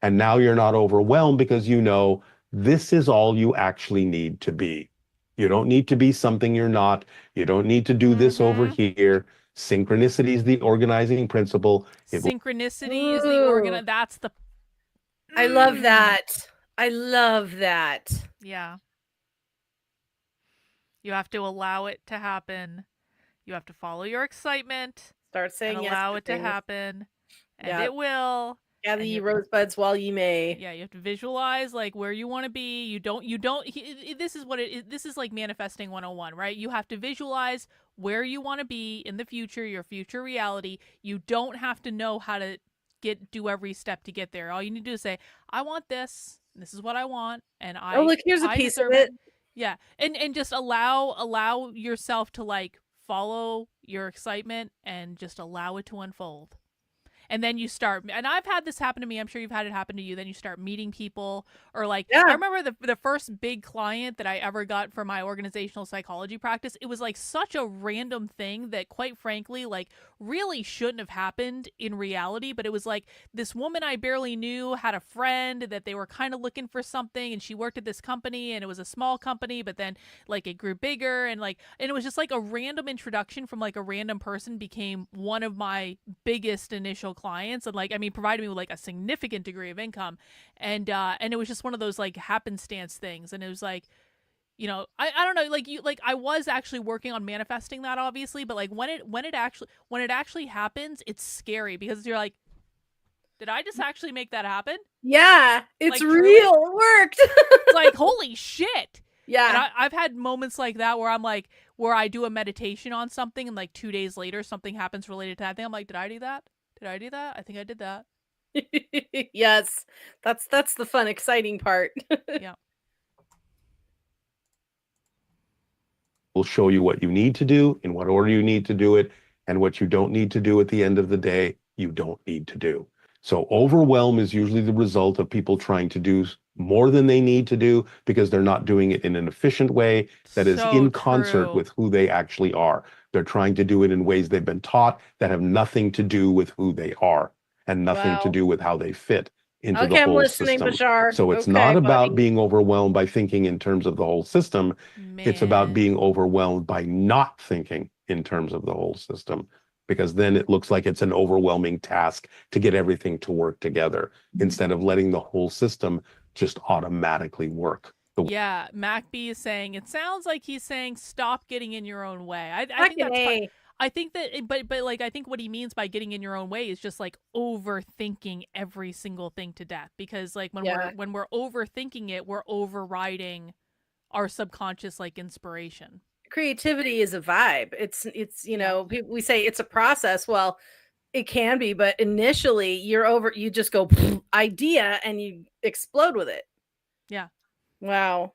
And now you're not overwhelmed because you know this is all you actually need to be. You don't need to be something you're not. You don't need to do this over here. Synchronicity is the organizing principle. Synchronicity is the organizing. That's the. I love that. I love that. Yeah. You have to allow it to happen. You have to follow your excitement. Start saying and yes allow to it to things. happen. And it will. Gather ye rosebuds while ye may. Yeah, you have to visualize like where you want to be. You don't this is what it is. This is like manifesting 101, right? You have to visualize where you want to be in the future, your future reality. You don't have to know how to do every step to get there. All you need to do is say, I want this. This is what I want, and look, here's a piece of it. Yeah, and just allow yourself to like follow your excitement and just allow it to unfold. And then you start, and I've had this happen to me. I'm sure you've had it happen to you. Then you start meeting people, or like, I remember the first big client that I ever got for my organizational psychology practice. It was like such a random thing that, quite frankly, like really shouldn't have happened in reality. But it was like this woman I barely knew had a friend that they were kind of looking for something, and she worked at this company, and it was a small company, but then like it grew bigger, and it was just like a random introduction from like a random person became one of my biggest initial clients, and like, I mean, provided me with like a significant degree of income, and it was just one of those like happenstance things. And it was like, you know, I don't know, like I was actually working on manifesting that, obviously, but like when it actually happens, it's scary, because you're like, did I just actually make that happen? Yeah, it's like, real. It worked. It's like, holy shit. Yeah. And I've had moments like that where I'm like, where I do a meditation on something, and like 2 days later something happens related to that thing. I'm like, did I do that? Did I do that? I think I did that. Yes. That's the fun, exciting part. Yeah. We'll show you what you need to do, in what order you need to do it, and what you don't need to do at the end of the day, you don't need to do. So overwhelm is usually the result of people trying to do more than they need to do because they're not doing it in an efficient way that is in concert with who they actually are. They're trying to do it in ways they've been taught that have nothing to do with who they are and nothing to do with how they fit into the whole system. Bashar. So it's not about being overwhelmed by thinking in terms of the whole system. It's about being overwhelmed by not thinking in terms of the whole system, because then it looks like it's an overwhelming task to get everything to work together instead of letting the whole system just automatically work. Yeah, MacB is saying, it sounds like he's saying, stop getting in your own way. I think that's I think that, but like, I think what he means by getting in your own way is just like overthinking every single thing to death. Because like when we're overthinking it, we're overriding our subconscious like inspiration. Creativity is a vibe. It's you know, we say it's a process. Well, it can be, but initially you just go idea and you explode with it. Yeah. Wow.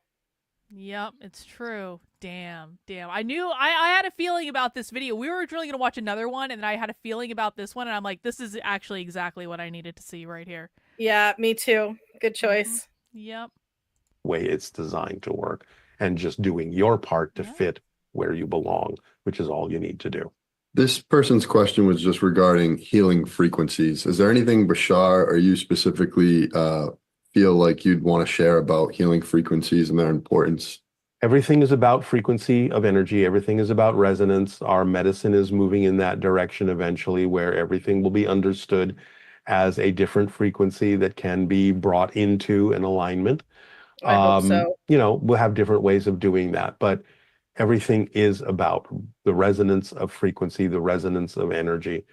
Yep, it's true. Damn. I knew I had a feeling about this video. We were really going to watch another one, and then I had a feeling about this one, and I'm like, this is actually exactly what I needed to see right here. Yeah, me too. Good choice. Yep. Way it's designed to work, and just doing your part to fit where you belong, which is all you need to do. This person's question was just regarding healing frequencies. Is there anything, Bashar, or you specifically feel like you'd want to share about healing frequencies and their importance? Everything is about frequency of energy. Everything is about resonance. Our medicine is moving in that direction eventually, where everything will be understood as a different frequency that can be brought into an alignment. I hope so. You know, we'll have different ways of doing that, but everything is about the resonance of frequency, the resonance of energy.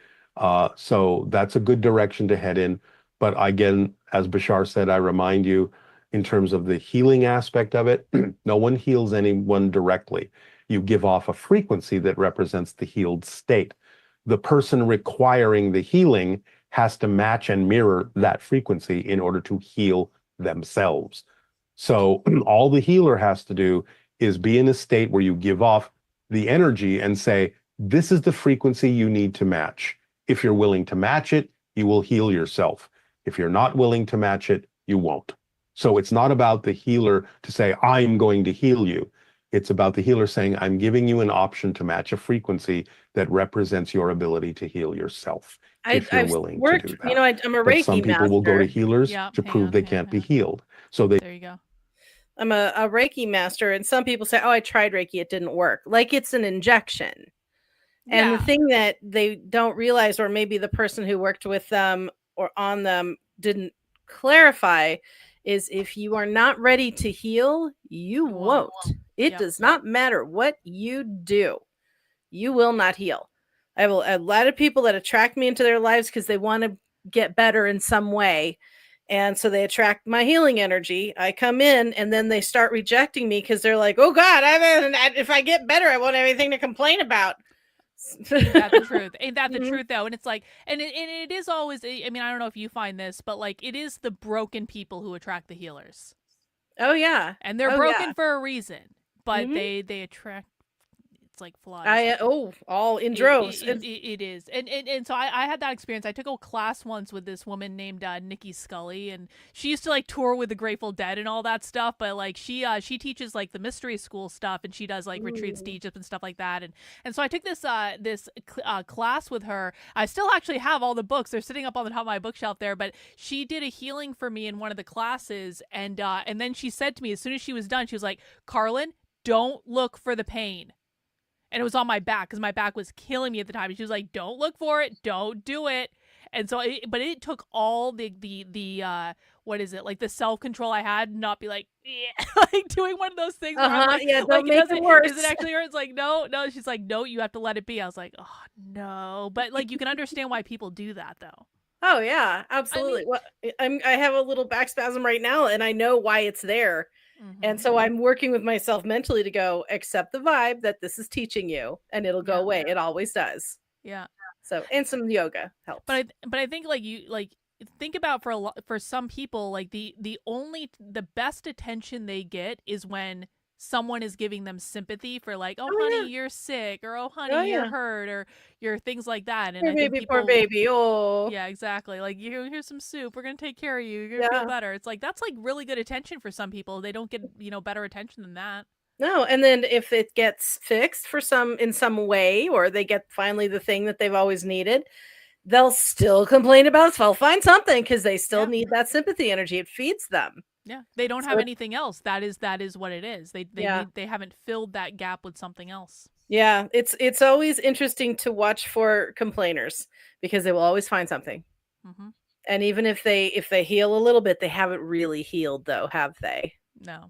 So that's a good direction to head in. But again, as Bashar said, I remind you, in terms of the healing aspect of it, no one heals anyone directly. You give off a frequency that represents the healed state. The person requiring the healing has to match and mirror that frequency in order to heal themselves. So all the healer has to do is be in a state where you give off the energy and say, this is the frequency you need to match. If you're willing to match it, you will heal yourself. If you're not willing to match it, you won't. So it's not about the healer to say, I'm going to heal you. It's about the healer saying, I'm giving you an option to match a frequency that represents your ability to heal yourself. If you're willing to do that. You know, I'm a Reiki some people master. will go to healers to prove they can't be healed. So there you go. I'm a Reiki master, and some people say, oh, I tried Reiki, it didn't work. Like it's an injection. And the thing that they don't realize, or maybe the person who worked with them or on them didn't clarify, is if you are not ready to heal, you won't. It does not matter what you do. You will not heal. I have a lot of people that attract me into their lives because they want to get better in some way. And so they attract my healing energy. I come in and then they start rejecting me because they're like, oh God, if I get better, I won't have anything to complain about. Ain't that the truth? Ain't that the truth though? And it's like, and it is always, I mean, I don't know if you find this, but like it is the broken people who attract the healers. Oh yeah. And they're broken for a reason, but they attract, it's like flies. All in droves. It is. And so I had that experience. I took a class once with this woman named Nikki Scully, and she used to like tour with the Grateful Dead and all that stuff, but like she teaches like the mystery school stuff, and she does like retreats to Egypt and stuff like that. And so I took this class with her. I still actually have all the books. They're sitting up on the top of my bookshelf there, but she did a healing for me in one of the classes, and then she said to me as soon as she was done, she was like, Carlin, don't look for the pain. And it was on my back because my back was killing me at the time. And she was like, don't look for it. Don't do it. And so, but it took all the what is it? Like the self-control I had, not be like, yeah, like doing one of those things. Where I'm like, don't make it worse. Does it actually hurt? It's like, no. She's like, no, you have to let it be. I was like, oh no. But like, you can understand why people do that though. Oh yeah, absolutely. I have a little back spasm right now and I know why it's there. And so I'm working with myself mentally to go accept the vibe that this is teaching you and it'll go away. It always does. Yeah. So, and some yoga helps. But I think like think about for some people, like the best attention they get is when someone is giving them sympathy for like, honey, you're sick, or honey, you're hurt, or you're things like that. And poor baby. Oh yeah, exactly. Like, here's some soup, we're gonna take care of you, you're gonna feel better. It's like, that's like really good attention for some people. They don't get better attention than that. No, and then if it gets fixed in some way, or they get finally the thing that they've always needed, they'll still complain about it. So they'll find something because they still need that sympathy energy. It feeds them. Yeah, they don't have anything else. That is what it is. They haven't filled that gap with something else. Yeah, it's always interesting to watch for complainers because they will always find something. And even if they heal a little bit, they haven't really healed though, have they? No.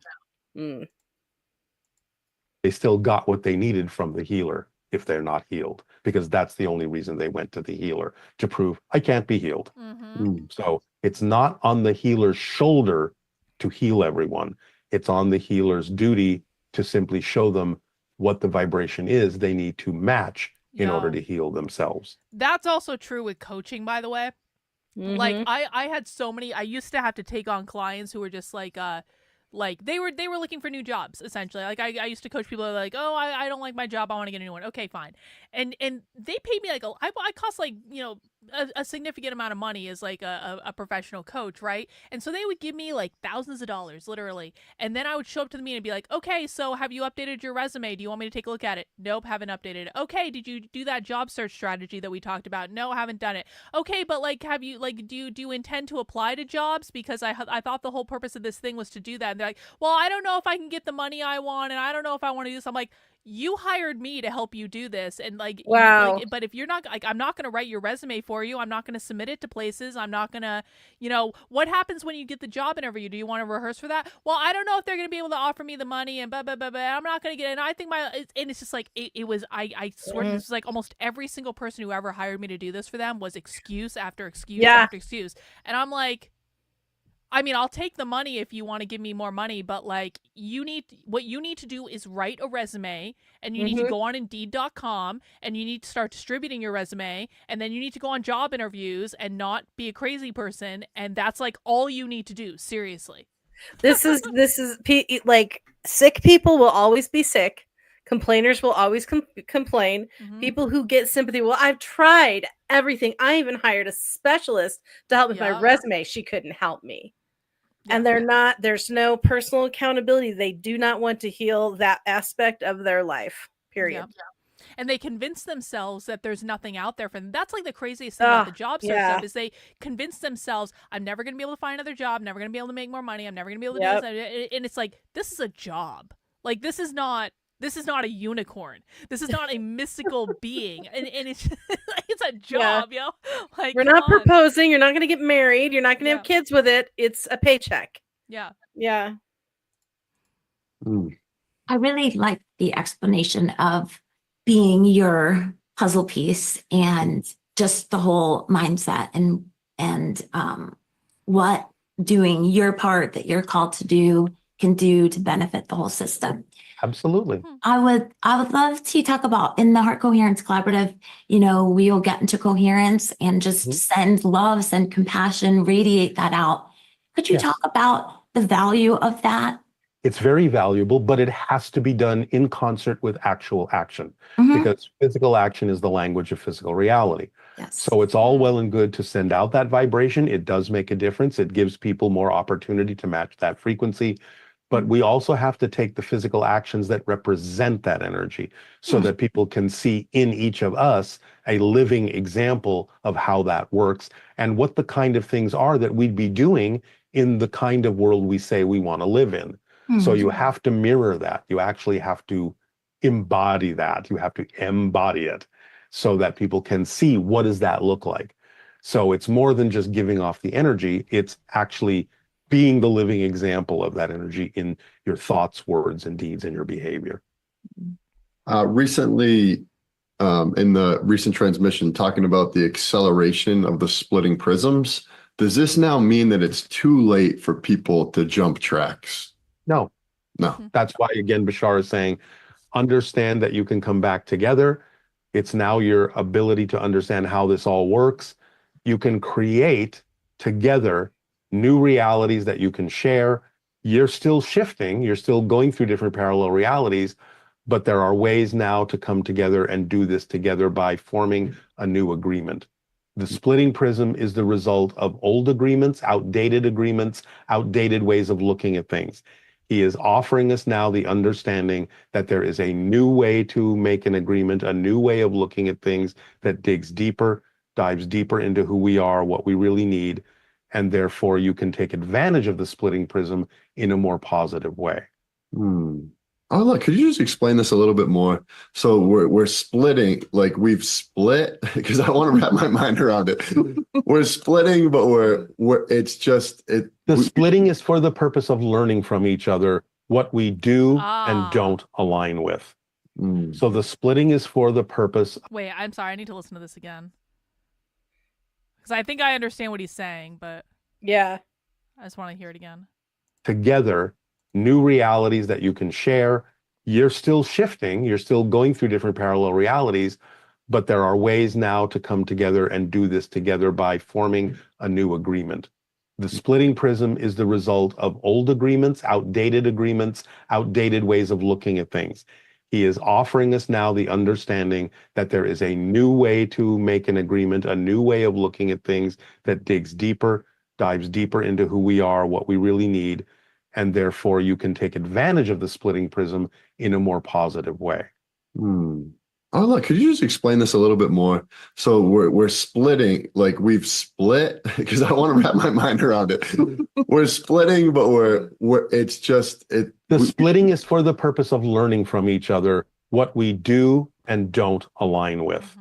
They still got what they needed from the healer if they're not healed, because that's the only reason they went to the healer, to prove I can't be healed. So it's not on the healer's shoulder to heal everyone. It's on the healer's duty to simply show them what the vibration is they need to match in order to heal themselves. That's also true with coaching, by the way. Like I had so many, I used to have to take on clients who were just like they were looking for new jobs, essentially. Like I used to coach people who are like, oh, I don't like my job, I want to get a new one. Okay, fine. And they paid me like I cost like, a significant amount of money as like a professional coach, right? And so they would give me like thousands of dollars, literally. And then I would show up to the meeting and be like, okay, so have you updated your resume? Do you want me to take a look at it? Nope, haven't updated it. Okay, did you do that job search strategy that we talked about? No, haven't done it. Okay, but like, have you like, do you intend to apply to jobs? Because I thought the whole purpose of this thing was to do that. And they're like, well, I don't know if I can get the money I want, and I don't know if I want to do this. I'm like, you hired me to help you do this, and like, wow. But if you're not, like, I'm not going to write your resume for you. I'm not going to submit it to places. I'm not going to, what happens when you get the job interview? Do you want to rehearse for that? Well, I don't know if they're going to be able to offer me the money, and I'm not going to get it. And I think and it's just like, it was, I swear this was like almost every single person who ever hired me to do this for them was excuse after excuse after excuse. And I'm like, I mean, I'll take the money if you want to give me more money, but like, what you need to do is write a resume, and you need to go on Indeed.com, and you need to start distributing your resume, and then you need to go on job interviews and not be a crazy person. And that's like all you need to do. Seriously. This is like, sick people will always be sick. Complainers will always complain. People who get sympathy, well, I've tried everything. I even hired a specialist to help with my resume. She couldn't help me. And there's no personal accountability. They do not want to heal that aspect of their life, period. And they convince themselves that there's nothing out there for them. That's like the craziest thing about the job search stuff, is they convince themselves, I'm never going to be able to find another job, never going to be able to make more money, I'm never going to be able to do this. And it's like, this is a job. Like, this is not a unicorn. This is not a mystical being. And it's it's a job, yo. Like, we're not proposing. You're not going to get married. You're not going to have kids with it. It's a paycheck. Yeah. Yeah. I really like the explanation of being your puzzle piece and just the whole mindset and and what doing your part that you're called to do can do to benefit the whole system. Absolutely. I would love to talk about in the Heart Coherence Collaborative, we will get into coherence and just send love, send compassion, radiate that out. Could you talk about the value of that? It's very valuable, but it has to be done in concert with actual action, because physical action is the language of physical reality. Yes. So it's all well and good to send out that vibration. It does make a difference. It gives people more opportunity to match that frequency. But we also have to take the physical actions that represent that energy so that people can see in each of us a living example of how that works and what the kind of things are that we'd be doing in the kind of world we say we want to live in. So you have to mirror that. You actually have to embody that. You have to embody it so that people can see what does that look like. So it's more than just giving off the energy. It's actually being the living example of that energy in your thoughts, words, and deeds, and your behavior. Recently, in the recent transmission, talking about the acceleration of the splitting prisms, does this now mean that it's too late for people to jump tracks? No. That's why, again, Bashar is saying, understand that you can come back together. It's now your ability to understand how this all works. You can create together new realities that you can share. You're still shifting. You're still going through different parallel realities, but there are ways now to come together and do this together by forming a new agreement. The splitting prism is the result of old agreements, outdated ways of looking at things. He is offering us now the understanding that there is a new way to make an agreement, a new way of looking at things that dives deeper into who we are, what we really need, and therefore you can take advantage of the splitting prism in a more positive way. Oh, look, could you just explain this a little bit more? So we're splitting, like we've split, because I want to wrap my mind around it. We're splitting, but the splitting is for the purpose of learning from each other what we do and don't align with. So the splitting is for the purpose. Wait, I'm sorry. I need to listen to this again. Because I think I understand what he's saying, but yeah, I just want to hear it again. Together, new realities that you can share. You're still shifting. You're still going through different parallel realities, but there are ways now to come together and do this together by forming a new agreement. The splitting prism is the result of old agreements, outdated ways of looking at things. He is offering us now the understanding that there is a new way to make an agreement, a new way of looking at things that dives deeper into who we are, what we really need, and therefore you can take advantage of the splitting prism in a more positive way. Oh, look, could you just explain this a little bit more? So we're splitting, like we've split, because I want to wrap my mind around it. We're splitting, but the splitting is for the purpose of learning from each other what we do and don't align with.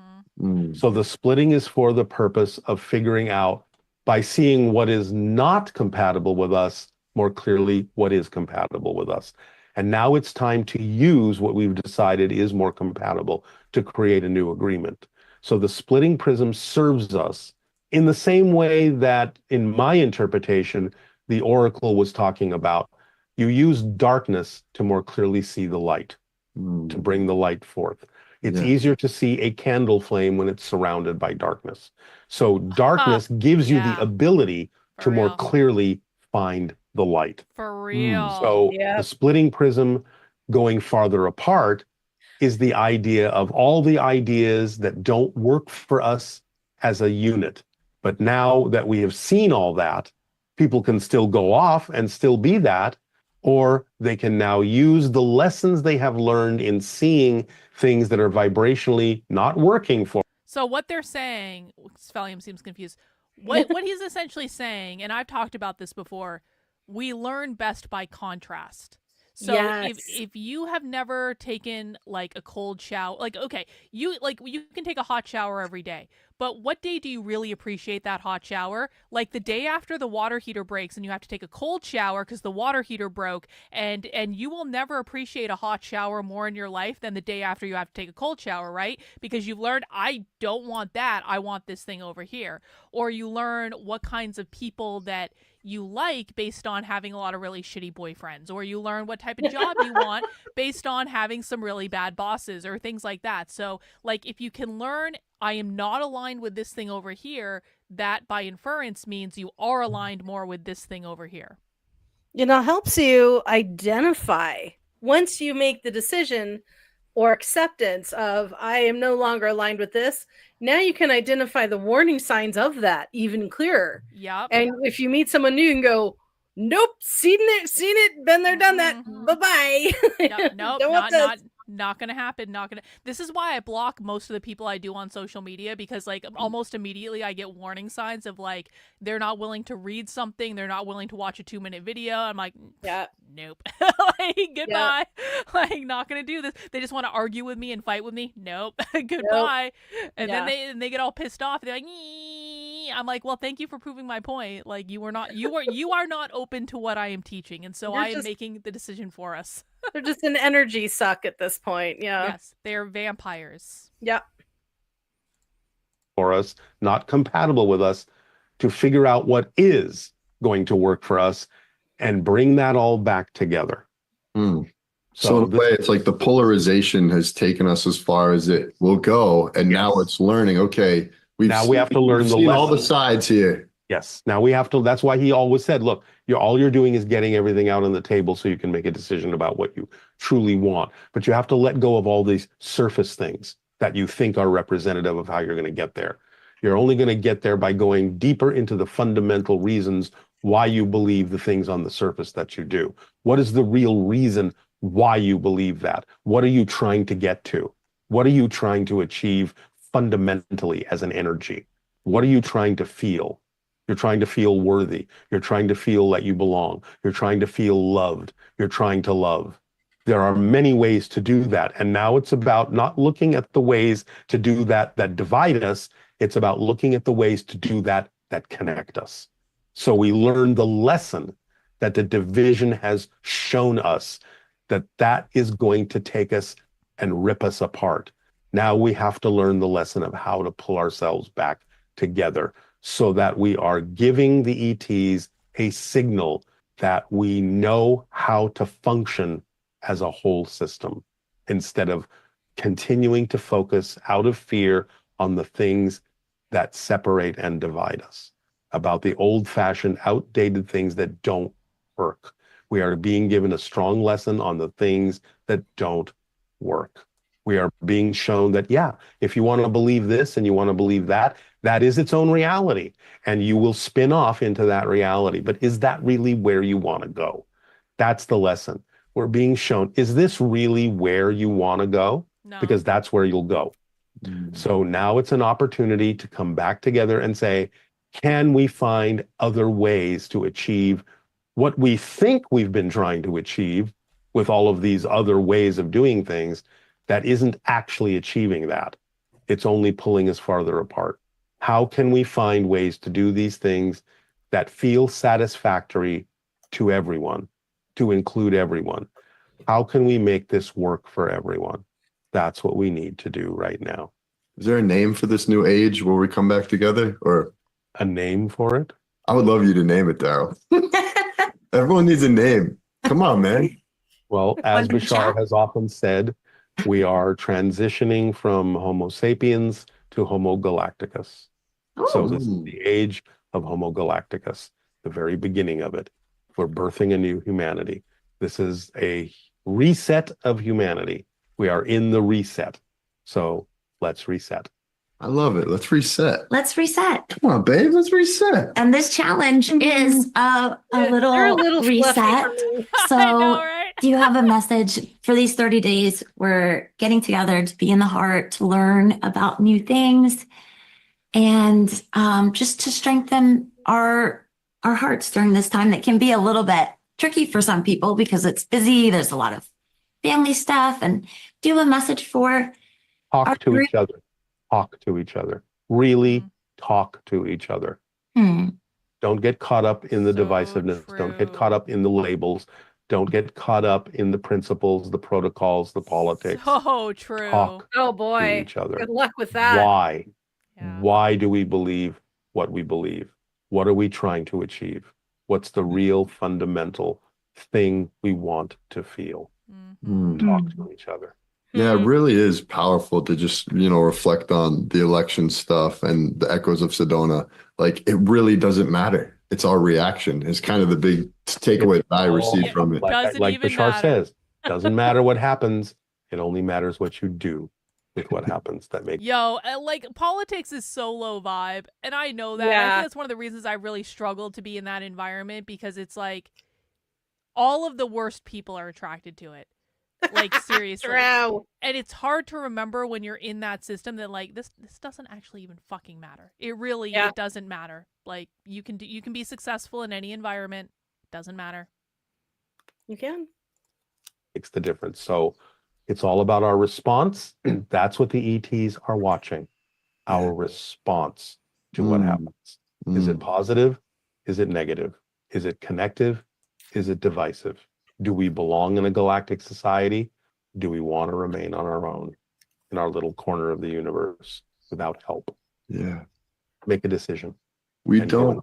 So the splitting is for the purpose of figuring out, by seeing what is not compatible with us, more clearly what is compatible with us. And now it's time to use what we've decided is more compatible to create a new agreement. So the splitting prism serves us in the same way that, in my interpretation, the oracle was talking about. You use darkness to more clearly see the light, to bring the light forth. It's easier to see a candle flame when it's surrounded by darkness. So darkness gives you the ability to more clearly find the light. For real. So the splitting prism going farther apart is the idea of all the ideas that don't work for us as a unit. But now that we have seen all that, people can still go off and still be that, or they can now use the lessons they have learned in seeing things that are vibrationally not working for. So what they're saying, Spellium seems confused. What he's essentially saying, and I've talked about this before, we learn best by contrast. So if you have never taken like a cold shower, like, okay, you can take a hot shower every day, But what day do you really appreciate that hot shower? Like the day after the water heater breaks and you have to take a cold shower because the water heater broke, and you will never appreciate a hot shower more in your life than the day after you have to take a cold shower, right? Because you've learned, I don't want that, I want this thing over here. Or you learn what kinds of people that you like based on having a lot of really shitty boyfriends, or you learn what type of job you want based on having some really bad bosses or things like that. So like if you can learn, I am not aligned with this thing over here, that by inference means you are aligned more with this thing over here. Helps you identify once you make the decision or acceptance of I am no longer aligned with this. Now you can identify the warning signs of that even clearer. Yep. And if you meet someone new, you can go, nope, seen it, been there, done that. Bye-bye. Nope, not gonna happen. This is why I block most of the people I do on social media, because like almost immediately I get warning signs of like they're not willing to read something, they're not willing to watch a 2-minute video. I'm like, yeah, nope. Like, goodbye. Yeah. Like, not gonna do this. They just want to argue with me and fight with me. Nope. Goodbye. Nope. And then they get all pissed off. They're like, I'm like, well, thank you for proving my point. Like, you are not open to what I am teaching, and so I am making the decision for us. They're just an energy suck at this point. Yeah. Yes, they're vampires. Yep. For us, not compatible with us, to figure out what is going to work for us and bring that all back together. So in a way, it's like the polarization has taken us as far as it will go, and now it's learning. Okay, we have to learn all the sides here. Yes. Now we have to. That's why he always said, "Look, all you're doing is getting everything out on the table, so you can make a decision about what you truly want. But you have to let go of all these surface things that you think are representative of how you're going to get there. You're only going to get there by going deeper into the fundamental reasons why you believe the things on the surface that you do. What is the real reason why you believe that? What are you trying to get to? What are you trying to achieve fundamentally as an energy? What are you trying to feel? You're trying to feel worthy. You're trying to feel that you belong. You're trying to feel loved. You're trying to love. There are many ways to do that. And now it's about not looking at the ways to do that divide us. It's about looking at the ways to do that connect us. So we learn the lesson that the division has shown us, that is going to take us and rip us apart. Now we have to learn the lesson of how to pull ourselves back together, so that we are giving the ETs a signal that we know how to function as a whole system, instead of continuing to focus out of fear on the things that separate and divide us, about the old-fashioned, outdated things that don't work. We are being given a strong lesson on the things that don't work. We are being shown that, yeah, if you want to believe this and you want to believe that, that is its own reality, and you will spin off into that reality. But is that really where you want to go? That's the lesson. We're being shown, is this really where you want to go? No. Because that's where you'll go. So now it's an opportunity to come back together and say, can we find other ways to achieve what we think we've been trying to achieve with all of these other ways of doing things that isn't actually achieving that? It's only pulling us farther apart. How can we find ways to do these things that feel satisfactory to everyone, to include everyone? How can we make this work for everyone? That's what we need to do right now. Is there a name for this new age where we come back together, or a name for it? I would love you to name it, Darryl. Everyone needs a name. Come on, man. Well, as Bashar has often said, we are transitioning from Homo sapiens to Homo galacticus. So this is the age of Homo galacticus, the very beginning of it. We're birthing a new humanity. This is a reset of humanity. We are in the reset. So let's reset. I love it. Let's reset. Let's reset. Come on, babe. Let's reset. And this challenge is a little reset. So I know, right? do you have a message for these 30 days? We're getting together to be in the heart, to learn about new things, and just to strengthen our hearts during this time that can be a little bit tricky for some people because it's busy. There's a lot of family stuff. And do you have a message for talk to each other? Talk to each other. Really talk to each other. Don't get caught up in the divisiveness. Don't get caught up in the labels. Don't get caught up in the principles, the protocols, the politics. So true. Talk Oh boy. to each other. Good luck with that. Why? Yeah. Why do we believe what we believe? What are we trying to achieve? What's the real fundamental thing we want to feel? Talk to each other. Yeah, it really is powerful to just, reflect on the election stuff and the echoes of Sedona. Like, it really doesn't matter. It's our reaction is kind of the big takeaway that I received from it. Like Bashar says, doesn't matter what happens. It only matters what you do with what happens. That makes like politics is so low vibe, and I know that. Yeah. I think that's one of the reasons I really struggled to be in that environment, because it's like all of the worst people are attracted to it. Like, seriously. True. And it's hard to remember when you're in that system that like this doesn't actually even fucking matter. It really it doesn't matter. Like, you can be successful in any environment. Doesn't matter. You can. Makes the difference. So it's all about our response. That's what the ETs are watching. Our response to what happens. Is it positive? Is it negative? Is it connective? Is it divisive? Do we belong in a galactic society? Do we want to remain on our own in our little corner of the universe without help? Yeah. Make a decision. We don't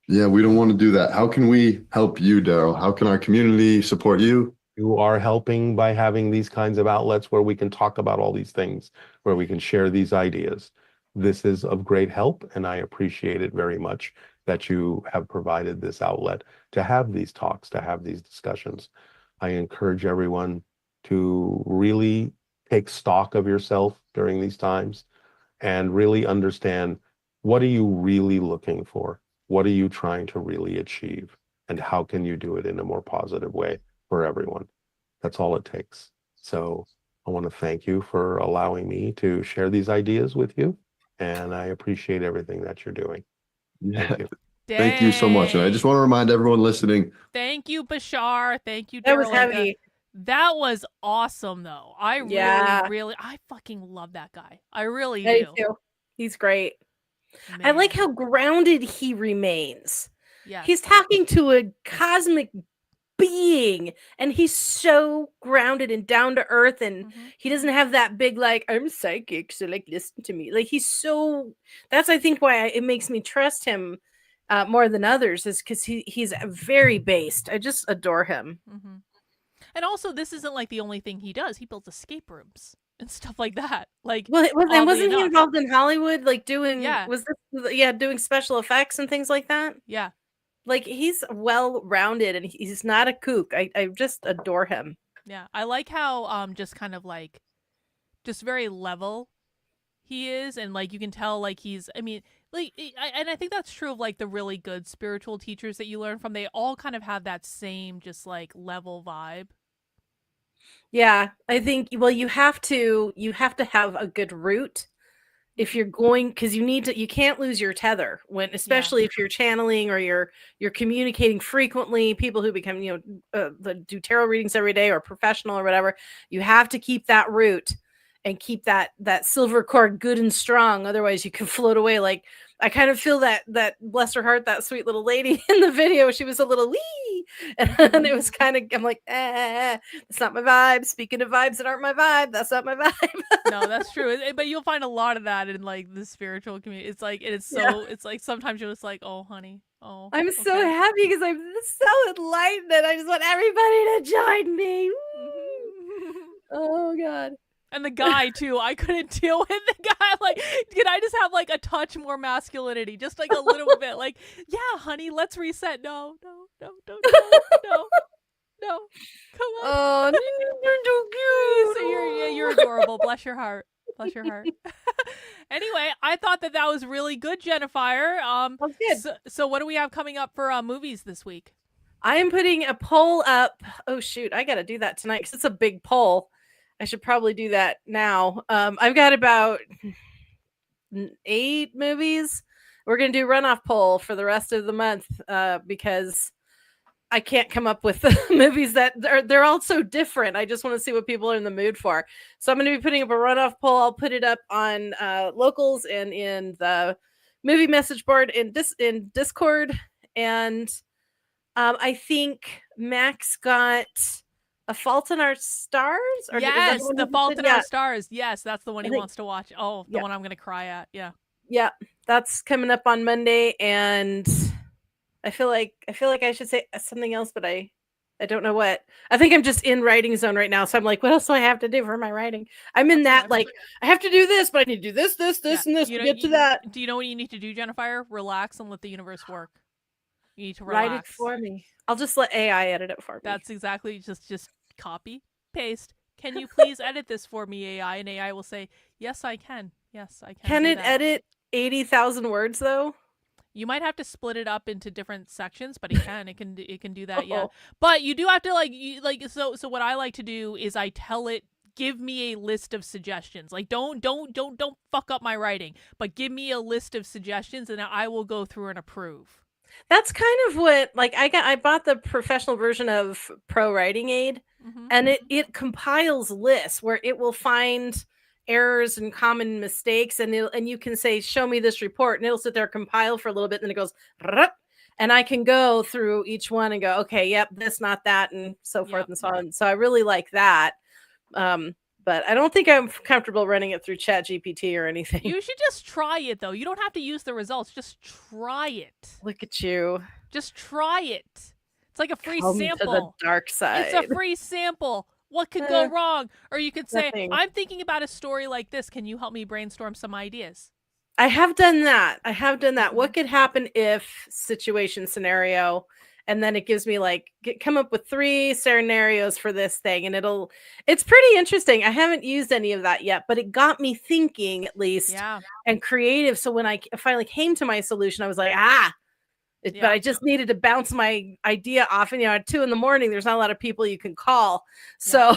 want to do that. How can we help you, Darryl? How can our community support you? You are helping by having these kinds of outlets where we can talk about all these things, where we can share these ideas. This is of great help, and I appreciate it very much that you have provided this outlet to have these talks, to have these discussions. I encourage everyone to really take stock of yourself during these times and really understand, what are you really looking for? What are you trying to really achieve? And how can you do it in a more positive way for everyone? That's all it takes. So I want to thank you for allowing me to share these ideas with you. And I appreciate everything that you're doing. Yeah. Thank you. Thank you so much. And I just want to remind everyone listening. Thank you, Bashar. Thank you, Darryl. That was heavy. That was awesome, though. I really, I fucking love that guy. I really do. Too. He's great. Man. I like how grounded he remains. Yes. He's talking to a cosmic being, and he's so grounded and down to earth, and he doesn't have that big like, I'm psychic, so like listen to me. Like, he's so, that's I think why it makes me trust him more than others, is because he's very based. I just adore him. And also, this isn't like the only thing he does. He builds escape rooms and stuff like that. Like, well, wasn't he involved in Hollywood, like doing doing special effects and things like that? Yeah. Like, he's well-rounded, and he's not a kook. I just adore him. Yeah, I like how just kind of like, just very level he is, and like you can tell like he's, I mean, like, and I think that's true of like the really good spiritual teachers that you learn from. They all kind of have that same just like level vibe. Yeah, I think, well, you have to have a good root if you're going, because you can't lose your tether when, especially if you're channeling or you're communicating frequently. People who become do tarot readings every day or professional or whatever, you have to keep that root and keep that silver cord good and strong. Otherwise, you can float away. Like, I kind of feel that bless her heart, that sweet little lady in the video, she was a little wee, and it was kind of, I'm like, it's not my vibe. Speaking of vibes that aren't my vibe, that's not my vibe. No, that's true. But you'll find a lot of that in like the spiritual community. It's like, it's so, it's like sometimes you're just like, oh, honey, oh. I'm so happy because I'm so enlightened, and I just want everybody to join me. Oh God. And the guy too, I couldn't deal with the guy. Like, can I just have like a touch more masculinity? Just like a little bit. Like, yeah, honey, let's reset. No. Come on. Oh, you're so cute. You're adorable. Bless your heart. Bless your heart. Anyway, I thought that was really good, Jennifer. That's good. So what do we have coming up for movies this week? I am putting a poll up. Oh shoot, I got to do that tonight because it's a big poll. I should probably do that now. I've got about 8 movies. We're going to do runoff poll for the rest of the month because I can't come up with the movies that they're all so different. I just want to see what people are in the mood for. So I'm going to be putting up a runoff poll. I'll put it up on locals and in the movie message board in Discord. And I think Max got A Fault in Our Stars. Or yes, The Fault in Our Stars. Yes, that's the one he wants to watch. Oh, the one I'm going to cry at. Yeah. Yeah, that's coming up on Monday, and I feel like I should say something else, but I don't know what. I think I'm just in writing zone right now, so I'm like, what else do I have to do for my writing? I'm in that like I have to do this, but I need to do this, and this to get to that. Do you know what you need to do, Jennifer? Relax and let the universe work. You need to relax. Write it for me. I'll just let AI edit it for me. That's exactly just copy, paste. Can you please edit this for me, AI? And AI will say, yes, I can. Yes, I can. Can it edit 80,000 words though? You might have to split it up into different sections, but it can do that. Yeah, but you do have to so what I like to do is I tell it, give me a list of suggestions. Like don't fuck up my writing, but give me a list of suggestions and I will go through and approve. That's kind of what I bought the professional version of Pro Writing Aid, and it compiles lists where it will find errors and common mistakes, and you can say, show me this report, and it'll sit there, compile for a little bit, and then it goes, and I can go through each one and go, okay, yep, this, not that, and so forth and so on. So I really like that. But I don't think I'm comfortable running it through ChatGPT or anything. You should just try it, though. You don't have to use the results. Just try it. Look at you. Just try it. It's like a free Come sample. To the dark side. It's a free sample. What could go wrong? Or you could say, I'm thinking about a story like this. Can you help me brainstorm some ideas? I have done that. What could happen if situation scenario? And then it gives me come up with 3 scenarios for this thing. And it's pretty interesting. I haven't used any of that yet, but it got me thinking at least and creative. So when I finally came to my solution, I was like, but I just needed to bounce my idea off. And, at 2 a.m, there's not a lot of people you can call. So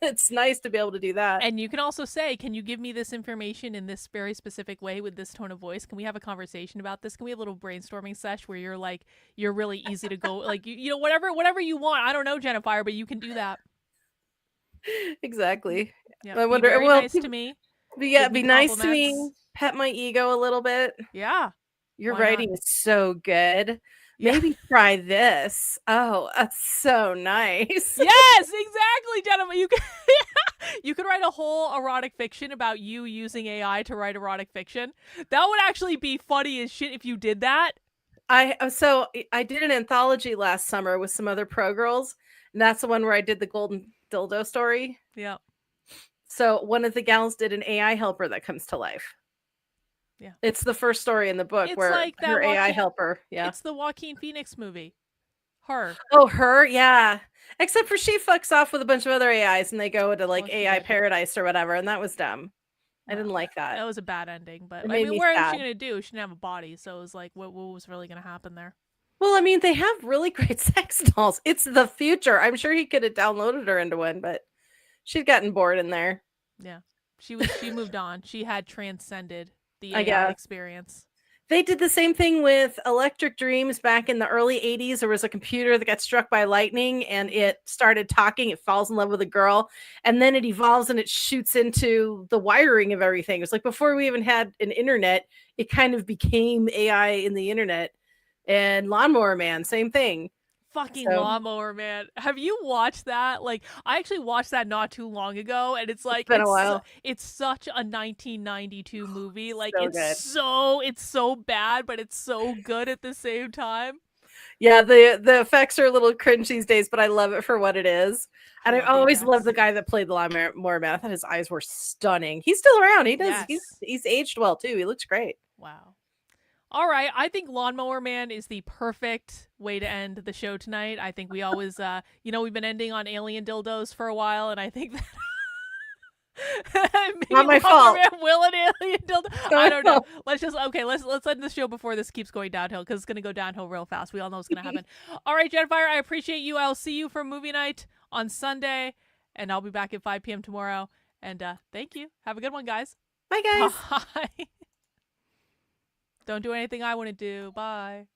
it's nice to be able to do that. And you can also say, can you give me this information in this very specific way with this tone of voice? Can we have a conversation about this? Can we have a little brainstorming sesh where you're really easy to go, whatever you want. I don't know, Jennifer, but you can do that. Exactly. Yeah. I wonder, be nice to me. Be nice to me. Pet my ego a little bit. Yeah. Your writing is so good. Maybe try this. Oh, that's so nice. Yes, exactly, gentlemen. You could write a whole erotic fiction about you using AI to write erotic fiction. That would actually be funny as shit if you did that. I did an anthology last summer with some other pro girls, and that's the one where I did the golden dildo story. Yeah. So one of the gals did an AI helper that comes to life. Yeah. It's the first story in the book where her AI helper. Yeah. It's the Joaquin Phoenix movie. Her. Oh, her. Yeah. Except for she fucks off with a bunch of other AIs and they go into AI paradise or whatever. And that was dumb. I didn't like that. That was a bad ending. But what is she going to do? She didn't have a body. So it was like, what was really going to happen there? Well, I mean, they have really great sex dolls. It's the future. I'm sure he could have downloaded her into one, but she'd gotten bored in there. Yeah. She moved on. She had transcended the AI experience. They did the same thing with Electric Dreams back in the early 80s. There was a computer that got struck by lightning and it started talking. It falls in love with a girl and then it evolves and it shoots into the wiring of everything. It was like before we even had an internet, it kind of became AI in the internet. And Lawnmower Man, same thing. Fucking Lawnmower Man. Have you watched that? I actually watched that not too long ago, and it's like it's been a while. It's such a 1992 movie. It's so bad, but it's so good at the same time. Yeah, the effects are a little cringe these days, but I love it for what it is. And I always loved the guy that played the Lawnmower Man. I thought his eyes were stunning. He's still around. He does. Yes. He's aged well too. He looks great. Wow. All right, I think Lawnmower Man is the perfect way to end the show tonight. I think we always, we've been ending on alien dildos for a while, and I think that maybe not my fault. Man will an alien dildo. I don't know. Let's end the show before this keeps going downhill because it's going to go downhill real fast. We all know what's going to happen. All right, Jennifer, I appreciate you. I'll see you for movie night on Sunday, and I'll be back at 5 p.m. tomorrow. And thank you. Have a good one, guys. Bye, guys. Bye. Don't do anything I want to do. Bye.